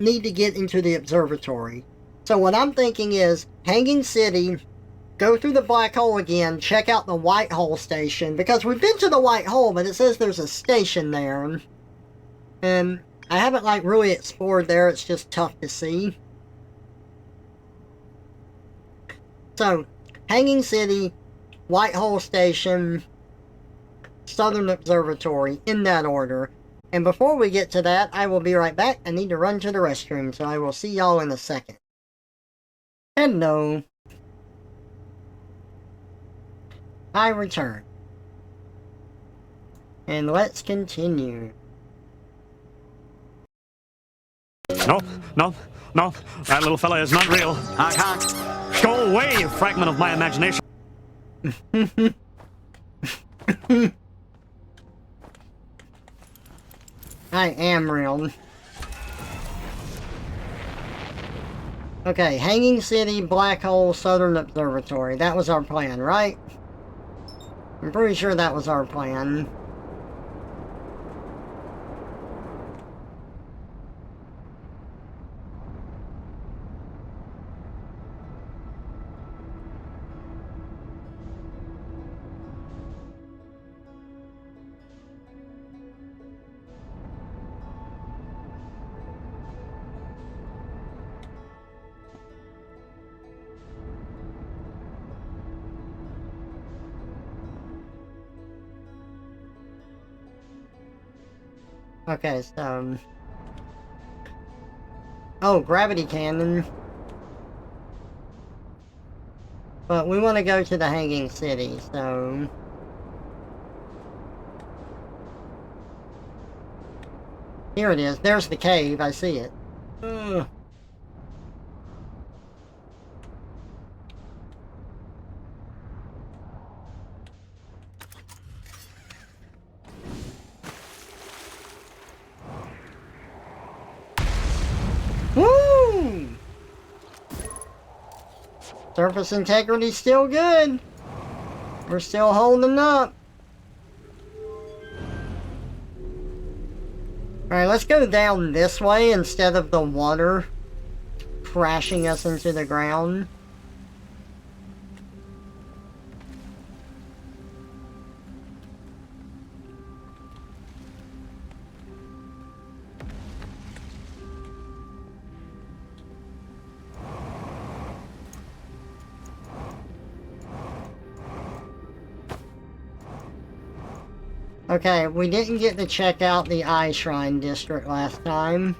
need to get into the observatory. So what I'm thinking is Hanging City, go through the black hole again, check out the White Hole station, because we've been to the White Hole, but it says there's a station there. And I haven't like really explored there, it's just tough to see. So, Hanging City, White Hole station, Southern Observatory, in that order. And before we get to that, I will be right back. I need to run to the restroom, so I will see y'all in a second. Hello. I return. And let's continue. No, no, no. That little fella is not real. I can't. Go away, you fragment of my imagination. I am real. Okay, Hanging City, Black Hole, Southern Observatory. That was our plan, right? I'm pretty sure that was our plan. Okay, so... oh, gravity cannon. But we want to go to the Hanging City, so... here it is. There's the cave. I see it. Ugh. Woo! Surface integrity's still good. We're still holding up. Alright, let's go down this way instead of the water crashing us into the ground. Okay, we didn't get to check out the Eye Shrine District last time.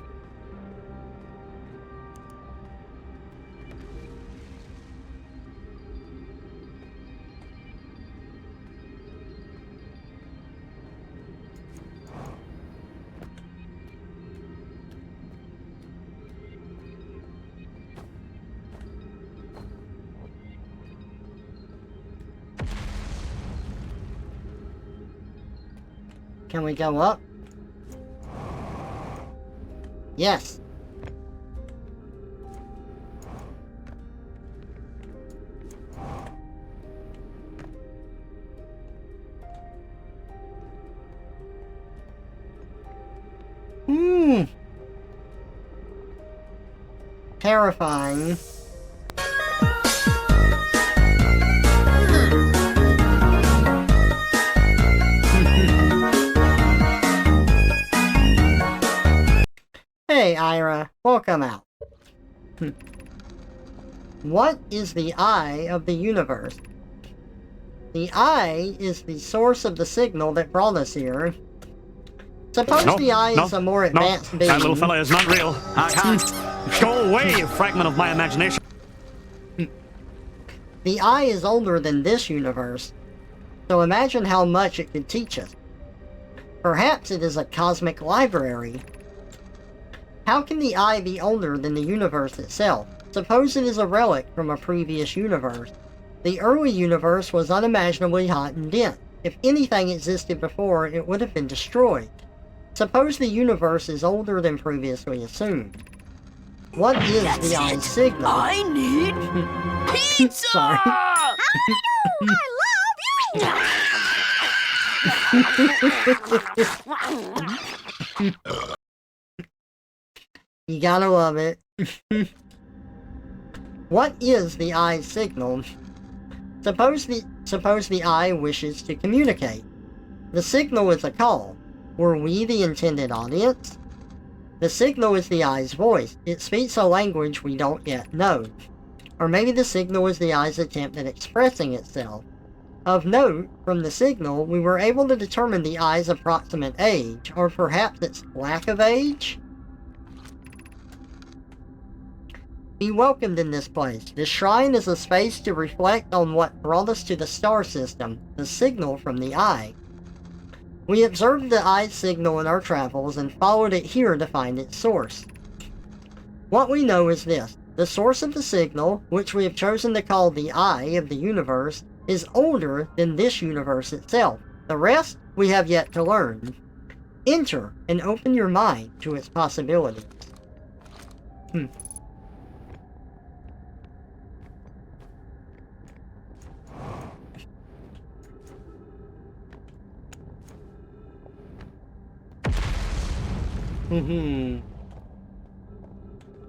Can we go up? Yes. Terrifying. Hey, Ira. Welcome out. What is the eye of the universe? The eye is the source of the signal that brought us here. Suppose the eye is a more advanced being. That little fella is not real. I can't. Go away, you fragment of my imagination. The eye is older than this universe, so imagine how much it could teach us. Perhaps it is a cosmic library. How can the eye be older than the universe itself? Suppose it is a relic from a previous universe. The early universe was unimaginably hot and dense. If anything existed before, it would have been destroyed. Suppose the universe is older than previously assumed. What is the eye signal? I need pizza! Sorry. How do I love you! You gotta love it. What is the eye signal? Suppose the eye wishes to communicate. The signal is a call. Were we the intended audience? The signal is the eye's voice. It speaks a language we don't yet know. Or maybe the signal is the eye's attempt at expressing itself. Of note, from the signal, we were able to determine the eye's approximate age, or perhaps its lack of age? Be welcomed in this place. This shrine is a space to reflect on what brought us to the star system, the signal from the eye. We observed the eye's signal in our travels and followed it here to find its source. What we know is this. The source of the signal, which we have chosen to call the eye of the universe, is older than this universe itself. The rest we have yet to learn. Enter and open your mind to its possibilities.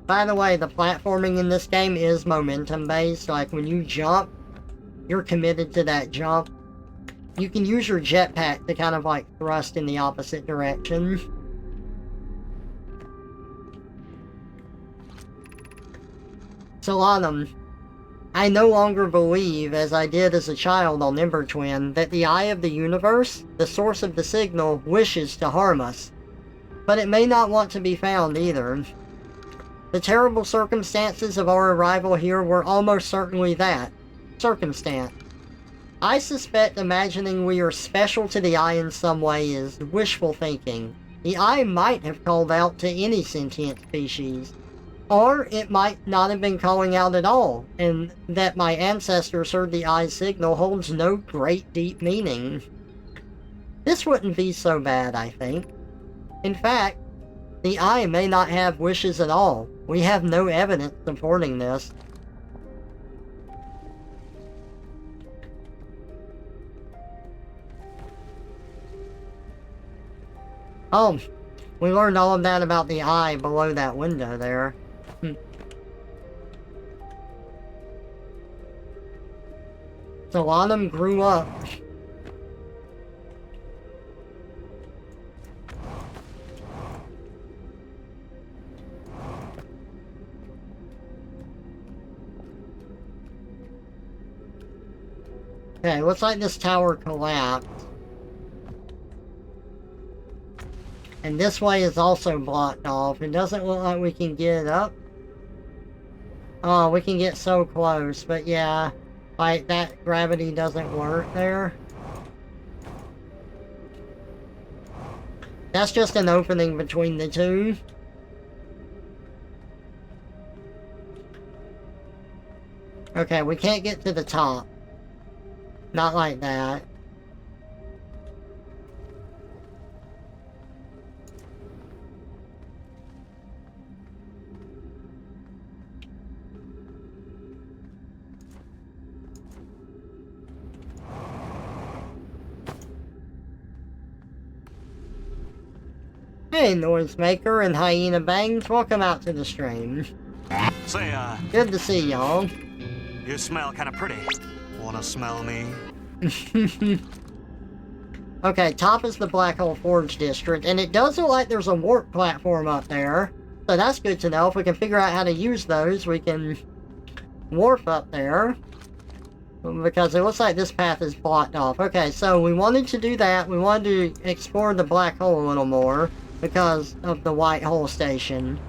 By the way, the platforming in this game is momentum based. Like when you jump, you're committed to that jump. You can use your jetpack to kind of like thrust in the opposite direction. Solanum, I no longer believe, as I did as a child on Ember Twin, that the eye of the universe, the source of the signal, wishes to harm us. But it may not want to be found either. The terrible circumstances of our arrival here were almost certainly that. Circumstance. I suspect imagining we are special to the eye in some way is wishful thinking. The eye might have called out to any sentient species. Or it might not have been calling out at all, and that my ancestors heard the eye's signal holds no great deep meaning. This wouldn't be so bad, I think. In fact, the eye may not have wishes at all. We have no evidence supporting this. Oh, we learned all of that about the eye below that window there. Solanum grew up. Okay, looks like this tower collapsed. And this way is also blocked off. It doesn't look like we can get it up. Oh, we can get so close, but yeah. Like, that gravity doesn't work there. That's just an opening between the two. Okay, we can't get to the top. Not like that. Hey, Noisemaker and Hyena Bangs, welcome out to the stream. Say, Good to see y'all. you smell kind of pretty. Wanna smell me? Okay, top is the Black Hole Forge district, and it does look like there's a warp platform up there. So that's good to know. If we can figure out how to use those, we can warp up there. Because it looks like this path is blocked off. Okay, so we wanted to do that. We wanted to explore the black hole a little more because of the white hole station.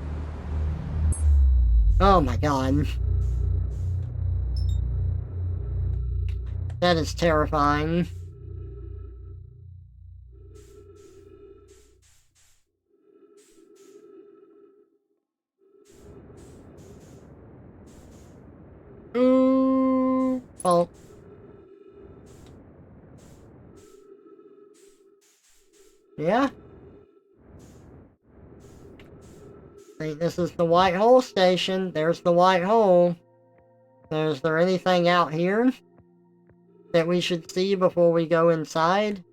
Oh my god. That is terrifying. Yeah? I think this is the white hole station. There's the white hole. So is there anything out here that we should see before we go inside?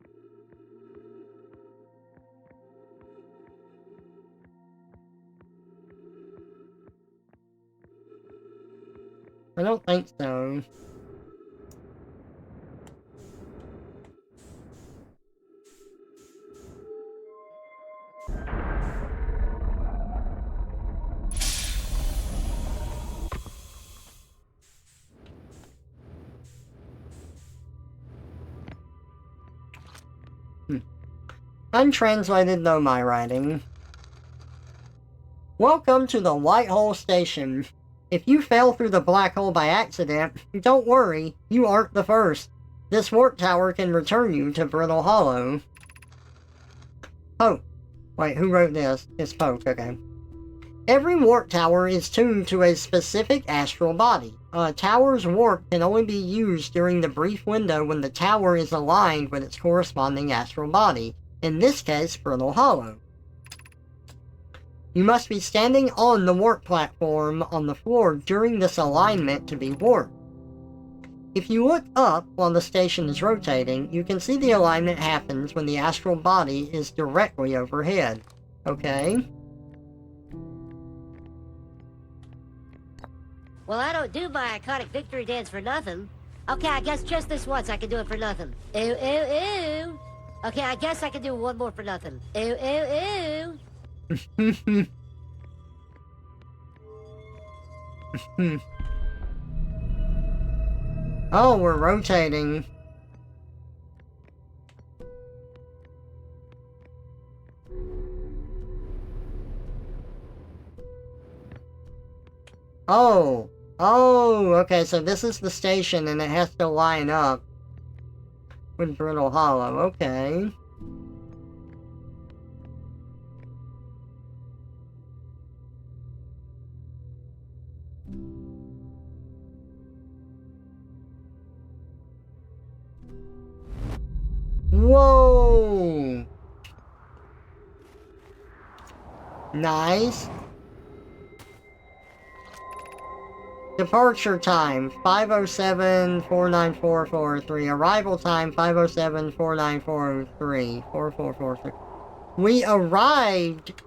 I don't think so. Untranslated though my writing. Welcome to the White Hole Station. If you fell through the black hole by accident, don't worry, you aren't the first. This warp tower can return you to Brittle Hollow. Poke. Wait, who wrote this? It's Poke, okay. Every warp tower is tuned to a specific astral body. A tower's warp can only be used during the brief window when the tower is aligned with its corresponding astral body. In this case, Brittle Hollow. You must be standing on the warp platform on the floor during this alignment to be warped. If you look up while the station is rotating, you can see the alignment happens when the astral body is directly overhead. Okay? Well, I don't do my iconic victory dance for nothing. Okay, I guess just this once I can do it for nothing. Ooh, ooh, ooh. Okay, I guess I can do one more for nothing. Ooh, ooh, ooh. Oh, we're rotating. Oh. Oh, okay, so this is the station and it has to line up with Brittle Hollow. Okay. Whoa! Nice. Departure time, 5:07-49443. Arrival time, 5:07-49403. 4443. We arrived...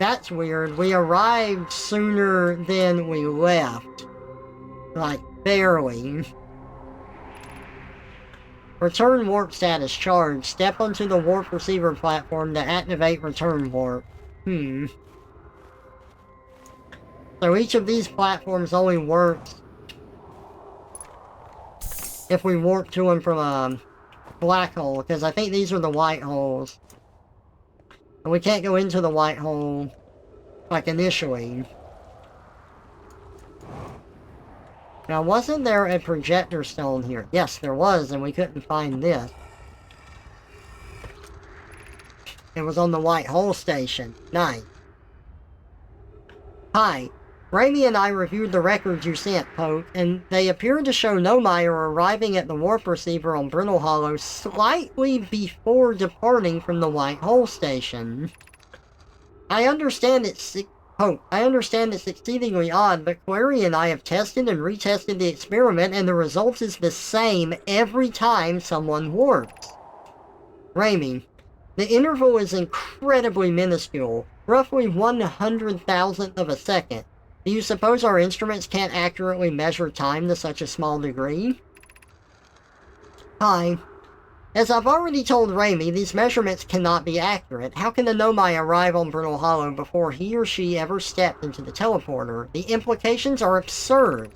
That's weird. We arrived sooner than we left. Like, barely. Return warp status charged. Step onto the warp receiver platform to activate return warp. So each of these platforms only works if we warp to them from a black hole, because I think these are the white holes. And we can't go into the white hole, like, initially. Now, wasn't there a projector stone here? Yes, there was, and we couldn't find this. It was on the white hole station. Nice. Hi. Raimi and I reviewed the records you sent, Poke, and they appear to show Nomire arriving at the warp receiver on Brittle Hollow slightly before departing from the White Hole Station. I understand it's exceedingly odd, but Query and I have tested and retested the experiment, and the result is the same every time someone warps. Raimi, the interval is incredibly minuscule, roughly 100,000th of a second. Do you suppose our instruments can't accurately measure time to such a small degree? Hi. As I've already told Raimi, these measurements cannot be accurate. How can the Nomai arrive on Brittle Hollow before he or she ever stepped into the teleporter? The implications are absurd.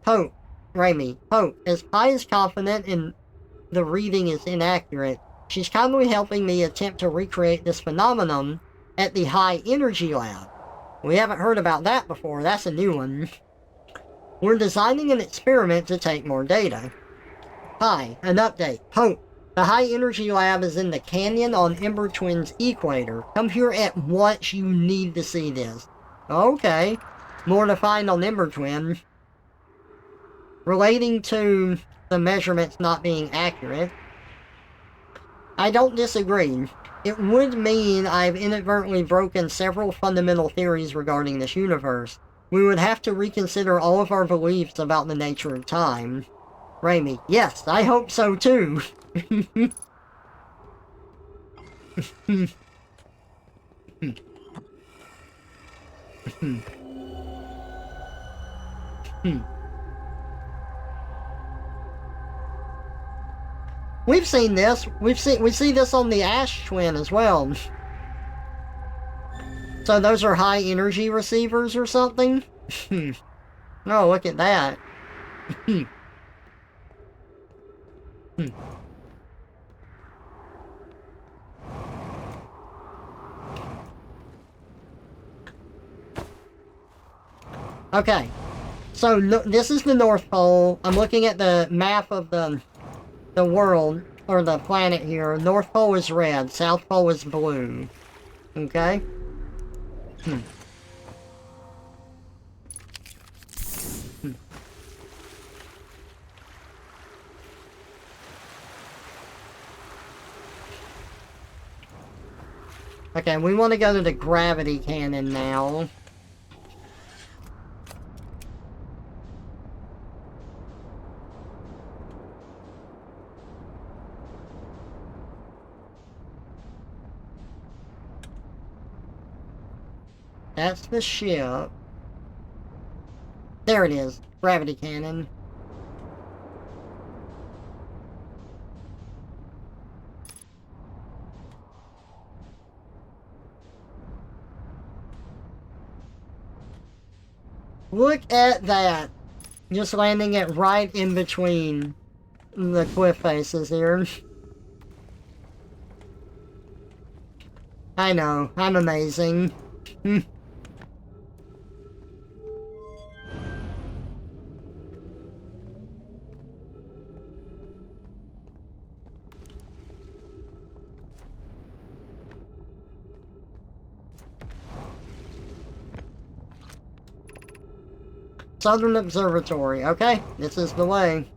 Poke. Raimi. Poke. As Pi is confident in the reading is inaccurate, she's kindly helping me attempt to recreate this phenomenon at the High Energy Lab. We haven't heard about that before. That's a new one. We're designing an experiment to take more data. Hi, an update. Poke. The High Energy Lab is in the canyon on Ember Twin's equator. Come here at once. You need to see this. Okay. More to find on Ember Twin. Relating to the measurements not being accurate. I don't disagree. It would mean I've inadvertently broken several fundamental theories regarding this universe. We would have to reconsider all of our beliefs about the nature of time. Raimi, yes, I hope so too. We've seen this. We see this on the Ash Twin as well. So those are high energy receivers or something? Oh, look at that. Okay. So this is the North Pole. I'm looking at the map of the world, or the planet here. North Pole is red, South Pole is blue. Okay? Okay, we want to go to the gravity cannon now. That's the ship. There it is. Gravity cannon. Look at that. Just landing it right in between the cliff faces here. I know. I'm amazing. Southern Observatory. Okay, this is the way.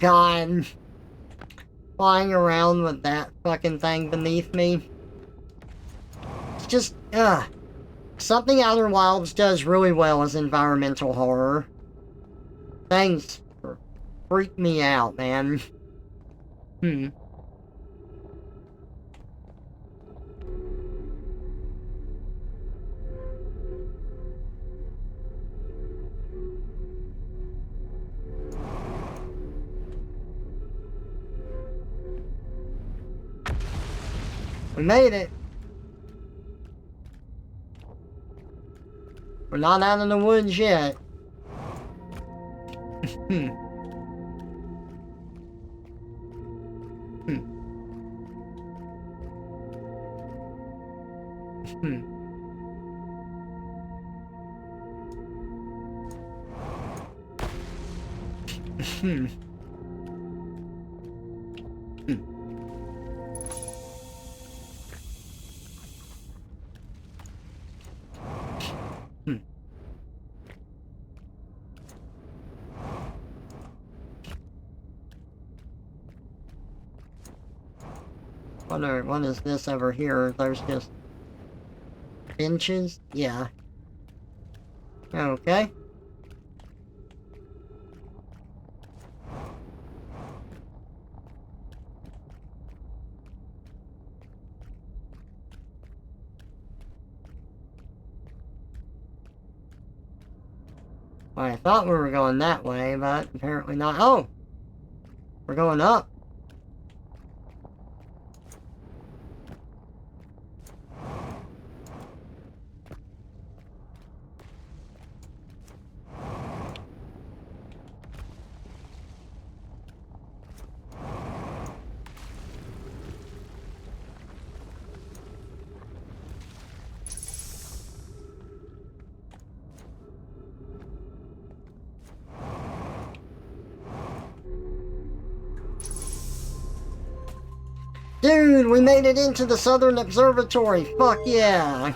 God. Flying around with that fucking thing beneath me. It's just, something Outer Wilds does really well is environmental horror. Things freak me out, man. We made it. We're not out in the woods yet. What is this over here? There's just benches? Yeah. Okay. Well, I thought we were going that way, but apparently not. Oh! We're going up. Dude, we made it into the Southern Observatory. Fuck yeah.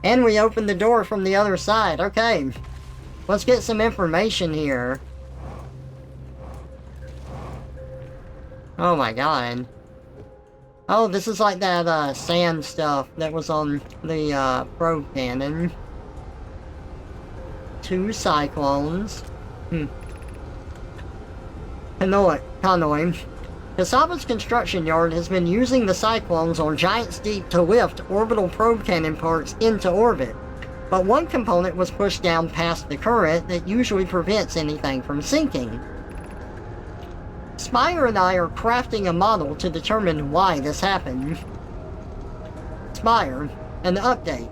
And we opened the door from the other side. Okay. Let's get some information here. Oh my god. Oh, this is like that sand stuff that was on the probe cannon. 2 cyclones. Hanoi. Casaba's construction yard has been using the cyclones on Giant's Deep to lift orbital probe cannon parts into orbit, but one component was pushed down past the current that usually prevents anything from sinking. Spire and I are crafting a model to determine why this happened. Spire, an update.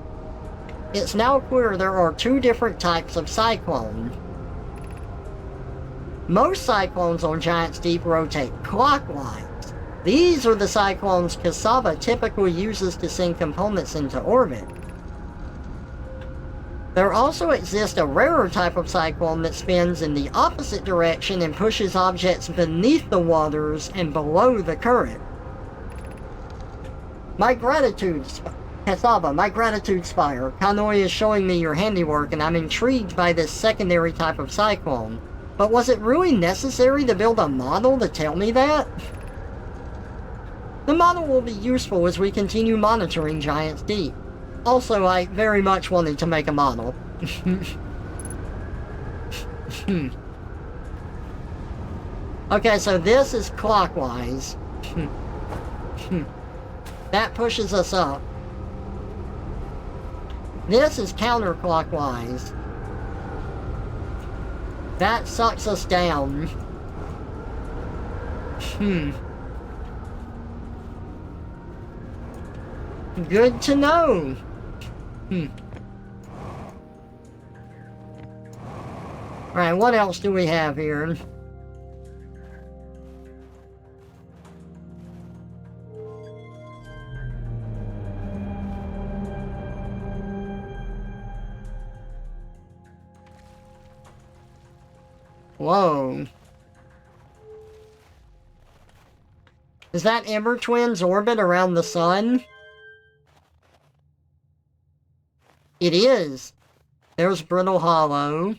It's now clear there are 2 different types of cyclone. Most cyclones on Giant's Deep rotate clockwise. These are the cyclones Casaba typically uses to send components into orbit. There also exists a rarer type of cyclone that spins in the opposite direction and pushes objects beneath the waters and below the current. My gratitude, Casaba, my gratitude, Spire. Hanoi is showing me your handiwork and I'm intrigued by this secondary type of cyclone. But was it really necessary to build a model to tell me that? The model will be useful as we continue monitoring Giant's Deep. Also, I very much wanted to make a model. Okay, so this is clockwise. That pushes us up. This is counterclockwise. That sucks us down. Good to know. Alright, what else do we have here? Whoa. Is that Ember Twin's orbit around the sun? It is. There's Brittle Hollow.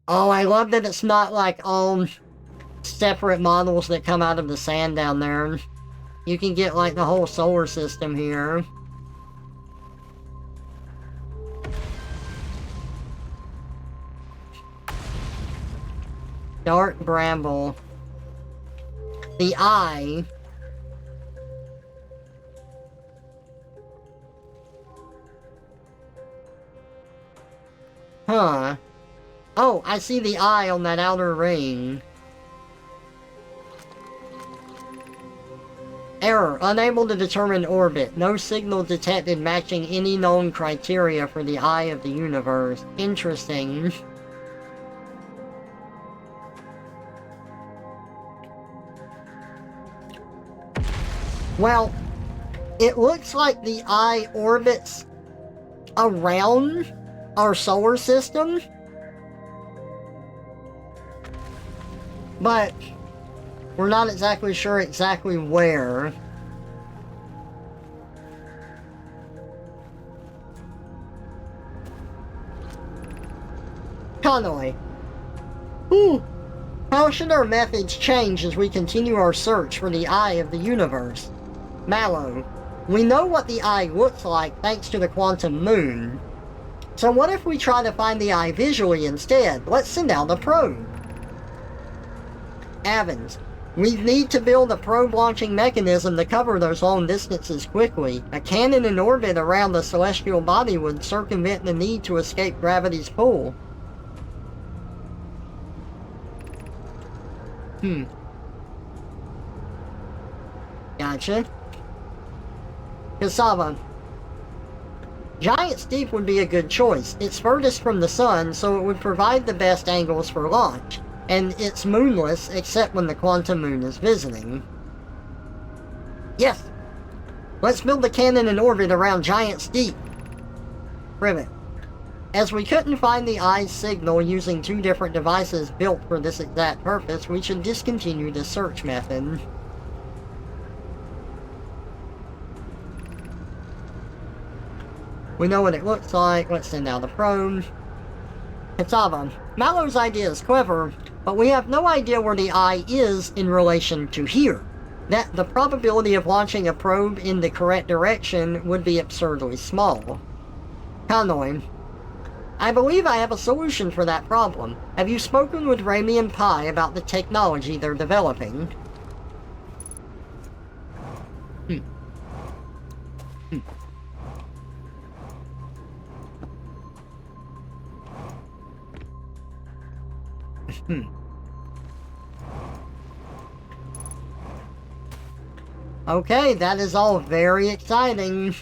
Oh, I love that it's not like all separate models that come out of the sand down there. You can get like the whole solar system here. Dark Bramble. The Eye. Huh. Oh, I see the eye on that outer ring. Error. Unable to determine orbit. No signal detected matching any known criteria for the eye of the universe. Interesting. Well, it looks like the eye orbits around our solar system, but we're not exactly sure exactly where. Hanoi. How should our methods change as we continue our search for the eye of the universe? Mallow. We know what the eye looks like thanks to the quantum moon. So what if we try to find the eye visually instead? Let's send out a probe. Evans. We need to build a probe launching mechanism to cover those long distances quickly. A cannon in orbit around the celestial body would circumvent the need to escape gravity's pull. Gotcha. Cassava. Giant's Deep would be a good choice. It's furthest from the sun, so it would provide the best angles for launch. And it's moonless, except when the quantum moon is visiting. Yes! Let's build the cannon in orbit around Giant's Deep. Rivet. As we couldn't find the eye's signal using 2 different devices built for this exact purpose, we should discontinue this search method. We know what it looks like. Let's send out the probe. Cassava. Mallow's idea is clever, but we have no idea where the eye is in relation to here. That the probability of launching a probe in the correct direction would be absurdly small. Hanoi. I believe I have a solution for that problem. Have you spoken with Rami and Pi about the technology they're developing? Okay, that is all very exciting.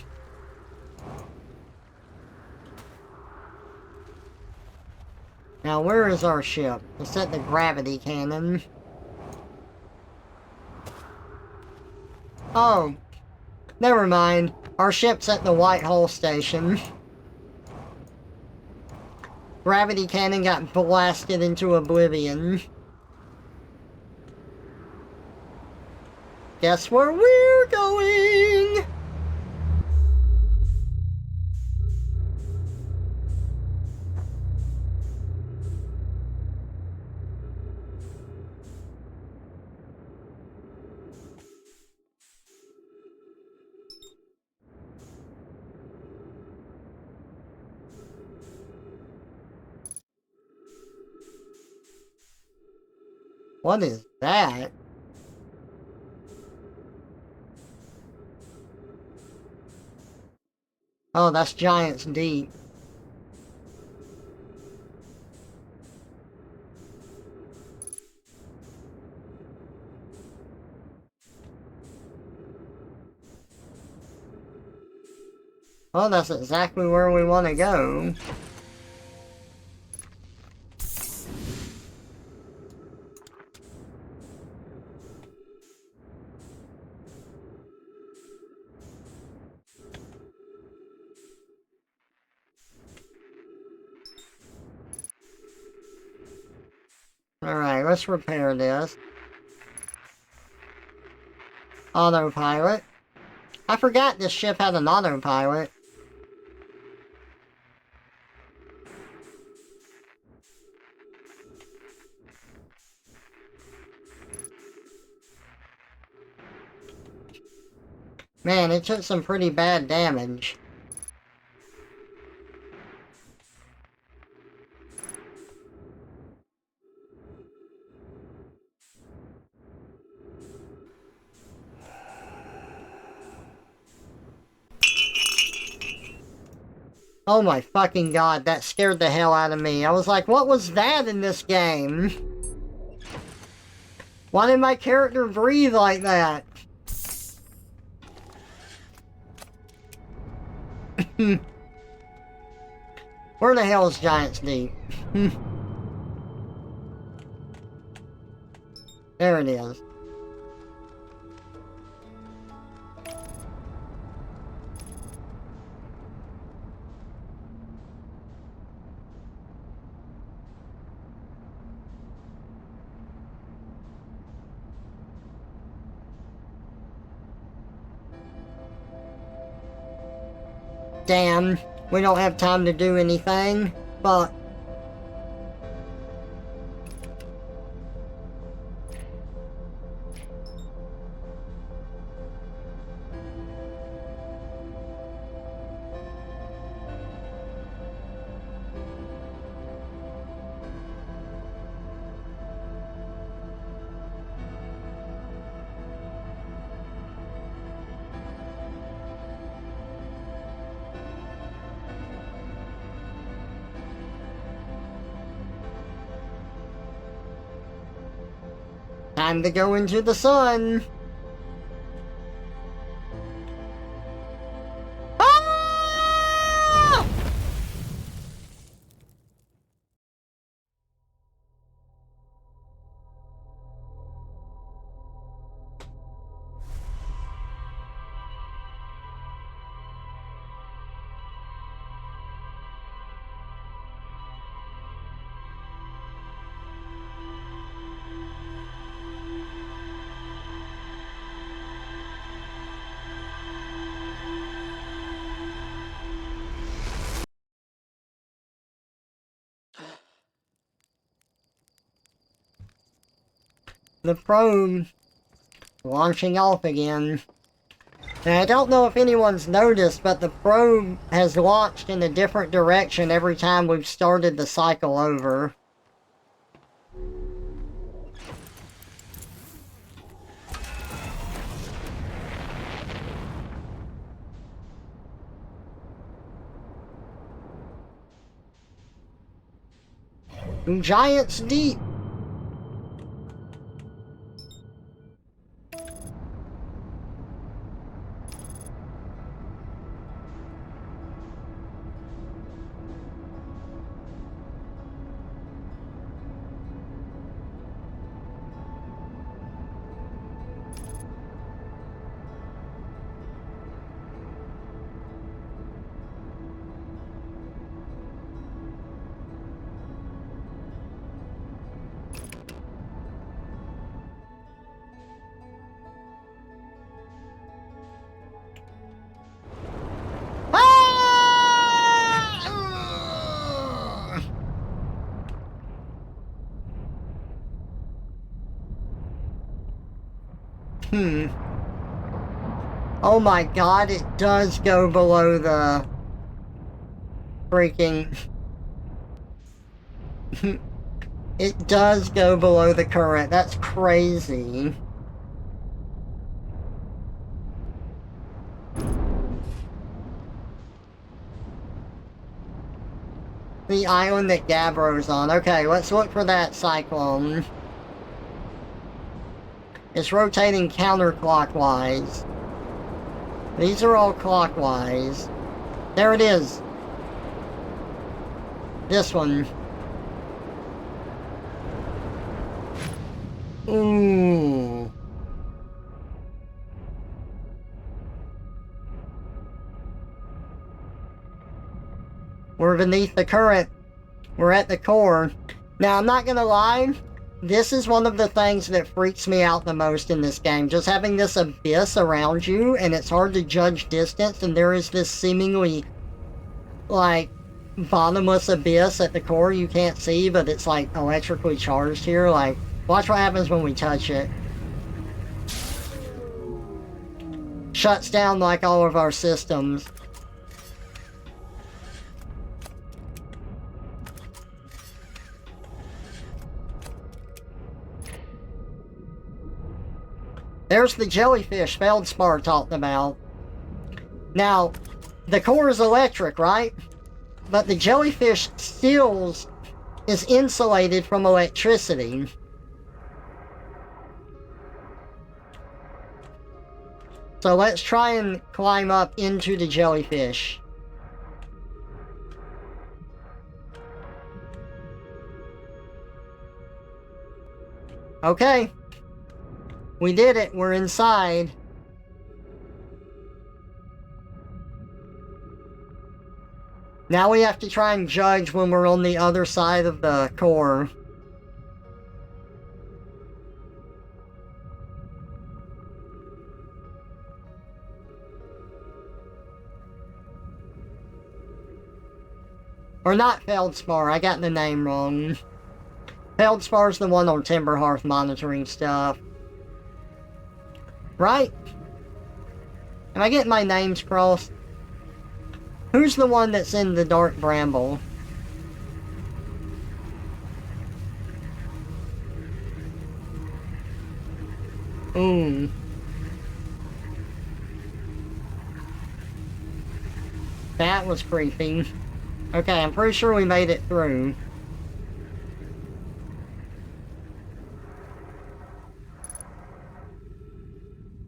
Now, where is our ship? Let's set the gravity cannon. Oh, never mind. Our ship's at the Whitehall station. Gravity cannon got blasted into oblivion. Guess where we're going? What is that? Oh, that's Giant's Deep. Well, that's exactly where we want to go. Alright, let's repair this. Autopilot. I forgot this ship had an autopilot. Man, it took some pretty bad damage. Oh my fucking god, that scared the hell out of me. I was like, what was that in this game? Why did my character breathe like that? Where the hell is Giant's Deep? There it is. Damn, we don't have time to do anything, but... time to go into the sun. Ah! the probe launching off again. And I don't know if anyone's noticed, but the probe has launched in a different direction every time we've started the cycle over. Giants deep. Oh my god, it does go below the freaking... It does go below the current. That's crazy. The island that Gabbro's on. Okay, let's look for that cyclone. It's rotating counterclockwise. These are all clockwise. There it is. This one. Ooh. We're beneath the current. We're at the core. Now, I'm not gonna lie. This is one of the things that freaks me out the most in this game. Just having this abyss around you, and it's hard to judge distance, and there is this seemingly, like, bottomless abyss at the core you can't see, but it's, like, electrically charged here. Like, watch what happens when we touch it. Shuts down, like, all of our systems. There's the jellyfish Feldspar talked about. Now, the core is electric, right? But the jellyfish stills is insulated from electricity. So let's try and climb up into the jellyfish. Okay. We did it. We're inside. Now we have to try and judge when we're on the other side of the core. Or not Feldspar, I got the name wrong. Feldspar's the one on Timberhearth monitoring stuff. Right? Am I getting my names crossed? Who's the one that's in the dark bramble? Ooh. That was creepy. Okay, I'm pretty sure we made it through.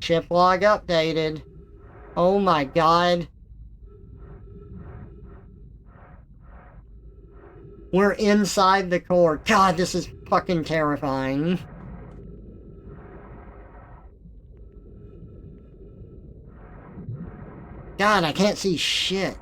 Ship log updated. Oh my god. We're inside the core. God, this is fucking terrifying. God, I can't see shit.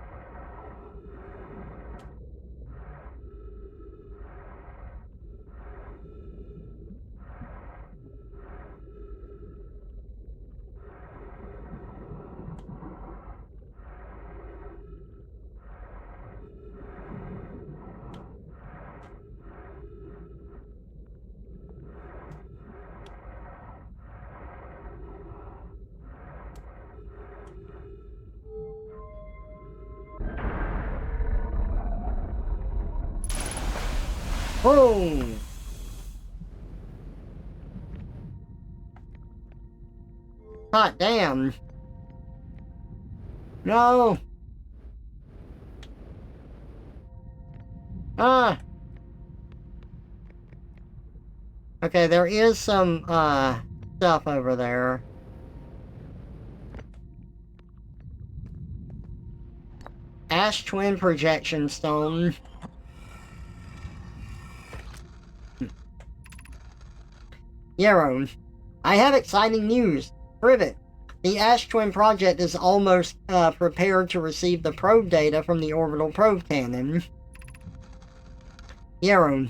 Oh! Hot damn. No! Ah! Okay, there is some, stuff over there. Ash Twin Projection Stone. Yarrow, I have exciting news. Privet, the Ash Twin project is almost prepared to receive the probe data from the orbital probe cannon. Yarrow,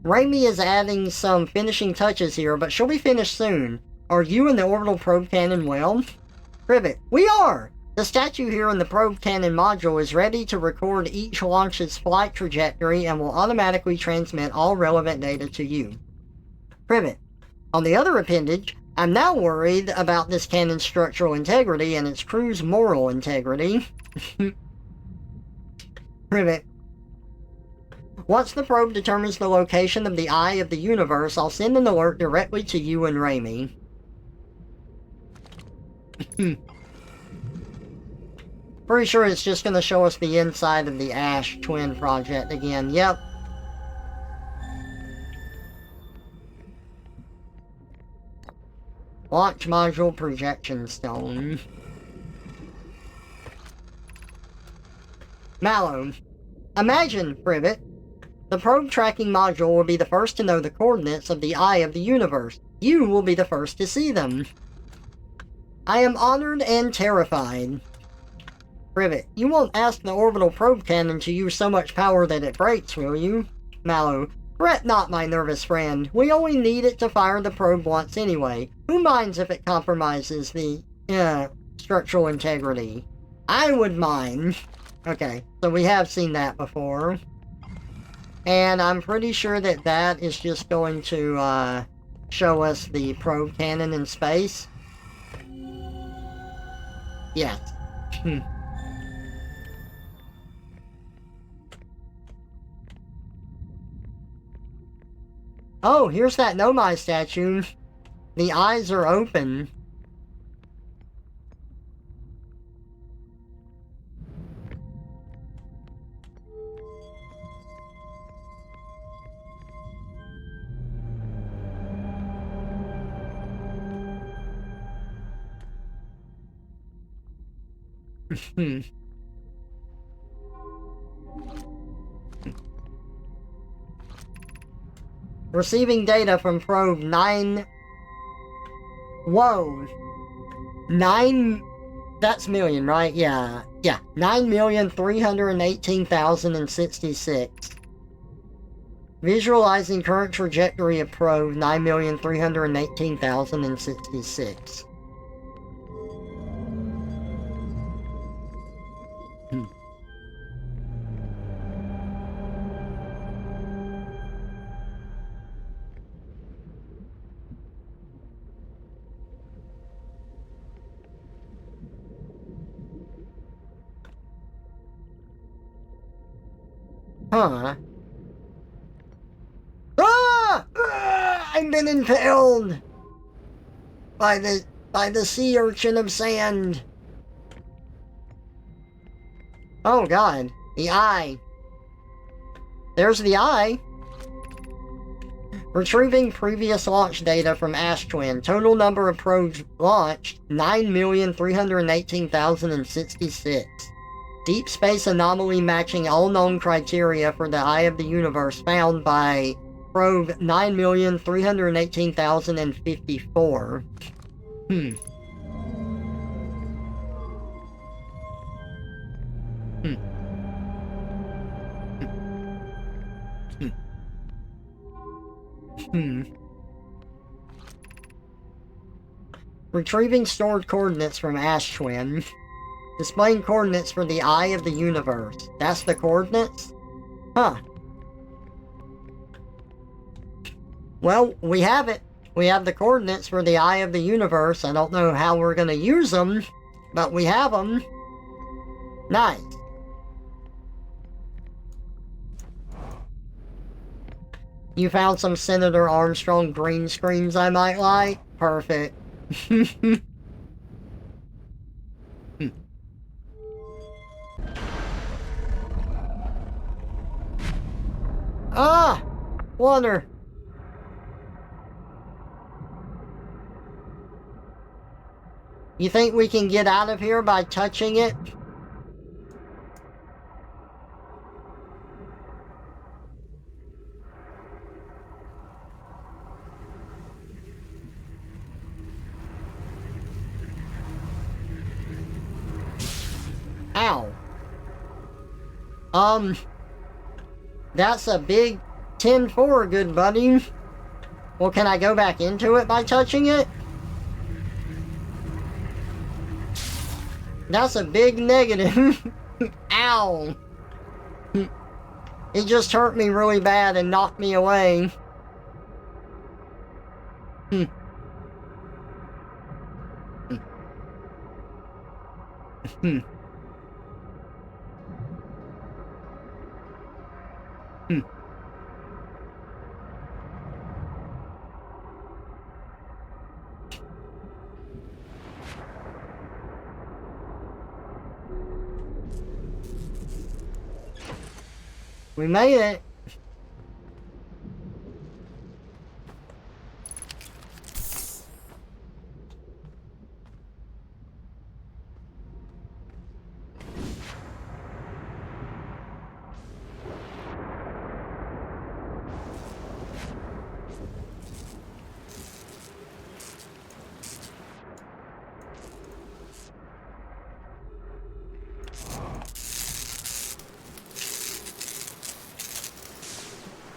Raimi is adding some finishing touches here, but she'll be finished soon. Are you and the orbital probe cannon well? Privet, we are! The statue here in the probe cannon module is ready to record each launch's flight trajectory and will automatically transmit all relevant data to you. Privet, on the other appendage, I'm now worried about this cannon's structural integrity and its crew's moral integrity. Privet, once the probe determines the location of the Eye of the Universe, I'll send an alert directly to you and Raimi. Pretty sure it's just going to show us the inside of the Ash Twin project again. Yep. Launch module projection stone. Mallow. Imagine, Privet. The probe tracking module will be the first to know the coordinates of the Eye of the Universe. You will be the first to see them. I am honored and terrified. Privet, you won't ask the orbital probe cannon to use so much power that it breaks, will you? Mallow, fret not, my nervous friend. We only need it to fire the probe once anyway. Who minds if it compromises the, structural integrity? I would mind. Okay, so we have seen that before. And I'm pretty sure that that is just going to, show us the probe cannon in space. Yes. Oh, here's that Nomai statue. The eyes are open. Receiving data from probe 9... Whoa. 9... That's million, right? Yeah. Yeah. 9,318,066. Visualizing current trajectory of probe 9,318,066. Huh. Ah! I've been impaled by the sea urchin of sand. Oh god, the eye. There's the eye. Retrieving previous launch data from Ash Twin. Total number of probes launched, 9,318,066. Deep space anomaly matching all known criteria for the Eye of the Universe found by probe 9,318,054. Retrieving stored coordinates from Ash Twin. Displaying coordinates for the Eye of the Universe. That's the coordinates? Huh. Well, we have it. We have the coordinates for the Eye of the Universe. I don't know how we're gonna use them, but we have them. Nice. You found some Senator Armstrong green screens I might like? Perfect. Ah! Water! You think we can get out of here by touching it? Ow. That's a big 10-4, good buddy. Well, can I go back into it by touching it? That's a big negative. Ow. It just hurt me really bad and knocked me away. We made it.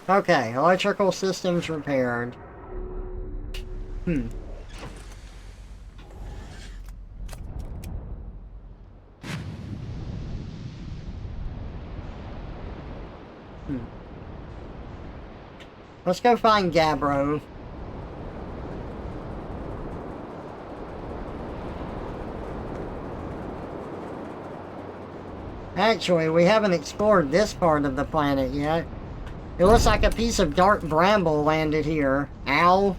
Okay, electrical systems repaired. Let's go find Gabbro. Actually, we haven't explored this part of the planet yet. It looks like a piece of dark bramble landed here. Ow.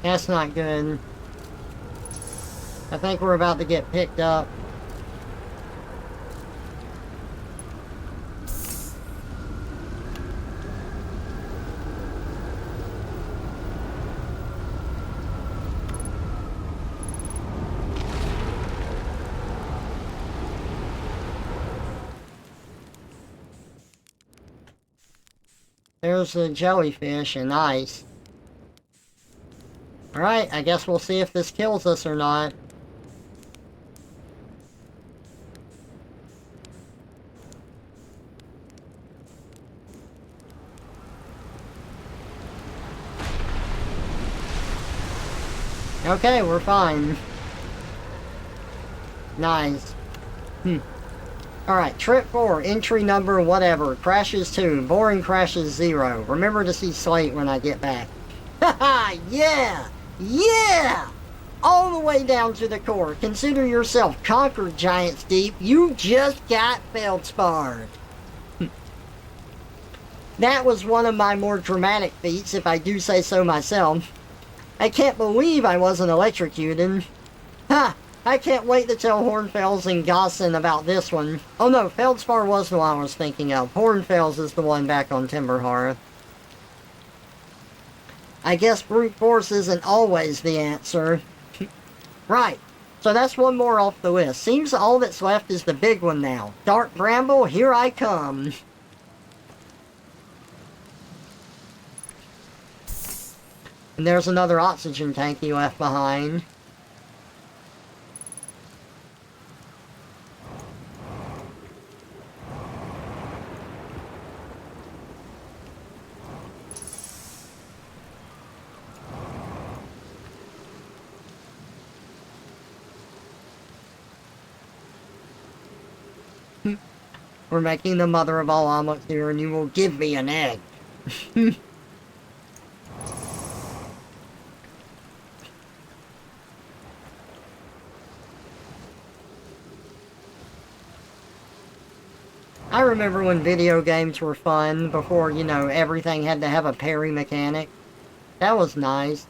That's not good. I think we're about to get picked up. There's the jellyfish and ice. Alright, I guess we'll see if this kills us or not. Okay, we're fine. Nice. Alright, trip 4, entry number whatever, crashes 2, boring crashes 0. Remember to see Slate when I get back. Haha, yeah! Yeah! All the way down to the core. Consider yourself conquered, Giants Deep. You just got feldsparred. That was one of my more dramatic feats, if I do say so myself. I can't believe I wasn't electrocuted. Ha! I can't wait to tell Hornfels and Gossen about this one. Oh no, Feldspar was the one I was thinking of. Hornfels is the one back on Timberhearth. I guess brute force isn't always the answer. Right, so that's one more off the list. Seems all that's left is the big one now. Dark Bramble, here I come. And there's another oxygen tank he left behind. We're making the mother of all omelets here, and you will give me an egg. I remember when video games were fun, before, you know, everything had to have a parry mechanic. That was nice.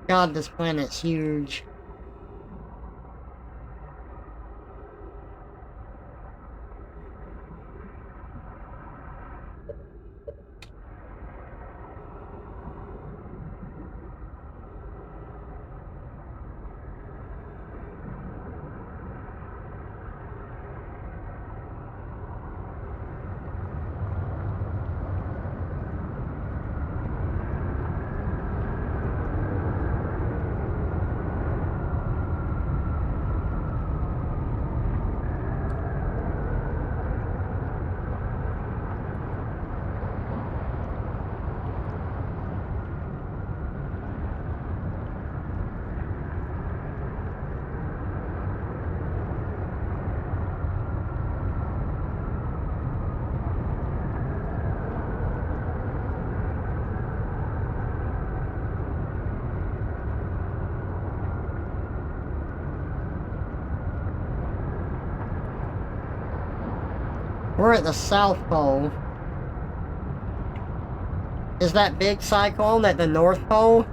God, this planet's huge. We're at the South Pole. Is that big cyclone at the North Pole?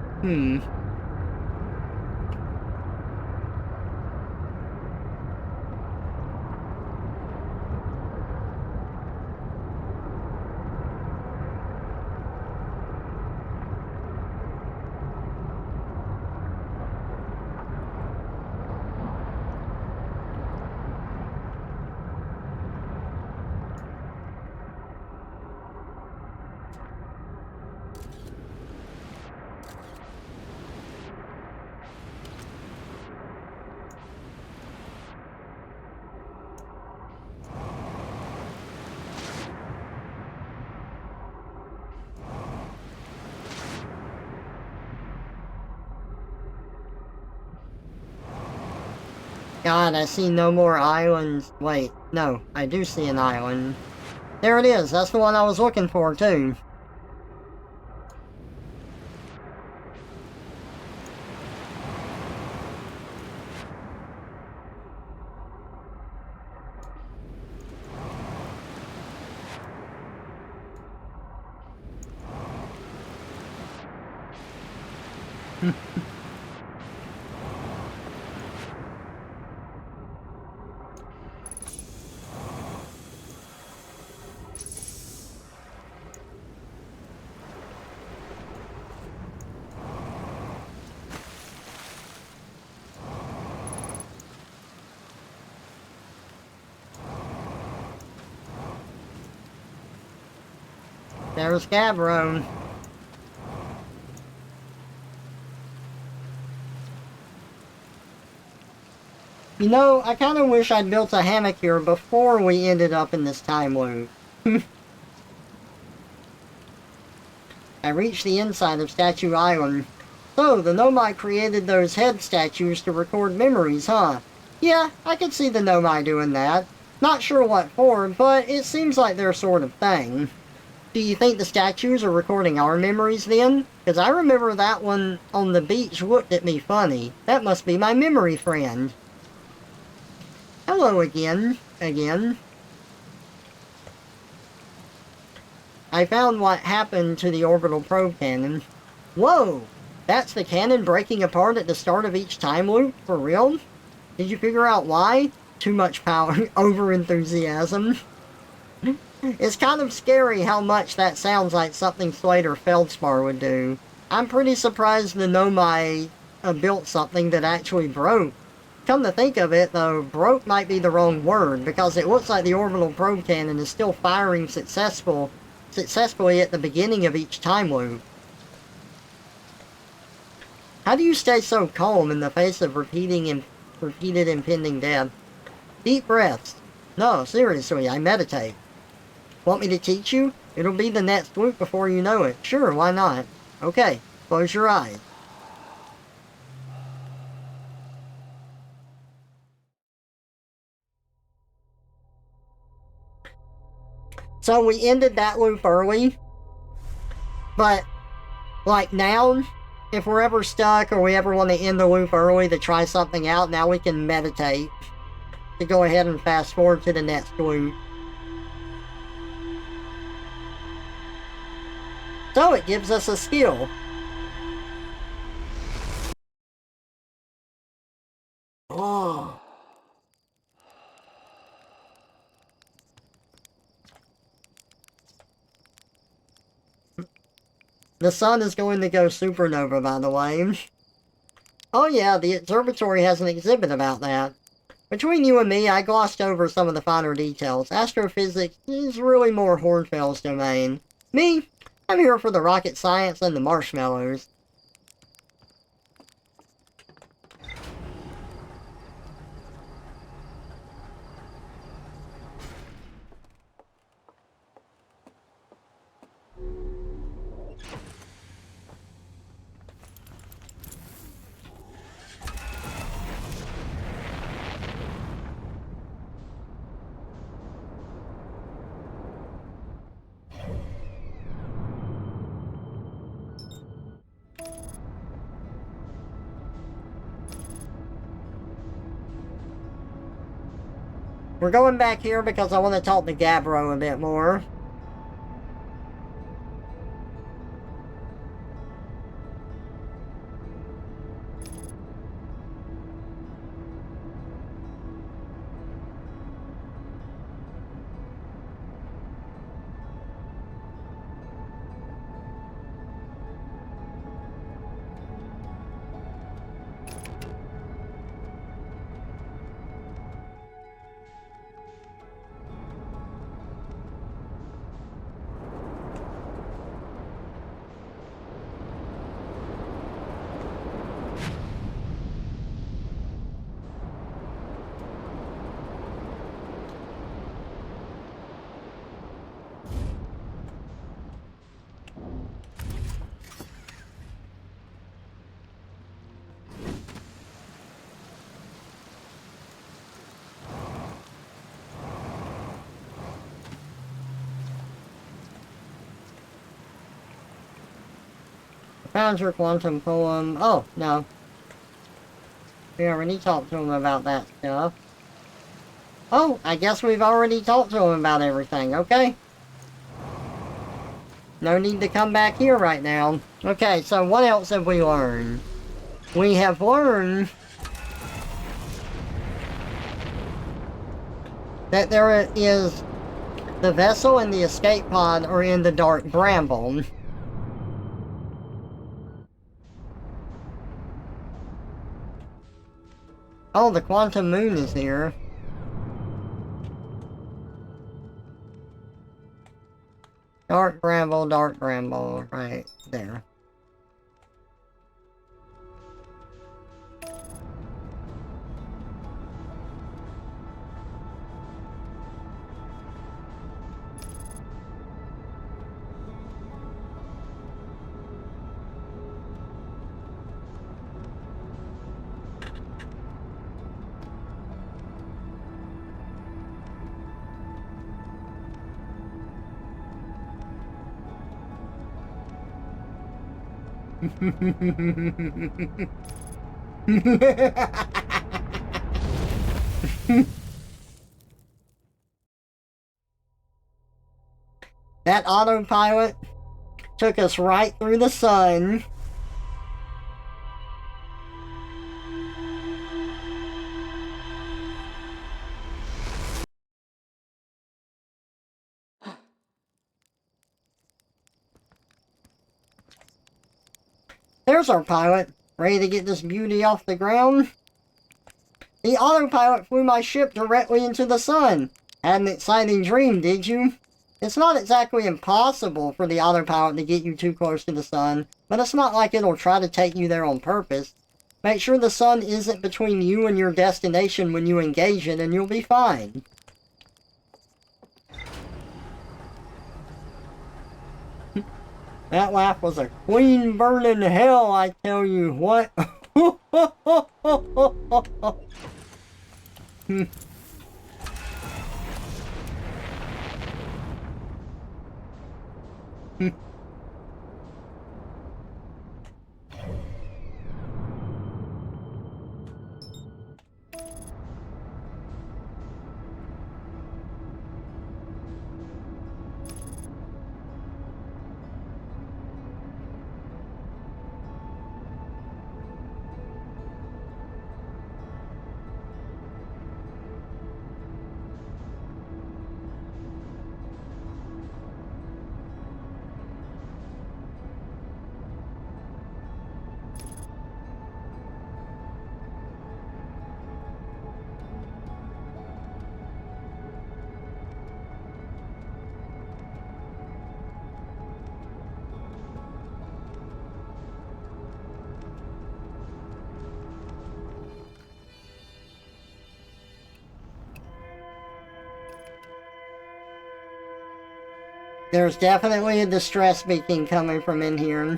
God, I see no more islands. Wait, no, I do see an island. There it is, that's the one I was looking for, too. There's Gabbro. You know, I kind of wish I'd built a hammock here before we ended up in this time loop. I reached the inside of Statue Island. So, the Nomai created those head statues to record memories, huh? Yeah, I could see the Nomai doing that. Not sure what for, but it seems like their sort of thing. Do you think the statues are recording our memories then? Because I remember that one on the beach looked at me funny. That must be my memory friend. Hello again. I found what happened to the orbital probe cannon. Whoa! That's the cannon breaking apart at the start of each time loop? For real? Did you figure out why? Too much power. Over-enthusiasm. It's kind of scary how much that sounds like something Slade or Feldspar would do. I'm pretty surprised the Nomai built something that actually broke. Come to think of it, though, broke might be the wrong word, because it looks like the orbital probe cannon is still firing successfully at the beginning of each time loop. How do you stay so calm in the face of repeated impending death? Deep breaths. No, seriously, I meditate. Want me to teach you? It'll be the next loop before you know it. Sure, why not? Okay, close your eyes. So we ended that loop early, but like now, if we're ever stuck or we ever want to end the loop early to try something out, now we can meditate to go ahead and fast forward to the next loop. So it gives us a skill. Oh. The sun is going to go supernova, by the way. Oh yeah, the observatory has an exhibit about that. Between you and me, I glossed over some of the finer details. Astrophysics is really more Hornfell's domain. Me, I'm here for the rocket science and the marshmallows. We're going back here because I want to talk to Gabbro a bit more. Found your quantum poem. Oh, no. We already talked to him about that stuff. Oh, I guess we've already talked to him about everything, okay? No need to come back here right now. Okay, so what else have we learned? We have learned that there is the vessel and the escape pod are in the dark bramble. Oh, the quantum moon is here. Dark bramble, right there. That autopilot took us right through the sun. There's our pilot, ready to get this beauty off the ground. The autopilot flew my ship directly into the sun. Had an exciting dream, did you? It's not exactly impossible for the autopilot to get you too close to the sun, but it's not like it'll try to take you there on purpose. Make sure the sun isn't between you and your destination when you engage it, and you'll be fine. That laugh was a clean burning hell, I tell you what. There's definitely a distress beacon coming from in here.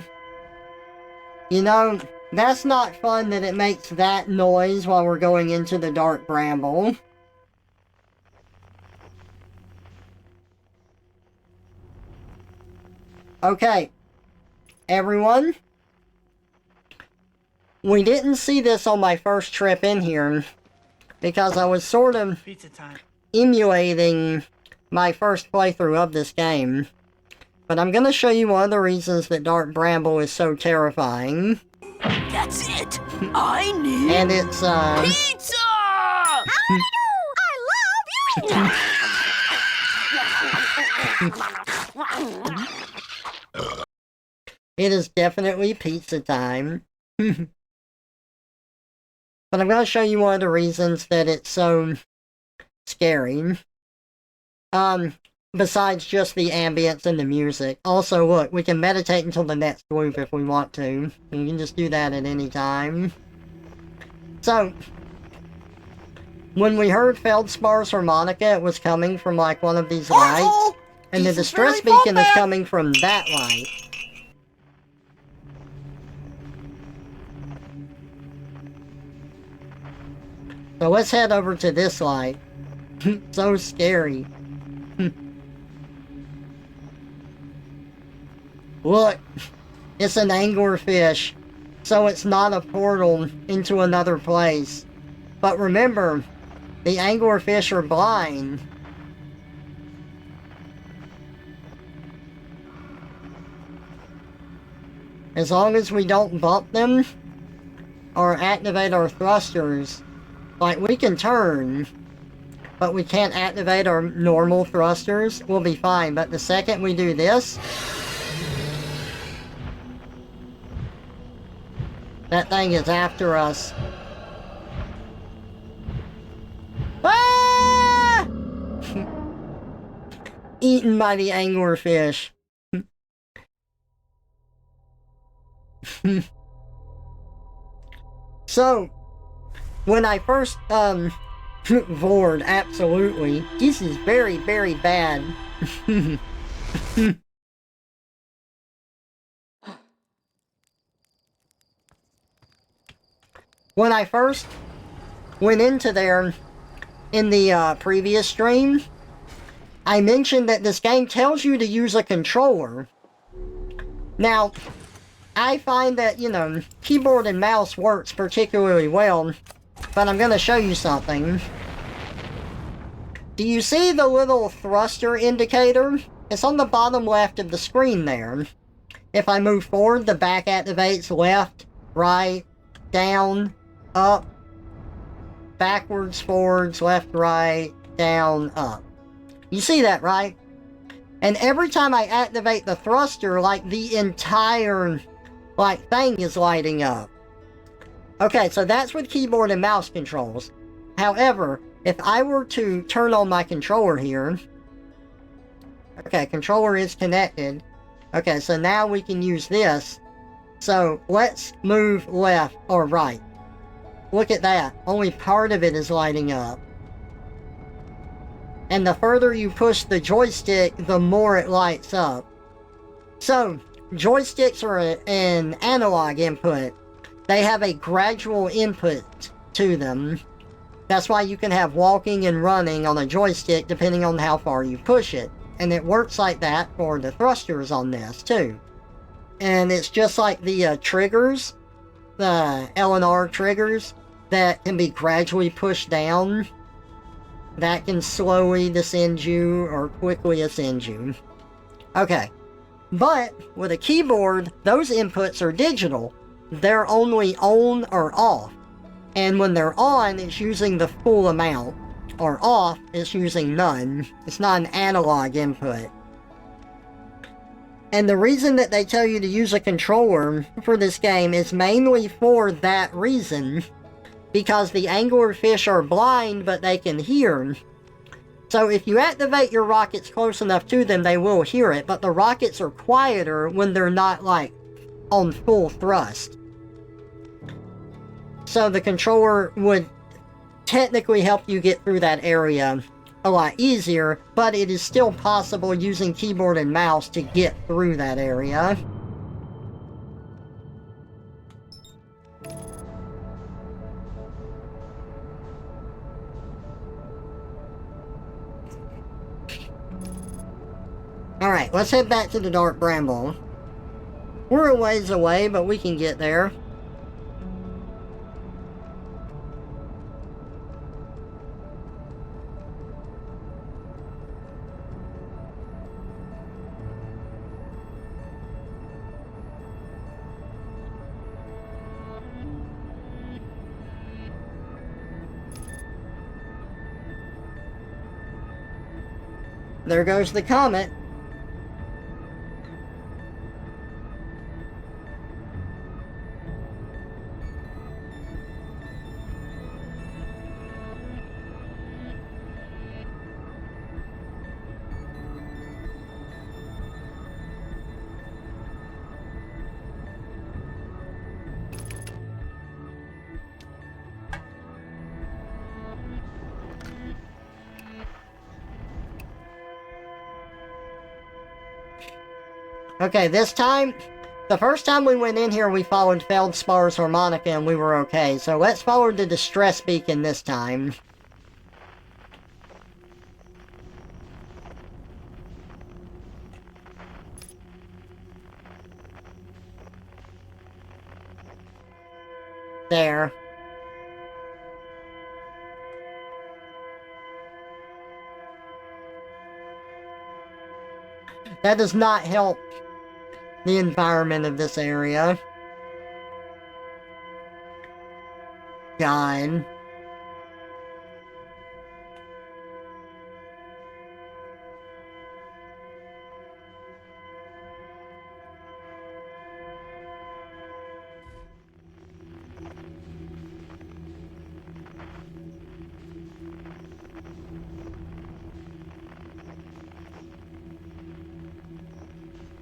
You know, that's not fun that it makes that noise while we're going into the dark bramble. Okay, everyone. We didn't see this on my first trip in here because I was sort of Pizza time. emulating my first playthrough of this game. But I'm gonna show you one of the reasons that Dark Bramble is so terrifying. That's it. I need And it's, pizza. How do I love you. it is definitely pizza time. But I'm gonna show you one of the reasons that it's so scary. Besides just the ambience and the music. Also, look, we can meditate until the next loop if we want to. We can just do that at any time. So, when we heard Feldspar's harmonica, it was coming from, like, one of these lights. And the distress beacon is coming from that light. So let's head over to this light. So scary. Look, it's an anglerfish, so it's not a portal into another place. But remember, the anglerfish are blind. As long as we don't bump them, or activate our thrusters, like we can turn, but we can't activate our normal thrusters, we'll be fine. But the second we do this, that thing is after us. Ah! Eaten by the anglerfish. So, when I first, Lord, absolutely. This is very, very bad. When I first went into there in the previous stream, I mentioned that this game tells you to use a controller. Now, I find that, you know, keyboard and mouse works particularly well, but I'm gonna show you something. Do you see the little thruster indicator? It's on the bottom left of the screen there. If I move forward, the back activates left, right, down, up, backwards, forwards, left, right, down, up. You see that, right? And every time I activate the thruster, like, the entire, like, thing is lighting up. Okay, so that's with keyboard and mouse controls. However, if I were to turn on my controller here... Okay, controller is connected. Okay, so now we can use this. So, let's move left or right. Look at that. Only part of it is lighting up. And the further you push the joystick, the more it lights up. So, joysticks are an analog input. They have a gradual input to them. That's why you can have walking and running on a joystick depending on how far you push it. And it works like that for the thrusters on this too. And it's just like the triggers, the L and R triggers, that can be gradually pushed down. That can slowly descend you or quickly ascend you. Okay. But with a keyboard, those inputs are digital. They're only on or off. And when they're on, it's using the full amount. Or off, it's using none. It's not an analog input. And the reason that they tell you to use a controller for this game is mainly for that reason. Because the anglerfish are blind, but they can hear. So if you activate your rockets close enough to them, they will hear it. But the rockets are quieter when they're not, like, on full thrust. So the controller would technically help you get through that area a lot easier, but it is still possible using keyboard and mouse to get through that area. Alright, let's head back to the Dark Bramble. We're a ways away, but we can get there. There goes the comet. Okay, this time, the first time we went in here, we followed Feldspar's harmonica and we were okay. So let's follow the distress beacon this time. There. That does not help the environment of this area. God.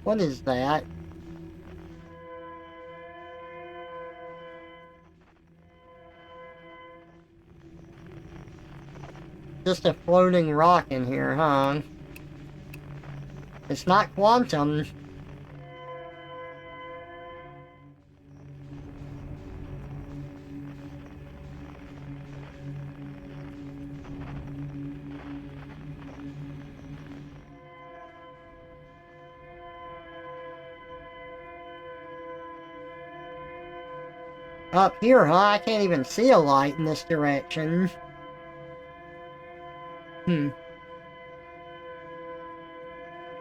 What is that? just a floating rock in here, huh? It's not quantum. Up here, huh? I can't even see a light in this direction. Hmm.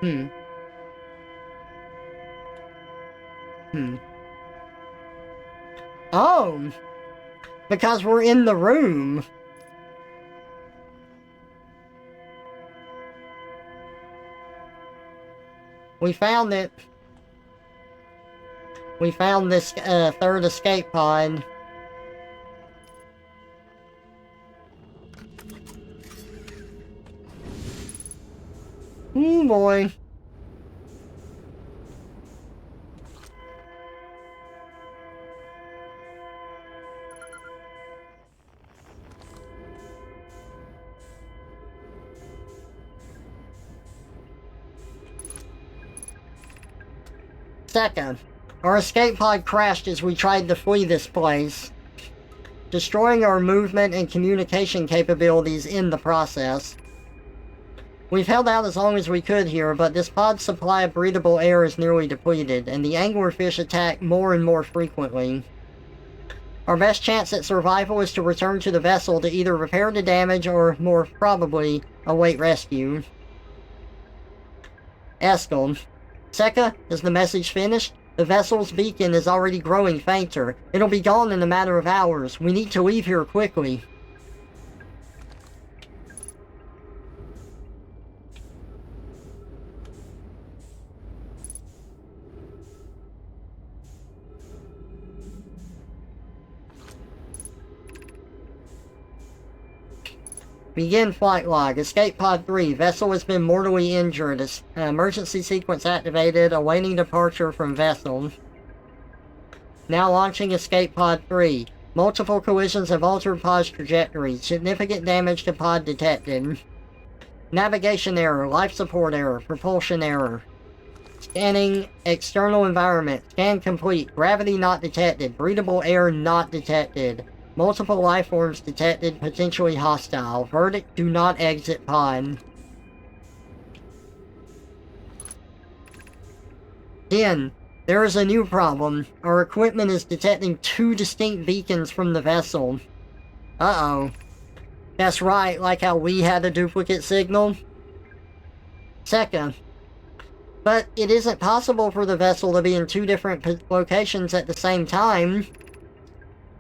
Hmm. Hmm. Oh! Because we're in the room. We found it. We found this third escape pod. Oh boy. Second, our escape pod crashed as we tried to flee this place, destroying our movement and communication capabilities in the process. We've held out as long as we could here, but this pod's supply of breathable air is nearly depleted, and the anglerfish attack more and more frequently. Our best chance at survival is to return to the vessel to either repair the damage or, more probably, await rescue. Eskel. Seka, is the message finished? The vessel's beacon is already growing fainter. It'll be gone in a matter of hours. We need to leave here quickly. Begin flight log. Escape pod 3. Vessel has been mortally injured. Emergency sequence activated. Awaiting departure from vessel. Now launching escape pod 3. Multiple collisions have altered pod's trajectory. Significant damage to pod detected. Navigation error. Life support error. Propulsion error. Scanning external environment. Scan complete. Gravity not detected. Breathable air not detected. Multiple life forms detected, potentially hostile. Verdict, do not exit pod. Then, there is a new problem. Our equipment is detecting 2 distinct beacons from the vessel. Uh-oh. That's right, like how we had a duplicate signal. Second, but it isn't possible for the vessel to be in 2 different locations at the same time.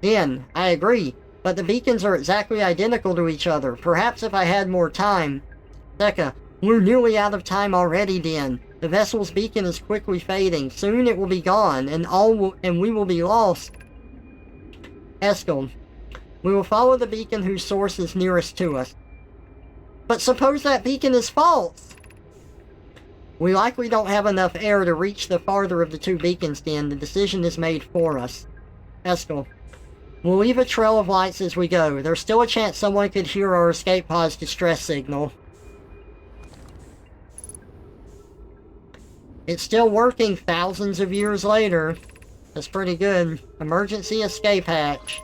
Then, I agree, but the beacons are exactly identical to each other. Perhaps if I had more time. Seka, we're nearly out of time already, Den. The vessel's beacon is quickly fading. Soon it will be gone, and we will be lost. Eskel, we will follow the beacon whose source is nearest to us. But suppose that beacon is false? We likely don't have enough air to reach the farther of the 2 beacons, Den. The decision is made for us. Eskel, we'll leave a trail of lights as we go. There's still a chance someone could hear our escape pod's distress signal. It's still working thousands of years later. That's pretty good. Emergency escape hatch.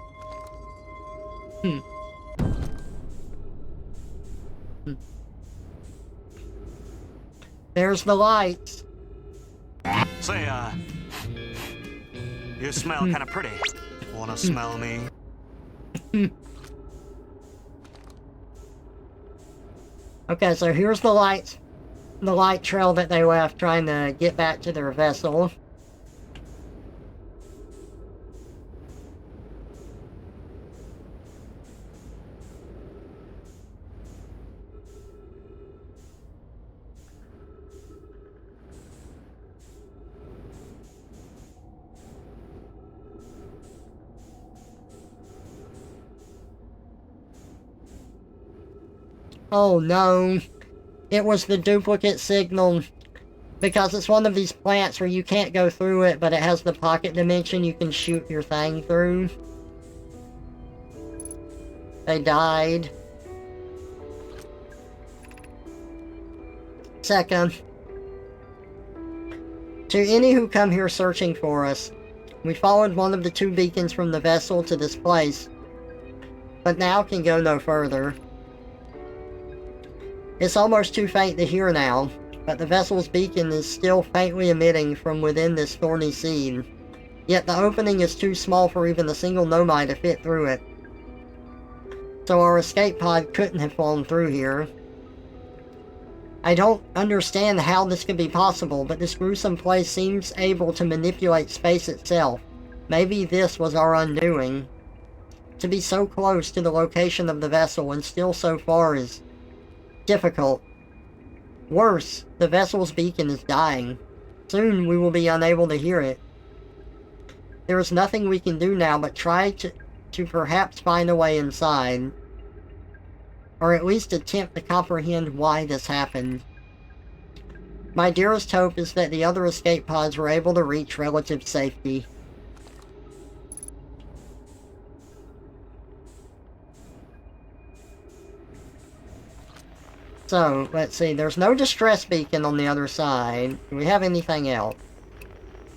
There's the lights. Say, you smell kind of pretty. Wanna smell me? Okay, so here's the lights. The light trail that they left trying to get back to their vessel. Oh no. It was the duplicate signal. Because it's one of these plants where you can't go through it, but it has the pocket dimension you can shoot your thing through. They died. Second, to any who come here searching for us, we followed one of the 2 beacons from the vessel to this place, but now can go no further. It's almost too faint to hear now, but the vessel's beacon is still faintly emitting from within this thorny seed, yet the opening is too small for even a single nomai to fit through it. So our escape pod couldn't have fallen through here. I don't understand how this could be possible, but this gruesome place seems able to manipulate space itself. Maybe this was our undoing. To be so close to the location of the vessel and still so far is difficult. Worse, the vessel's beacon is dying. Soon we will be unable to hear it. There is nothing we can do now but try to perhaps find a way inside. Or at least attempt to comprehend why this happened. My dearest hope is that the other escape pods were able to reach relative safety. So, let's see, there's no distress beacon on the other side. Do we have anything else?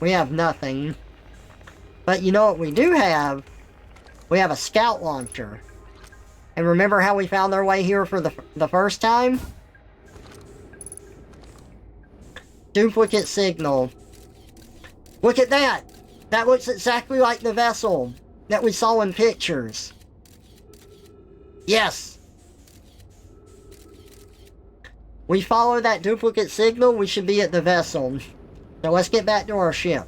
We have nothing. But you know what we do have? We have a scout launcher. And remember how we found our way here for the first time? Duplicate signal. Look at that! That looks exactly like the vessel that we saw in pictures. Yes! We follow that duplicate signal, we should be at the vessel. So let's get back to our ship.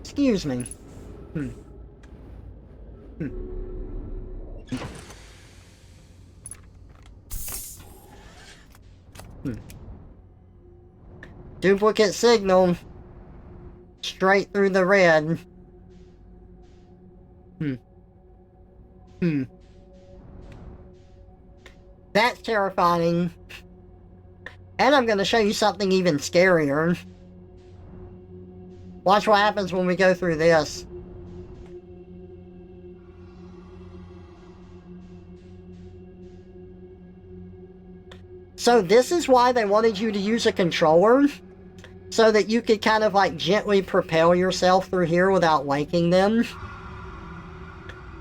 Excuse me. Duplicate signal. Straight through the red. That's terrifying. And I'm gonna show you something even scarier. Watch what happens when we go through this. So this is why they wanted you to use a controller? So that you could kind of like gently propel yourself through here without waking them.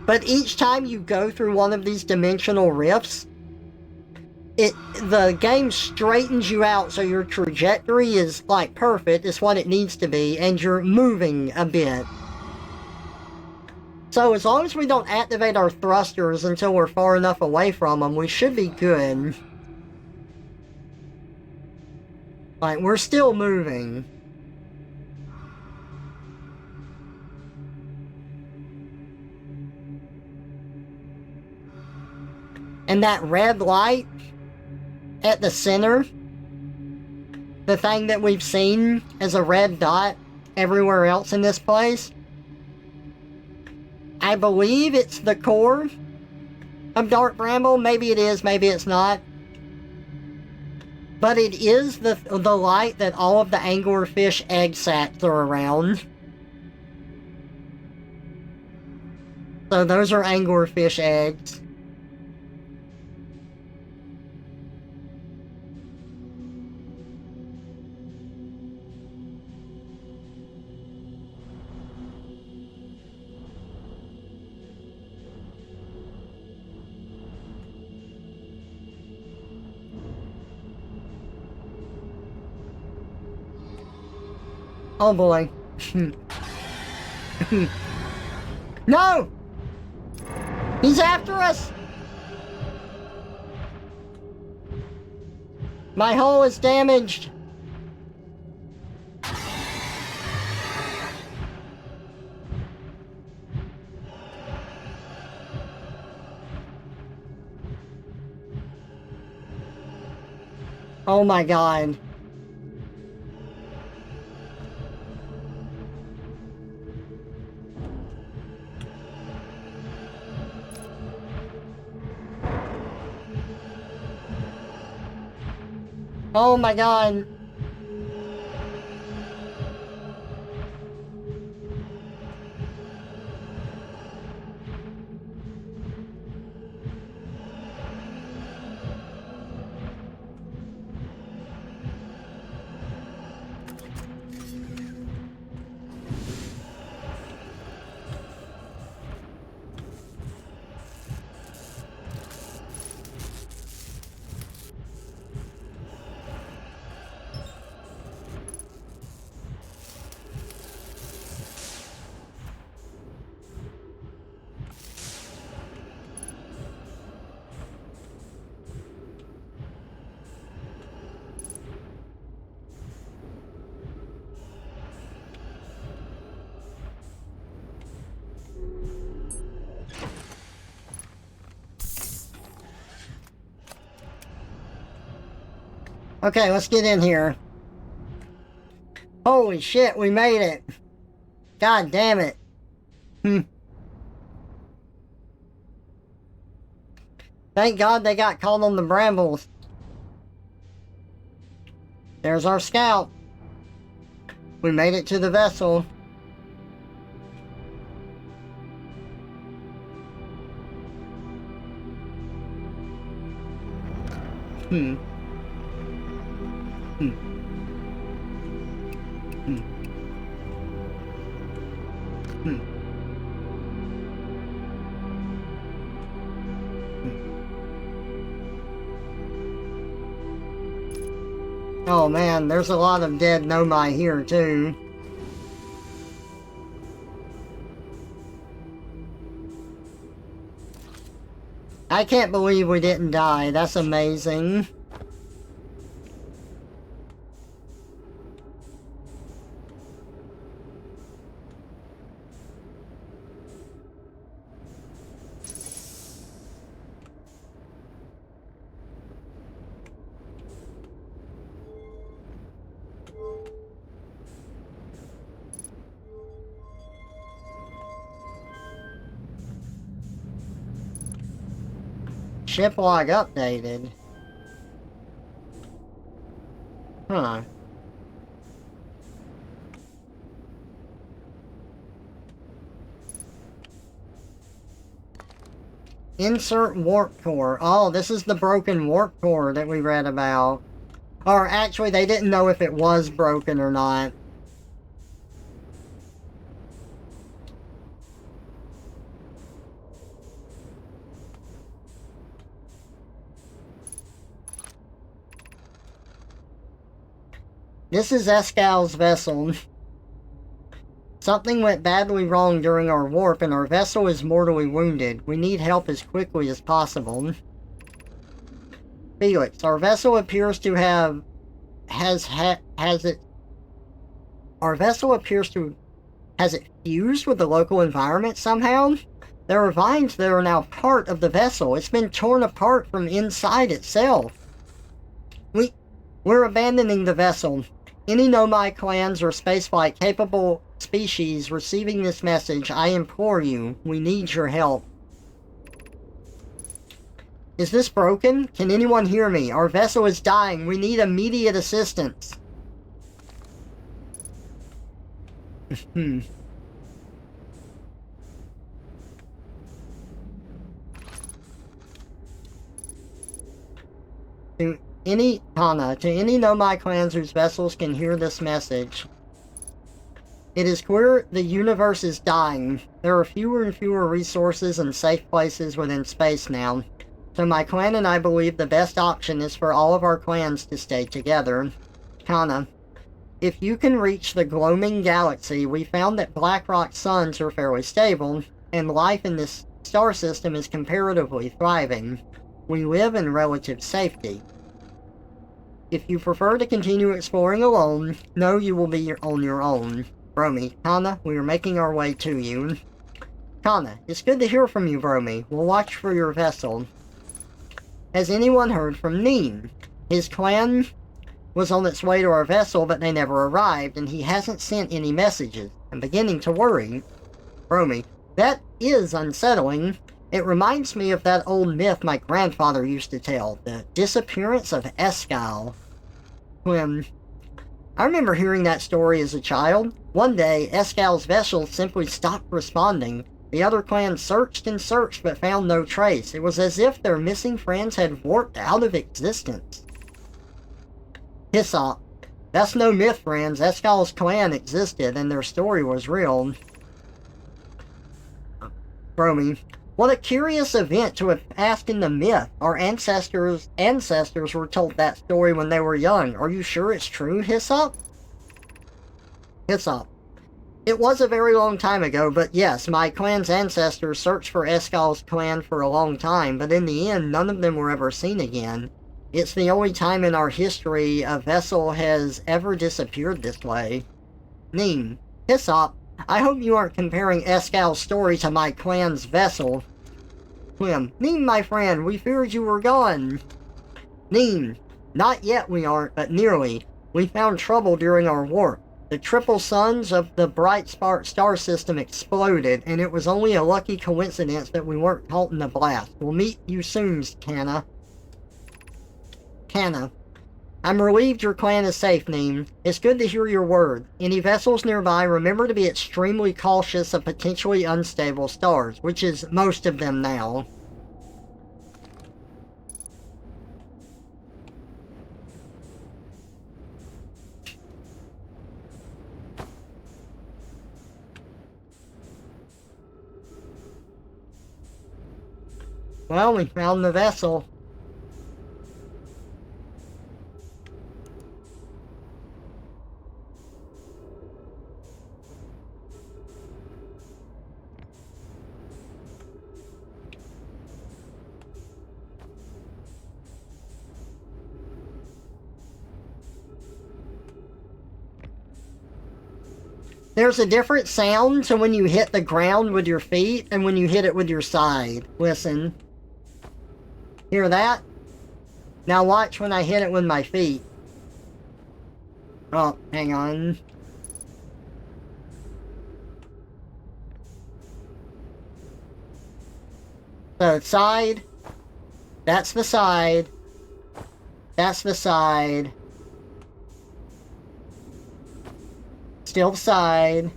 But each time you go through one of these dimensional rifts, the game straightens you out so your trajectory is like perfect, it's what it needs to be, and you're moving a bit. So as long as we don't activate our thrusters until we're far enough away from them, we should be good. Like, we're still moving. And that red light at the center, the thing that we've seen as a red dot everywhere else in this place, I believe it's the core of Dark Bramble. Maybe it is, maybe it's not. But it is the light that all of the anglerfish egg sacs are around. So those are anglerfish eggs. Oh boy. No! He's after us! My hull is damaged. Oh my god. Oh my god. Okay, let's get in here. Holy shit, we made it. God damn it. Thank God they got caught on the brambles. There's our scout. We made it to the vessel. Oh man, there's a lot of dead Nomai here too. I can't believe we didn't die. That's amazing. Ship log updated. Huh. Insert warp core. Oh, this is the broken warp core that we read about. Or actually, they didn't know if it was broken or not. This is Escal's vessel. Something went badly wrong during our warp and our vessel is mortally wounded. We need help as quickly as possible. Felix, our vessel appears to have... Has it fused with the local environment somehow? There are vines that are now part of the vessel. It's been torn apart from inside itself. We're abandoning the vessel. Any Nomai clans or spaceflight capable species receiving this message, I implore you, we need your help. Is this broken? Can anyone hear me? Our vessel is dying. We need immediate assistance. To any Nomai clans whose vessels can hear this message. It is clear the universe is dying. There are fewer and fewer resources and safe places within space now. So my clan and I believe the best option is for all of our clans to stay together. Kana, if you can reach the gloaming galaxy, we found that black rock suns are fairly stable, and life in this star system is comparatively thriving. We live in relative safety. If you prefer to continue exploring alone, know you will be on your own. Bromi, Kana, we are making our way to you. Kana, it's good to hear from you, Bromi. We'll watch for your vessel. Has anyone heard from Neen? His clan was on its way to our vessel, but they never arrived, and he hasn't sent any messages. I'm beginning to worry. Bromi, that is unsettling. It reminds me of that old myth my grandfather used to tell, the disappearance of Escal. Clem. I remember hearing that story as a child. One day, Escal's vessel simply stopped responding. The other clans searched and searched but found no trace. It was as if their missing friends had warped out of existence. Hyssop. That's no myth, friends. Escal's clan existed and their story was real. Bromy. What a curious event to have passed in the myth. Our ancestors were told that story when they were young. Are you sure it's true, Hyssop? Hyssop. It was a very long time ago, but yes, my clan's ancestors searched for Escal's clan for a long time, but in the end, none of them were ever seen again. It's the only time in our history a vessel has ever disappeared this way. Neem. Hyssop. I hope you aren't comparing Escal's story to my clan's vessel. Clem. Neem, my friend, we feared you were gone. Neem. Not yet we aren't, but nearly. We found trouble during our warp. The triple suns of the bright star system exploded, and it was only a lucky coincidence that we weren't caught in the blast. We'll meet you soon, Canna. Canna. I'm relieved your clan is safe, Neem. It's good to hear your word. Any vessels nearby, remember to be extremely cautious of potentially unstable stars, which is most of them now. Well, we found the vessel. There's a different sound to when you hit the ground with your feet and when you hit it with your side. Listen. Hear that? Now watch when I hit it with my feet. Oh, hang on. So, side. That's the side. That's the side. Still the side.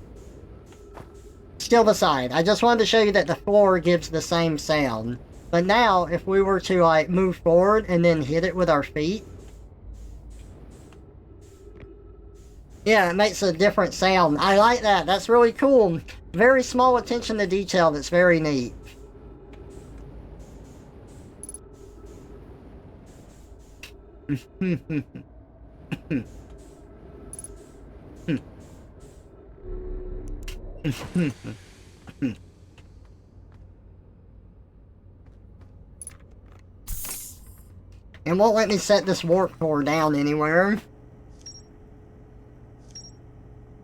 Still the side. I just wanted to show you that the floor gives the same sound. But now, if we were to, like, move forward and then hit it with our feet. Yeah, it makes a different sound. I like that. That's really cool. Very small attention to detail that's very neat. It won't let me set this warp core down anywhere.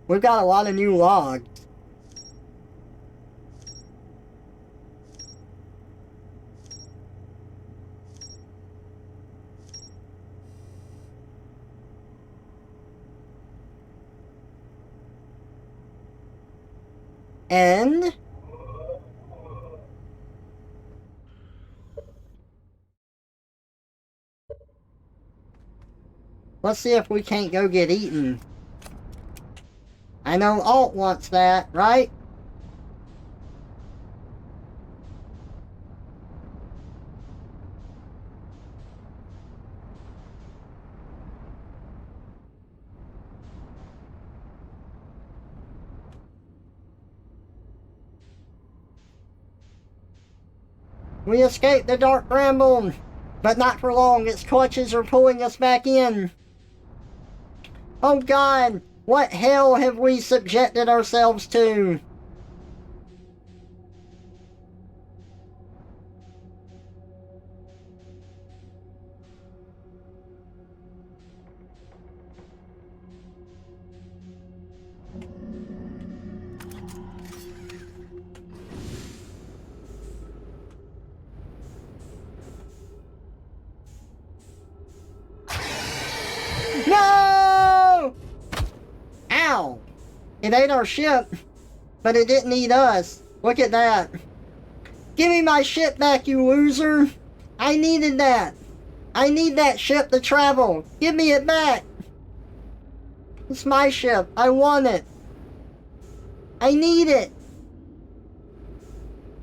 We've got a lot of new logs. And let's see if we can't go get eaten. I know Alt wants that, right? We escaped the dark bramble, but not for long. Its clutches are pulling us back in. Oh God, what hell have we subjected ourselves to? No! Ow! It ate our ship, but it didn't eat us. Look at that. Give me my ship back, you loser! I needed that! I need that ship to travel! Give me it back! It's my ship. I want it. I need it.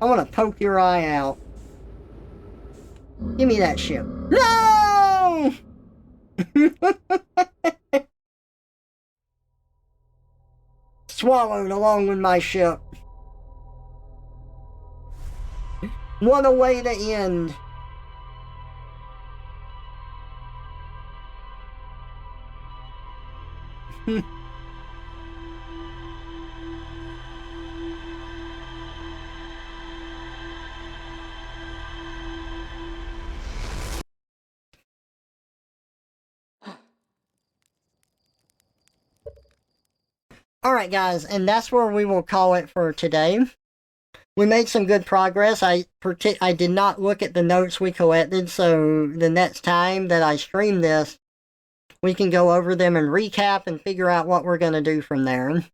I want to poke your eye out. Give me that ship. No! Swallowed along with my ship. What a way to end. Alright guys, and that's where we will call it for today. We made some good progress. I did not look at the notes we collected, so the next time that I stream this, we can go over them and recap and figure out what we're going to do from there.